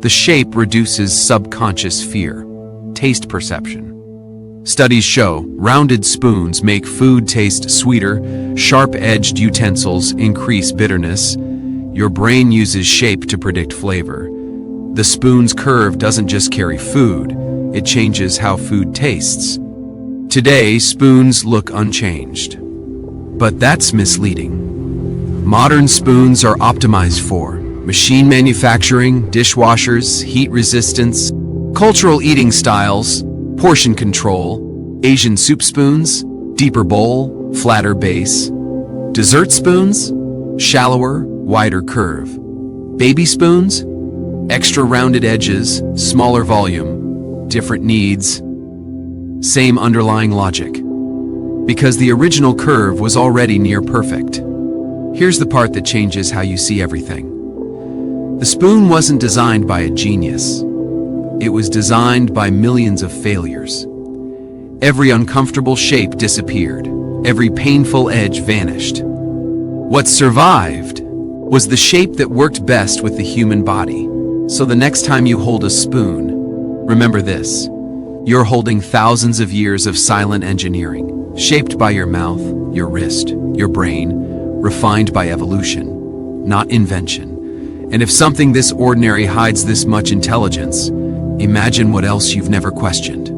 The shape reduces subconscious fear. Taste perception. Studies show rounded spoons make food taste sweeter. Sharp-edged utensils increase bitterness. Your brain uses shape to predict flavor. The spoon's curve doesn't just carry food, it changes how food tastes. Today, spoons look unchanged. But that's misleading. Modern spoons are optimized for machine manufacturing, dishwashers, heat resistance, cultural eating styles, portion control, Asian soup spoons, Deeper bowl, flatter base. Dessert spoons, shallower, wider curve. Baby spoons, extra rounded edges, smaller volume, different needs, same underlying logic. Because the original curve was already near perfect. Here's the part that changes how you see everything. The spoon wasn't designed by a genius. It was designed by millions of failures. Every uncomfortable shape disappeared. Every painful edge vanished. What survived was the shape that worked best with the human body. So the next time you hold a spoon, remember this. You're holding thousands of years of silent engineering, shaped by your mouth, your wrist, your brain, refined by evolution, not invention. And if something this ordinary hides this much intelligence, imagine what else you've never questioned.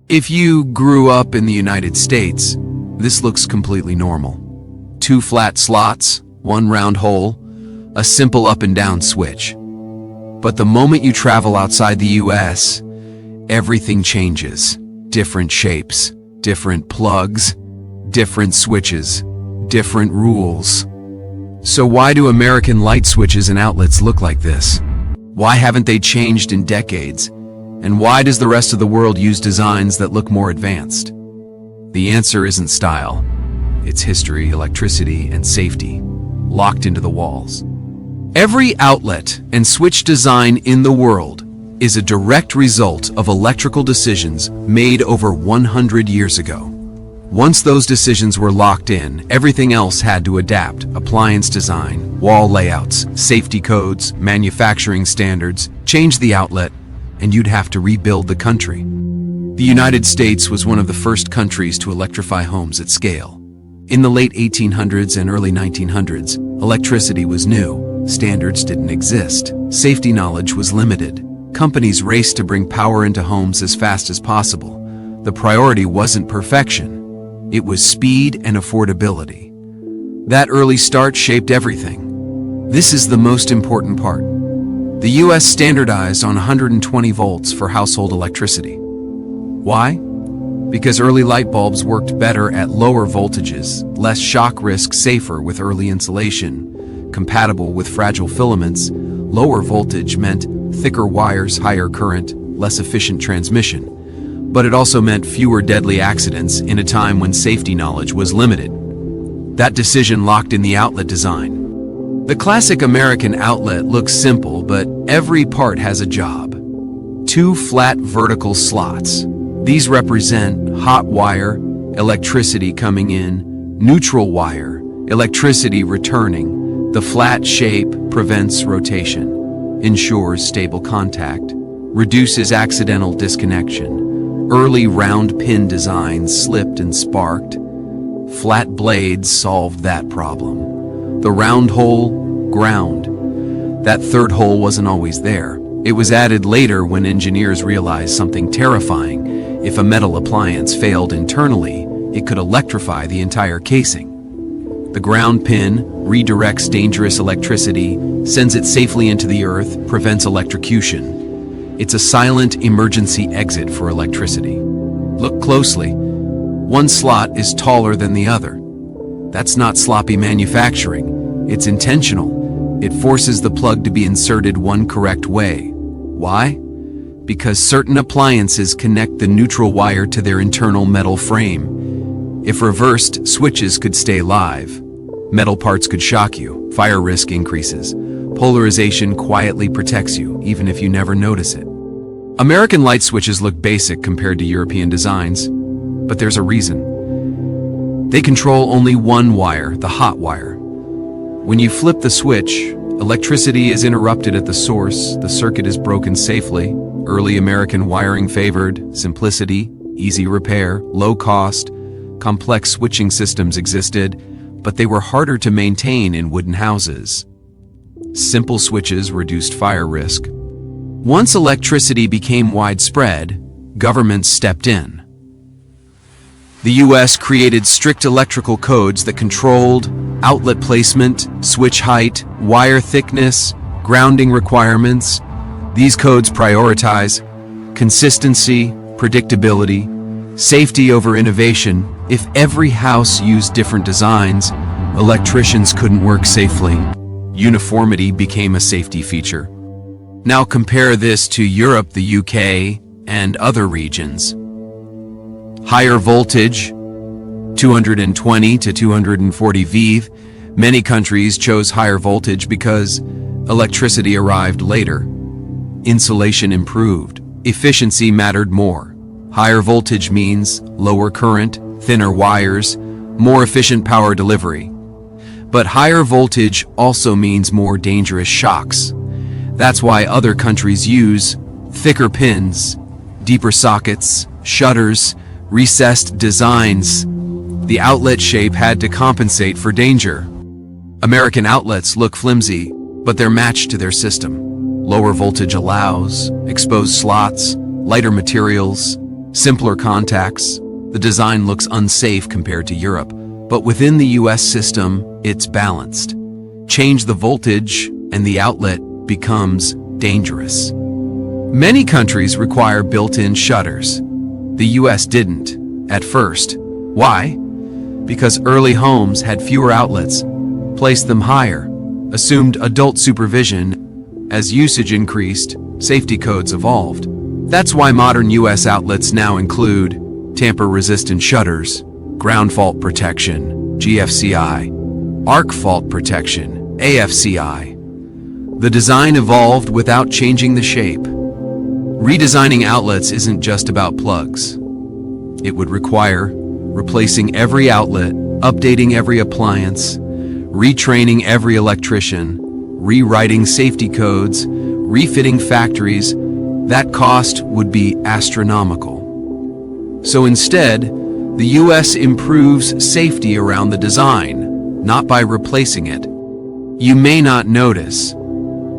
If you grew up in the United States, this looks completely normal. 2 flat slots, 1 round hole, a simple up and down switch. But the moment you travel outside the US, everything changes. Different shapes, different plugs, different switches, different rules. So why do American light switches and outlets look like this? Why haven't they changed in decades? And why does the rest of the world use designs that look more advanced? The answer isn't style. It's history, electricity, and safety, locked into the walls. Every outlet and switch design in the world is a direct result of electrical decisions made over 100 years ago. Once those decisions were locked in, everything else had to adapt. Appliance design, wall layouts, safety codes, manufacturing standards. Change the outlet, and you'd have to rebuild the country. The United States was one of the first countries to electrify homes at scale. In the late 1800s and early 1900s, electricity was new. Standards didn't exist. Safety knowledge was limited. Companies raced to bring power into homes as fast as possible. The priority wasn't perfection. It was speed and affordability. That early start shaped everything. This is the most important part. The US standardized on 120 volts for household electricity. Why? Because early light bulbs worked better at lower voltages, less shock risk, safer with early insulation, compatible with fragile filaments. Lower voltage meant thicker wires, higher current, less efficient transmission. But it also meant fewer deadly accidents in a time when safety knowledge was limited. That decision locked in the outlet design. The classic American outlet looks simple, but every part has a job. 2 flat vertical slots. These represent hot wire, electricity coming in, neutral wire, electricity returning. The flat shape prevents rotation, ensures stable contact, reduces accidental disconnection. Early round pin designs slipped and sparked. Flat blades solved that problem. The round hole, ground. That third hole wasn't always there. It was added later when engineers realized something terrifying. If a metal appliance failed internally, it could electrify the entire casing. The ground pin redirects dangerous electricity, sends it safely into the earth, prevents electrocution. It's a silent emergency exit for electricity. Look closely. One slot is taller than the other. That's not sloppy manufacturing. It's intentional. It forces the plug to be inserted one correct way. Why? Because certain appliances connect the neutral wire to their internal metal frame. If reversed, switches could stay live. Metal parts could shock you. Fire risk increases. Polarization quietly protects you, even if you never notice it. American light switches look basic compared to European designs, but there's a reason. They control only one wire, the hot wire. When you flip the switch, electricity is interrupted at the source, the circuit is broken safely. Early American wiring favored simplicity, easy repair, low cost. Complex switching systems existed, but they were harder to maintain in wooden houses. Simple switches reduced fire risk. Once electricity became widespread, governments stepped in. The US created strict electrical codes that controlled outlet placement, switch height, wire thickness, Grounding requirements. These codes prioritize consistency, predictability, safety over innovation. If every house used different designs, electricians couldn't work safely. Uniformity became a safety feature. Now compare this to Europe, the UK, and other regions. Higher voltage, 220 to 240 V. Many countries chose higher voltage because electricity arrived later. Insulation improved. Efficiency mattered more. Higher voltage means lower current, thinner wires, more efficient power delivery. But higher voltage also means more dangerous shocks. That's why other countries use thicker pins, deeper sockets, shutters, recessed designs. The outlet shape had to compensate for danger. American outlets look flimsy, but they're matched to their system. Lower voltage allows exposed slots, lighter materials, simpler contacts. The design looks unsafe compared to Europe, but within the US system, it's balanced. Change the voltage and the outlet becomes dangerous. Many countries require built-in shutters. The US didn't, at first. Why? Because early homes had fewer outlets, placed them higher, assumed adult supervision. As usage increased, safety codes evolved. That's why modern US outlets now include tamper-resistant shutters, ground fault protection, GFCI, arc fault protection, AFCI. The design evolved without changing the shape. Redesigning outlets isn't just about plugs. It would require replacing every outlet, updating every appliance, retraining every electrician, rewriting safety codes, refitting factories. That cost would be astronomical. So instead, the US improves safety around the design, not by replacing it. You may not notice,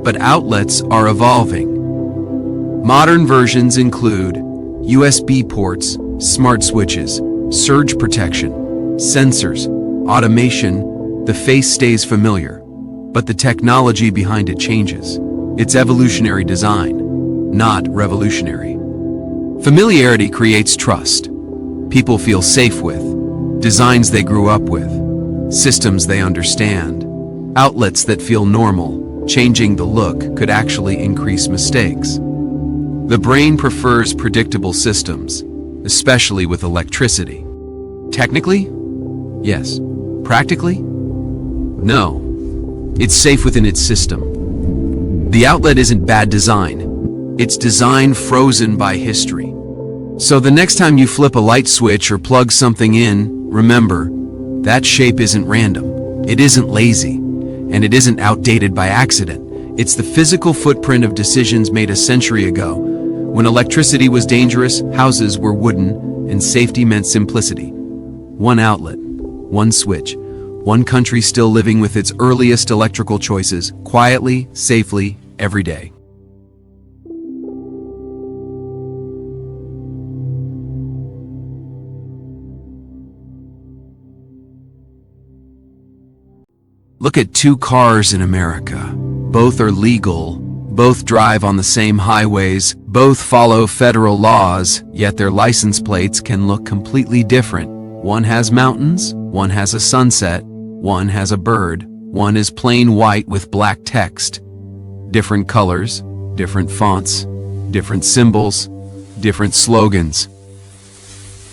but outlets are evolving. Modern versions include USB ports, smart switches, surge protection, sensors, automation. The face stays familiar, but the technology behind it changes. It's evolutionary design, not revolutionary. Familiarity creates trust. People feel safe with designs they grew up with, systems they understand, outlets that feel normal. Changing the look could actually increase mistakes. The brain prefers predictable systems, especially with electricity. Technically, yes. Practically, no. It's safe within its system. The outlet isn't bad design. It's design frozen by history. So the next time you flip a light switch or plug something in, remember, that shape isn't random. It isn't lazy. And it isn't outdated by accident. It's the physical footprint of decisions made a century ago. When electricity was dangerous, houses were wooden, and safety meant simplicity. One outlet, one switch, one country still living with its earliest electrical choices, quietly, safely, every day. Look at two cars in America. Both are legal, both drive on the same highways, both follow federal laws, yet their license plates can look completely different. One has mountains, one has a sunset, one has a bird, one is plain white with black text. Different colors, different fonts, different symbols, different slogans.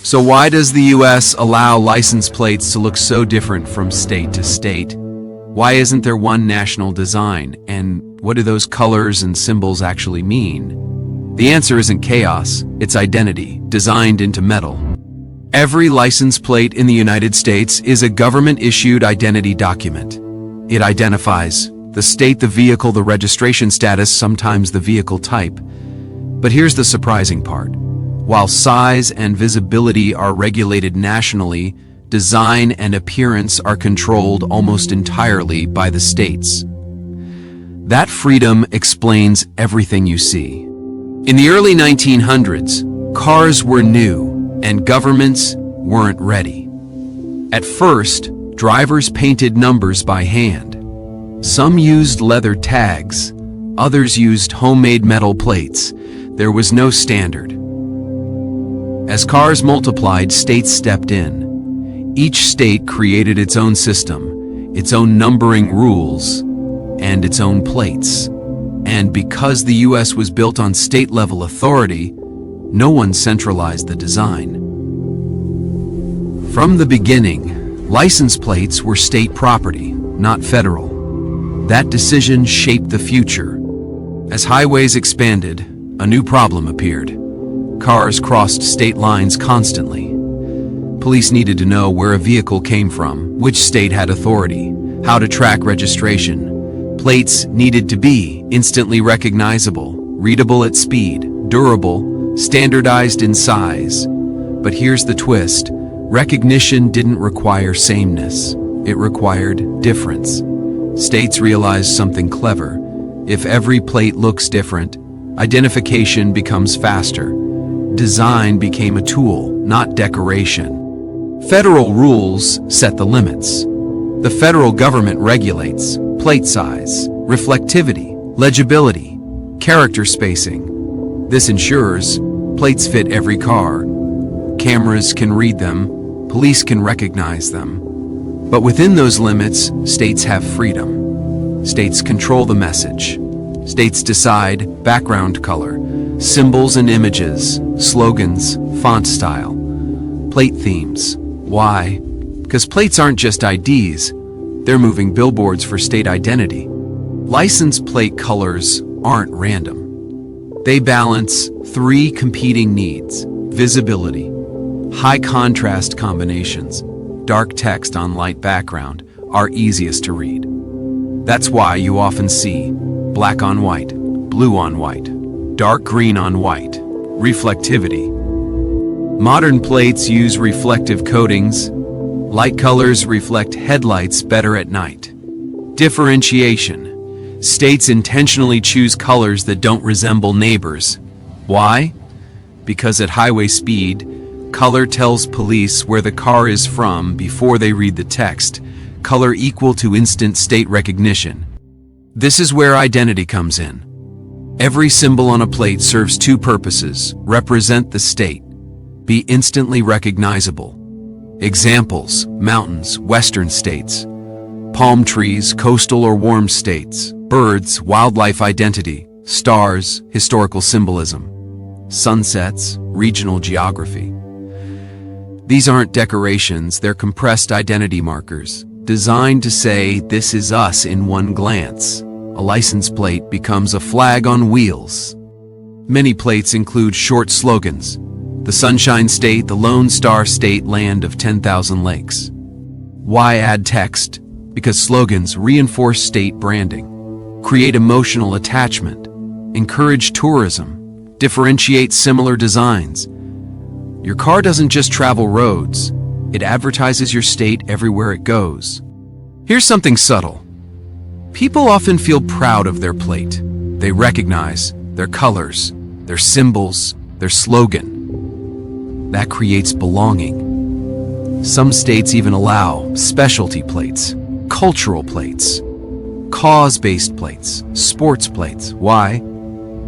So why does the US allow license plates to look so different from state to state? Why isn't there one national design, and what do those colors and symbols actually mean? The answer isn't chaos, it's identity, designed into metal. Every license plate in the United States is a government-issued identity document. It identifies the state, the vehicle, the registration status, sometimes the vehicle type. But here's the surprising part. While size and visibility are regulated nationally, design and appearance are controlled almost entirely by the states. That freedom explains everything you see. In the early 1900s, cars were new and governments weren't ready. At first, drivers painted numbers by hand. Some used leather tags, Others used homemade metal plates. There was no standard. As cars multiplied, states stepped in. Each state created its own system, its own numbering rules, and its own plates. And because the US was built on state-level authority, no one centralized the design. From the beginning, license plates were state property, not federal. That decision shaped the future. As highways expanded, a new problem appeared. Cars crossed state lines constantly. Police needed to know where a vehicle came from, which state had authority, how to track registration. Plates needed to be instantly recognizable, readable at speed, durable, standardized in size. But here's the twist. Recognition didn't require sameness. It required difference. States realized something clever. If every plate looks different, identification becomes faster. Design became a tool, not decoration. Federal rules set the limits. The federal government regulates plate size, reflectivity, legibility, character spacing. This ensures plates fit every car. Cameras can read them, police can recognize them. But within those limits, states have freedom. States control the message. States decide background color, symbols and images, slogans, font style, plate themes. Why? Because plates aren't just IDs, they're moving billboards for state identity. License plate colors aren't random. They balance three competing needs: visibility, high contrast combinations, dark text on light background are easiest to read. That's why you often see black on white, blue on white, dark green on white, reflectivity. Modern plates use reflective coatings. Light colors reflect headlights better at night. Differentiation. States intentionally choose colors that don't resemble neighbors. Why? Because at highway speed, color tells police where the car is from before they read the text. Color equal to instant state recognition. This is where identity comes in. Every symbol on a plate serves two purposes: represent the state, be instantly recognizable. Examples: mountains, western states; palm trees, coastal or warm states; birds, wildlife identity; stars, historical symbolism; sunsets, regional geography. These aren't decorations, they're compressed identity markers, designed to say, "This is us," in one glance. A license plate becomes a flag on wheels. Many plates include short slogans: the Sunshine State, the Lone Star State, Land of 10,000 Lakes. Why add text? Because slogans reinforce state branding, create emotional attachment, encourage tourism, differentiate similar designs. Your car doesn't just travel roads, it advertises your state everywhere it goes. Here's something subtle. People often feel proud of their plate. They recognize their colors, their symbols, their slogan. That creates belonging. Some states even allow specialty plates, cultural plates, cause-based plates, sports plates. Why?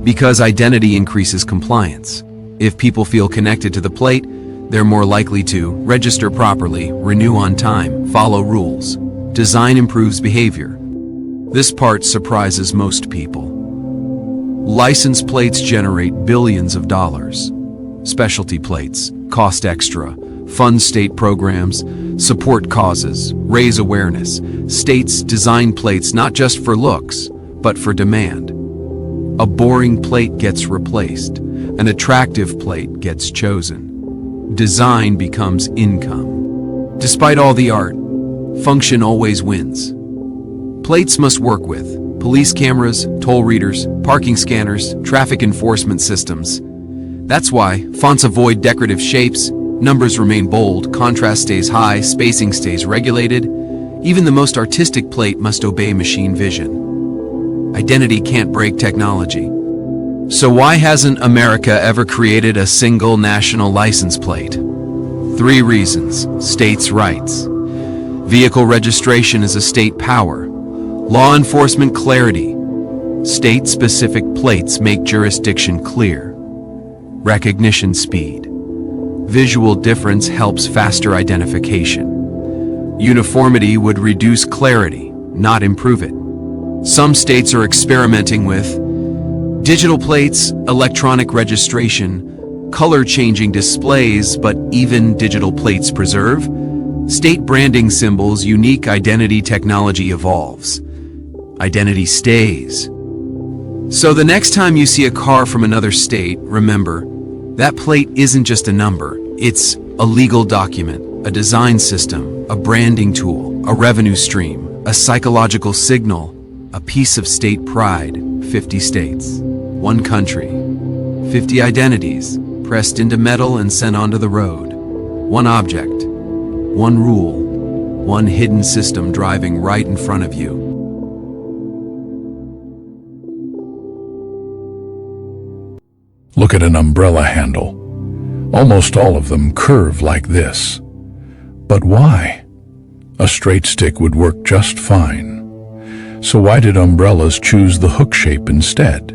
Because identity increases compliance. If people feel connected to the plate, they're more likely to register properly, renew on time, follow rules. Design improves behavior. This part surprises most people. License plates generate billions of dollars. Specialty plates cost extra, fund state programs, support causes, raise awareness. States design plates not just for looks, but for demand. A boring plate gets replaced. An attractive plate gets chosen. Design becomes income. Despite all the art, function always wins. Plates must work with police cameras, toll readers, parking scanners, traffic enforcement systems. That's why fonts avoid decorative shapes, numbers remain bold, contrast stays high, spacing stays regulated. Even the most artistic plate must obey machine vision. Identity can't break technology. So why hasn't America ever created a single national license plate? 3 reasons. States' rights. Vehicle registration is a state power. Law enforcement clarity. State-specific plates make jurisdiction clear. Recognition speed. Visual difference helps faster identification. Uniformity would reduce clarity, not improve it. Some states are experimenting with digital plates, electronic registration, color-changing displays, but even digital plates preserve. State branding symbols, unique identity technology evolves. Identity stays. So the next time you see a car from another state, remember, that plate isn't just a number. It's a legal document, a design system, a branding tool, a revenue stream, a psychological signal, a piece of state pride. 50 states, one country, 50 identities, pressed into metal and sent onto the road. One object, one rule, one hidden system driving right in front of you. Look at an umbrella handle. Almost all of them curve like this. But why? A straight stick would work just fine. So why did umbrellas choose the hook shape instead?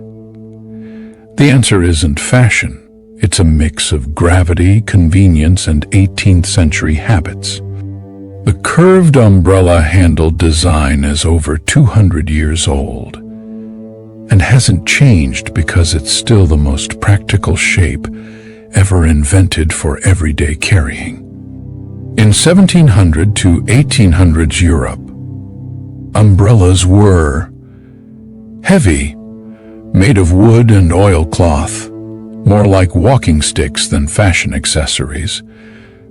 The answer isn't fashion. It's a mix of gravity, convenience, and 18th century habits. The curved umbrella handle design is over 200 years old and hasn't changed because it's still the most practical shape ever invented for everyday carrying. In 1700 to 1800s Europe, umbrellas were heavy, made of wood and oilcloth, more like walking sticks than fashion accessories.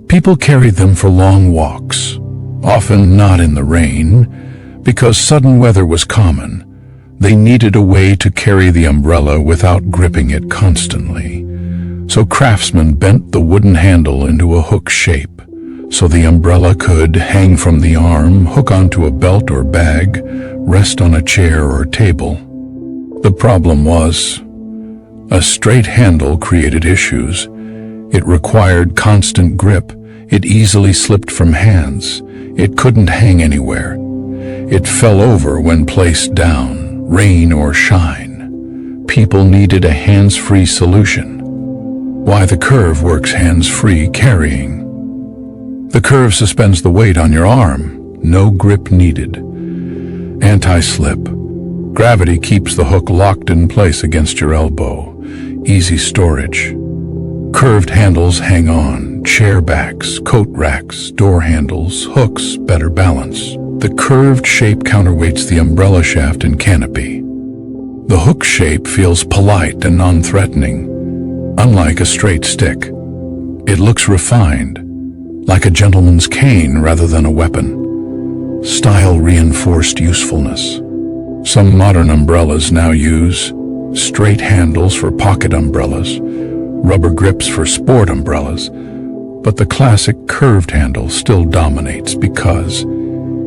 People carried them for long walks, often not in the rain, because sudden weather was common. They needed a way to carry the umbrella without gripping it constantly. So craftsmen bent the wooden handle into a hook shape, so the umbrella could hang from the arm, hook onto a belt or bag, rest on a chair or table. The problem was, a straight handle created issues. It required constant grip. It easily slipped from hands. It couldn't hang anywhere. It fell over when placed down, rain or shine. People needed a hands-free solution. Why the curve works hands-free carrying. The curve suspends the weight on your arm. No grip needed. Anti-slip. Gravity keeps the hook locked in place against your elbow. Easy storage. Curved handles hang on. Chair backs, coat racks, door handles, hooks, better balance. The curved shape counterweights the umbrella shaft and canopy. The hook shape feels polite and non-threatening, unlike a straight stick. It looks refined, like a gentleman's cane rather than a weapon. Style-reinforced usefulness. Some modern umbrellas now use straight handles for pocket umbrellas, rubber grips for sport umbrellas, but the classic curved handle still dominates because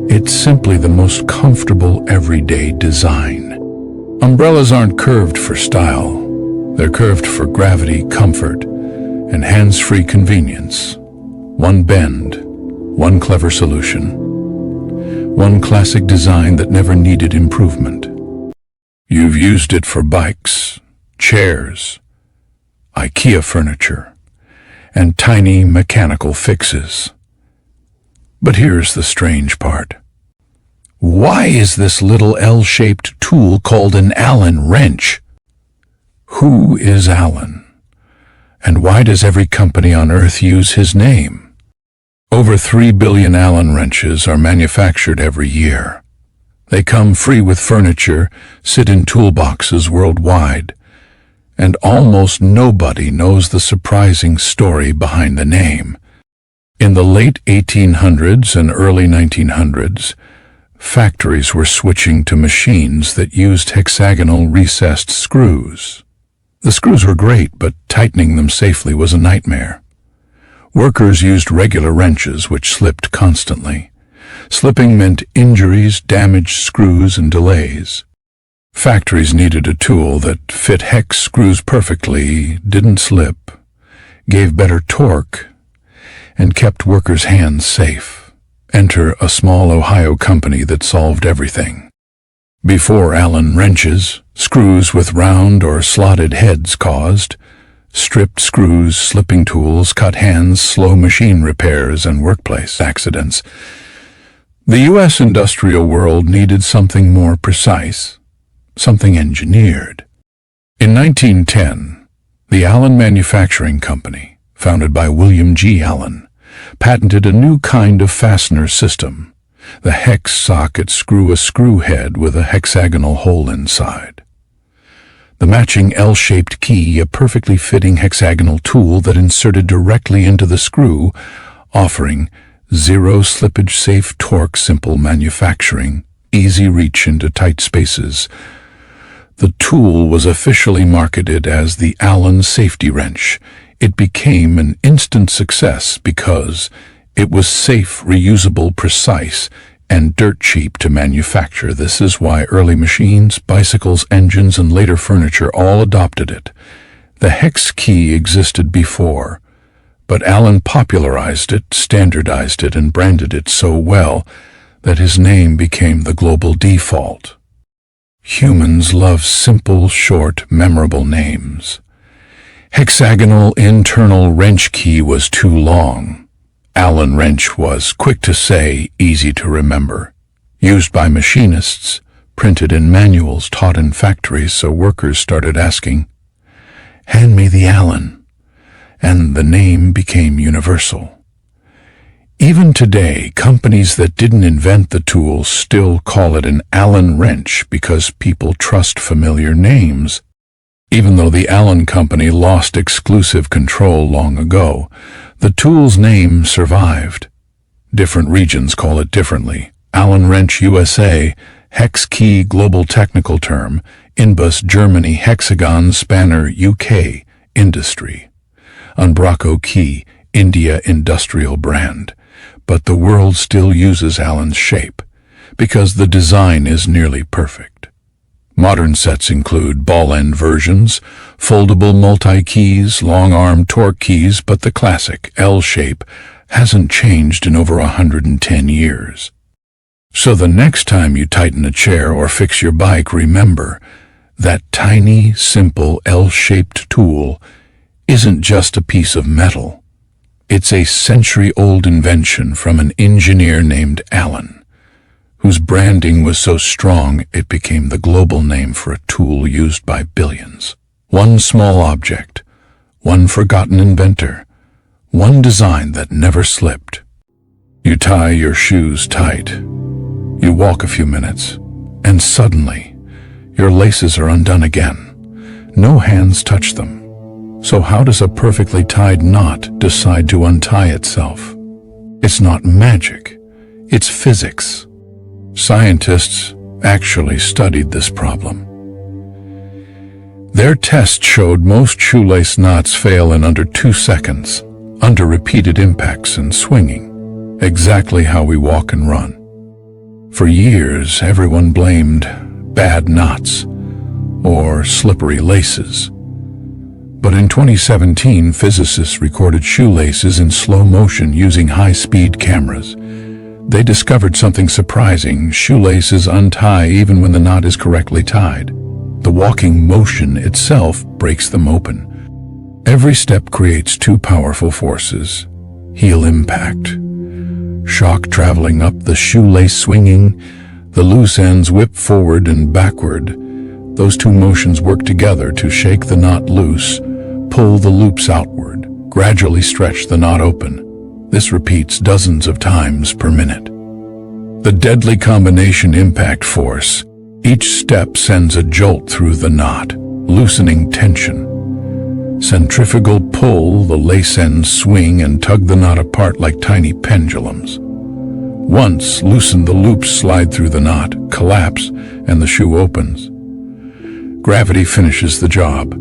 it's simply the most comfortable everyday design. Umbrellas aren't curved for style. They're curved for gravity, comfort, and hands-free convenience. One bend, one clever solution. One classic design that never needed improvement. You've used it for bikes, chairs, IKEA furniture, and tiny mechanical fixes. But here's the strange part. Why is this little L-shaped tool called an Allen wrench? Who is Allen? And why does every company on Earth use his name? Over 3 billion Allen wrenches are manufactured every year. They come free with furniture, sit in toolboxes worldwide, and almost nobody knows the surprising story behind the name. In the late 1800s and early 1900s, factories were switching to machines that used hexagonal recessed screws. The screws were great, but tightening them safely was a nightmare. Workers used regular wrenches, which slipped constantly. Slipping meant injuries, damaged screws, and delays. Factories needed a tool that fit hex screws perfectly, didn't slip, gave better torque, and kept workers' hands safe. Enter a small Ohio company that solved everything. Before Allen wrenches, screws with round or slotted heads caused stripped screws, slipping tools, cut hands, slow machine repairs, and workplace accidents. The U.S. industrial world needed something more precise, something engineered. In 1910, the Allen Manufacturing Company, founded by William G. Allen, patented a new kind of fastener system. The hex socket screw a screw head with a hexagonal hole inside. The matching L-shaped key, a perfectly fitting hexagonal tool that inserted directly into the screw, offering zero slippage, safe torque, simple manufacturing, easy reach into tight spaces. The tool was officially marketed as the Allen Safety Wrench. It became an instant success because it was safe, reusable, precise, and dirt cheap to manufacture. This is why early machines, bicycles, engines, and later furniture all adopted it. The hex key existed before, but Allen popularized it, standardized it, and branded it so well that his name became the global default. Humans love simple, short, memorable names. Hexagonal internal wrench key was too long. Allen wrench was quick to say, easy to remember. Used by machinists, printed in manuals, taught in factories, so workers started asking, "Hand me the Allen," and the name became universal. Even today, companies that didn't invent the tool still call it an Allen wrench because people trust familiar names. Even though the Allen Company lost exclusive control long ago, the tool's name survived. Different regions call it differently. Allen wrench USA, hex key global technical term, Inbus Germany, hexagon spanner UK, industry. Unbraco key, India industrial brand. But the world still uses Allen's shape because the design is nearly perfect. Modern sets include ball-end versions, foldable multi-keys, long-arm torque keys, but the classic L shape hasn't changed in over 110 years. So the next time you tighten a chair or fix your bike, remember that tiny, simple L-shaped tool isn't just a piece of metal. It's a century-old invention from an engineer named Allen, whose branding was so strong it became the global name for a tool used by billions. One small object, one forgotten inventor, one design that never slipped. You tie your shoes tight. You walk a few minutes, and suddenly, your laces are undone again. No hands touch them. So how does a perfectly tied knot decide to untie itself? It's not magic. It's physics. Scientists actually studied this problem. Their tests showed most shoelace knots fail in under 2 seconds, under repeated impacts and swinging, exactly how we walk and run. For years, everyone blamed bad knots or slippery laces. But in 2017, physicists recorded shoelaces in slow motion using high-speed cameras. They discovered something surprising. Shoelaces untie even when the knot is correctly tied. The walking motion itself breaks them open. Every step creates two powerful forces: heel impact, shock traveling up the shoelace swinging, the loose ends whip forward and backward. Those two motions work together to shake the knot loose, pull the loops outward, gradually stretch the knot open. This repeats dozens of times per minute. The deadly combination impact force. Each step sends a jolt through the knot, loosening tension. Centrifugal pull, the lace ends swing and tug the knot apart like tiny pendulums. Once loosened, the loops slide through the knot, collapse, and the shoe opens. Gravity finishes the job.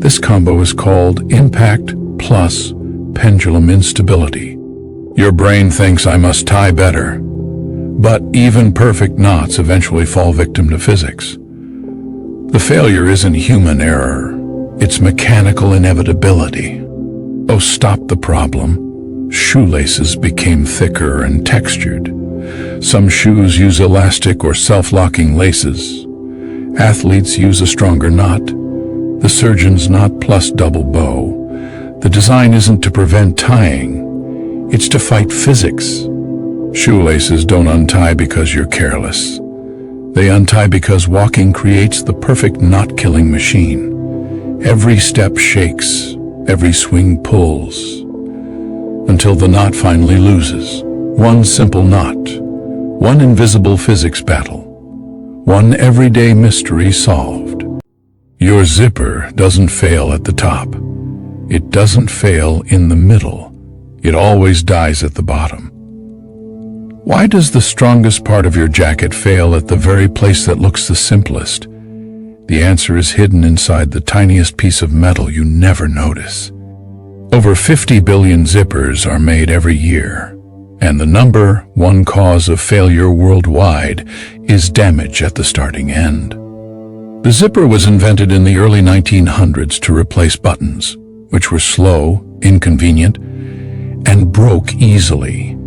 This combo is called impact plus pendulum instability. Your brain thinks I must tie better, but even perfect knots eventually fall victim to physics. The failure isn't human error, it's mechanical inevitability. Oh, stop the problem. Shoelaces became thicker and textured. Some shoes use elastic or self-locking laces. Athletes use a stronger knot. The surgeon's knot plus double bow. The design isn't to prevent tying, it's to fight physics. Shoelaces don't untie because you're careless. They untie because walking creates the perfect knot-killing machine. Every step shakes, every swing pulls, until the knot finally loses. One simple knot, one invisible physics battle, one everyday mystery solved. Your zipper doesn't fail at the top. It doesn't fail in the middle. It always dies at the bottom. Why does the strongest part of your jacket fail at the very place that looks the simplest? The answer is hidden inside the tiniest piece of metal you never notice. Over 50 billion zippers are made every year, and the number one cause of failure worldwide is damage at the starting end. The zipper was invented in the early 1900s to replace buttons, which were slow, inconvenient, and broke easily.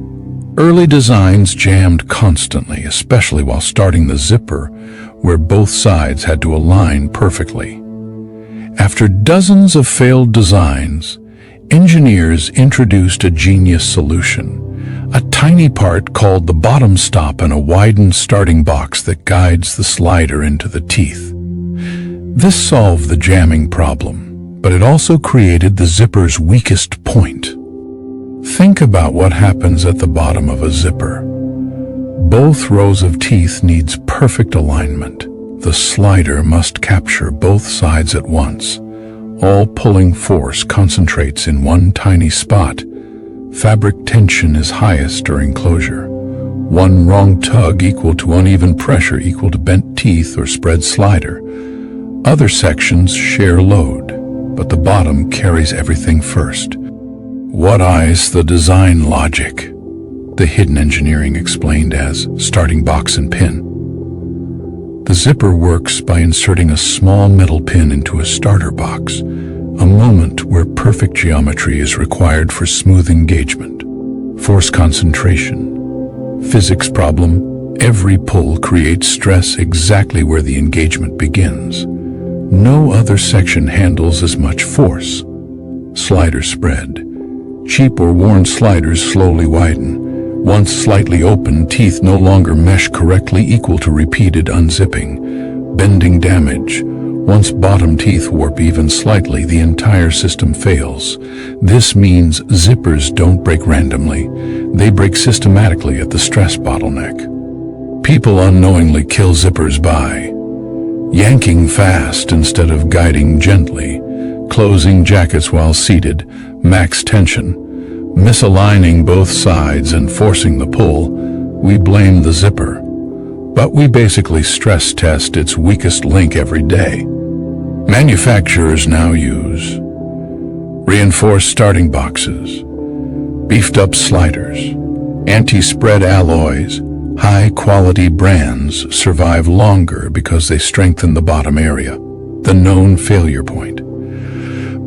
Early designs jammed constantly, especially while starting the zipper, where both sides had to align perfectly. After dozens of failed designs, engineers introduced a genius solution, a tiny part called the bottom stop and a widened starting box that guides the slider into the teeth. This solved the jamming problem, but it also created the zipper's weakest point. Think about what happens at the bottom of a zipper. Both rows of teeth needs perfect alignment. The slider must capture both sides at once. All pulling force concentrates in one tiny spot. Fabric tension is highest during closure. One wrong tug equal to uneven pressure equal to bent teeth or spread slider. Other sections share load, but the bottom carries everything first. What is the design logic? The hidden engineering explained as starting box and pin. The zipper works by inserting a small metal pin into a starter box, a moment where perfect geometry is required for smooth engagement. Force concentration. Physics problem. Every pull creates stress exactly where the engagement begins. No other section handles as much force. Slider spread. Cheap or worn sliders slowly widen. Once slightly open, teeth no longer mesh correctly, equal to repeated unzipping. Bending damage. Once bottom teeth warp even slightly, the entire system fails. This means zippers don't break randomly. They break systematically at the stress bottleneck. People unknowingly kill zippers by yanking fast instead of guiding gently, closing jackets while seated, max tension, misaligning both sides and forcing the pull. We blame the zipper, but we basically stress test its weakest link every day. Manufacturers now use reinforced starting boxes, beefed up sliders, anti-spread alloys. High-quality brands survive longer because they strengthen the bottom area, the known failure point.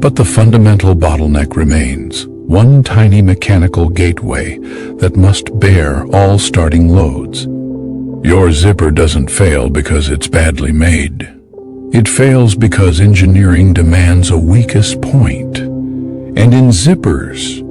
But the fundamental bottleneck remains, one tiny mechanical gateway that must bear all starting loads. Your zipper doesn't fail because it's badly made. It fails because engineering demands a weakest point. And in zippers,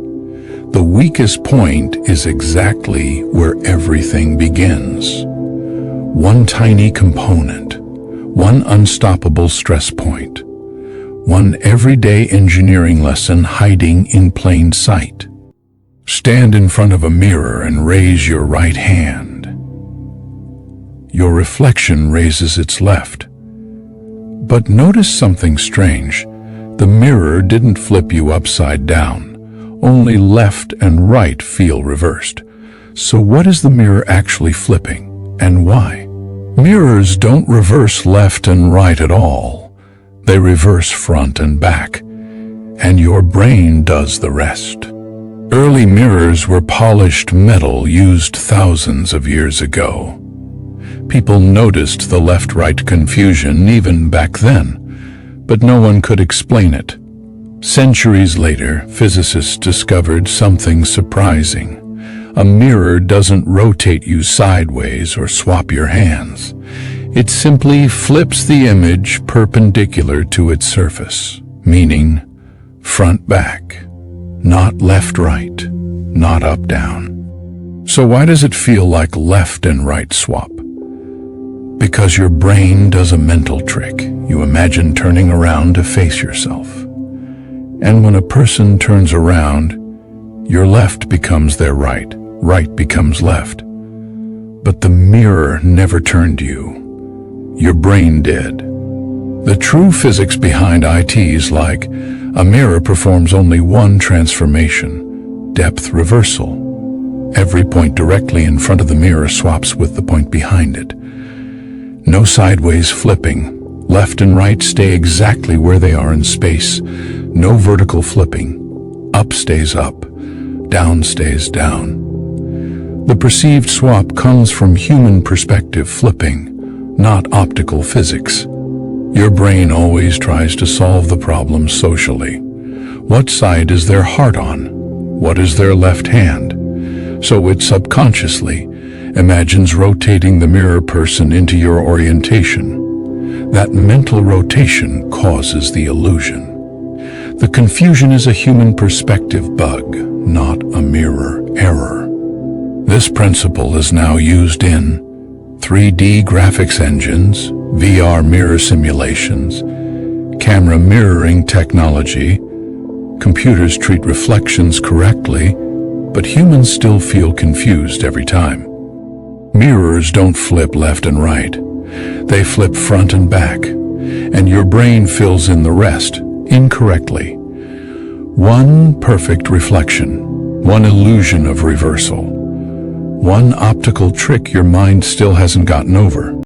the weakest point is exactly where everything begins. One tiny component, one unstoppable stress point, one everyday engineering lesson hiding in plain sight. Stand in front of a mirror and raise your right hand. Your reflection raises its left. But notice something strange. The mirror didn't flip you upside down. Only left and right feel reversed. So what is the mirror actually flipping, and why? Mirrors don't reverse left and right at all. They reverse front and back, and your brain does the rest. Early mirrors were polished metal used thousands of years ago. People noticed the left-right confusion even back then, but no one could explain it. Centuries later, physicists discovered something surprising. A mirror doesn't rotate you sideways or swap your hands. It simply flips the image perpendicular to its surface, meaning front-back, not left-right, not up-down. So why does it feel like left and right swap? Because your brain does a mental trick. You imagine turning around to face yourself. And when a person turns around, your left becomes their right, right becomes left. But the mirror never turned you. Your brain did. The true physics behind IT is like a mirror performs only one transformation, depth reversal. Every point directly in front of the mirror swaps with the point behind it. No sideways flipping. Left and right stay exactly where they are in space. No vertical flipping. Up stays up. Down stays down. The perceived swap comes from human perspective flipping, not optical physics. Your brain always tries to solve the problem socially. What side is their heart on? What is their left hand? So it subconsciously imagines rotating the mirror person into your orientation. That mental rotation causes the illusion. The confusion is a human perspective bug, not a mirror error. This principle is now used in 3D graphics engines, VR mirror simulations, camera mirroring technology. Computers treat reflections correctly, but humans still feel confused every time. Mirrors don't flip left and right. They flip front and back, and your brain fills in the rest incorrectly. One perfect reflection, one illusion of reversal, one optical trick your mind still hasn't gotten over.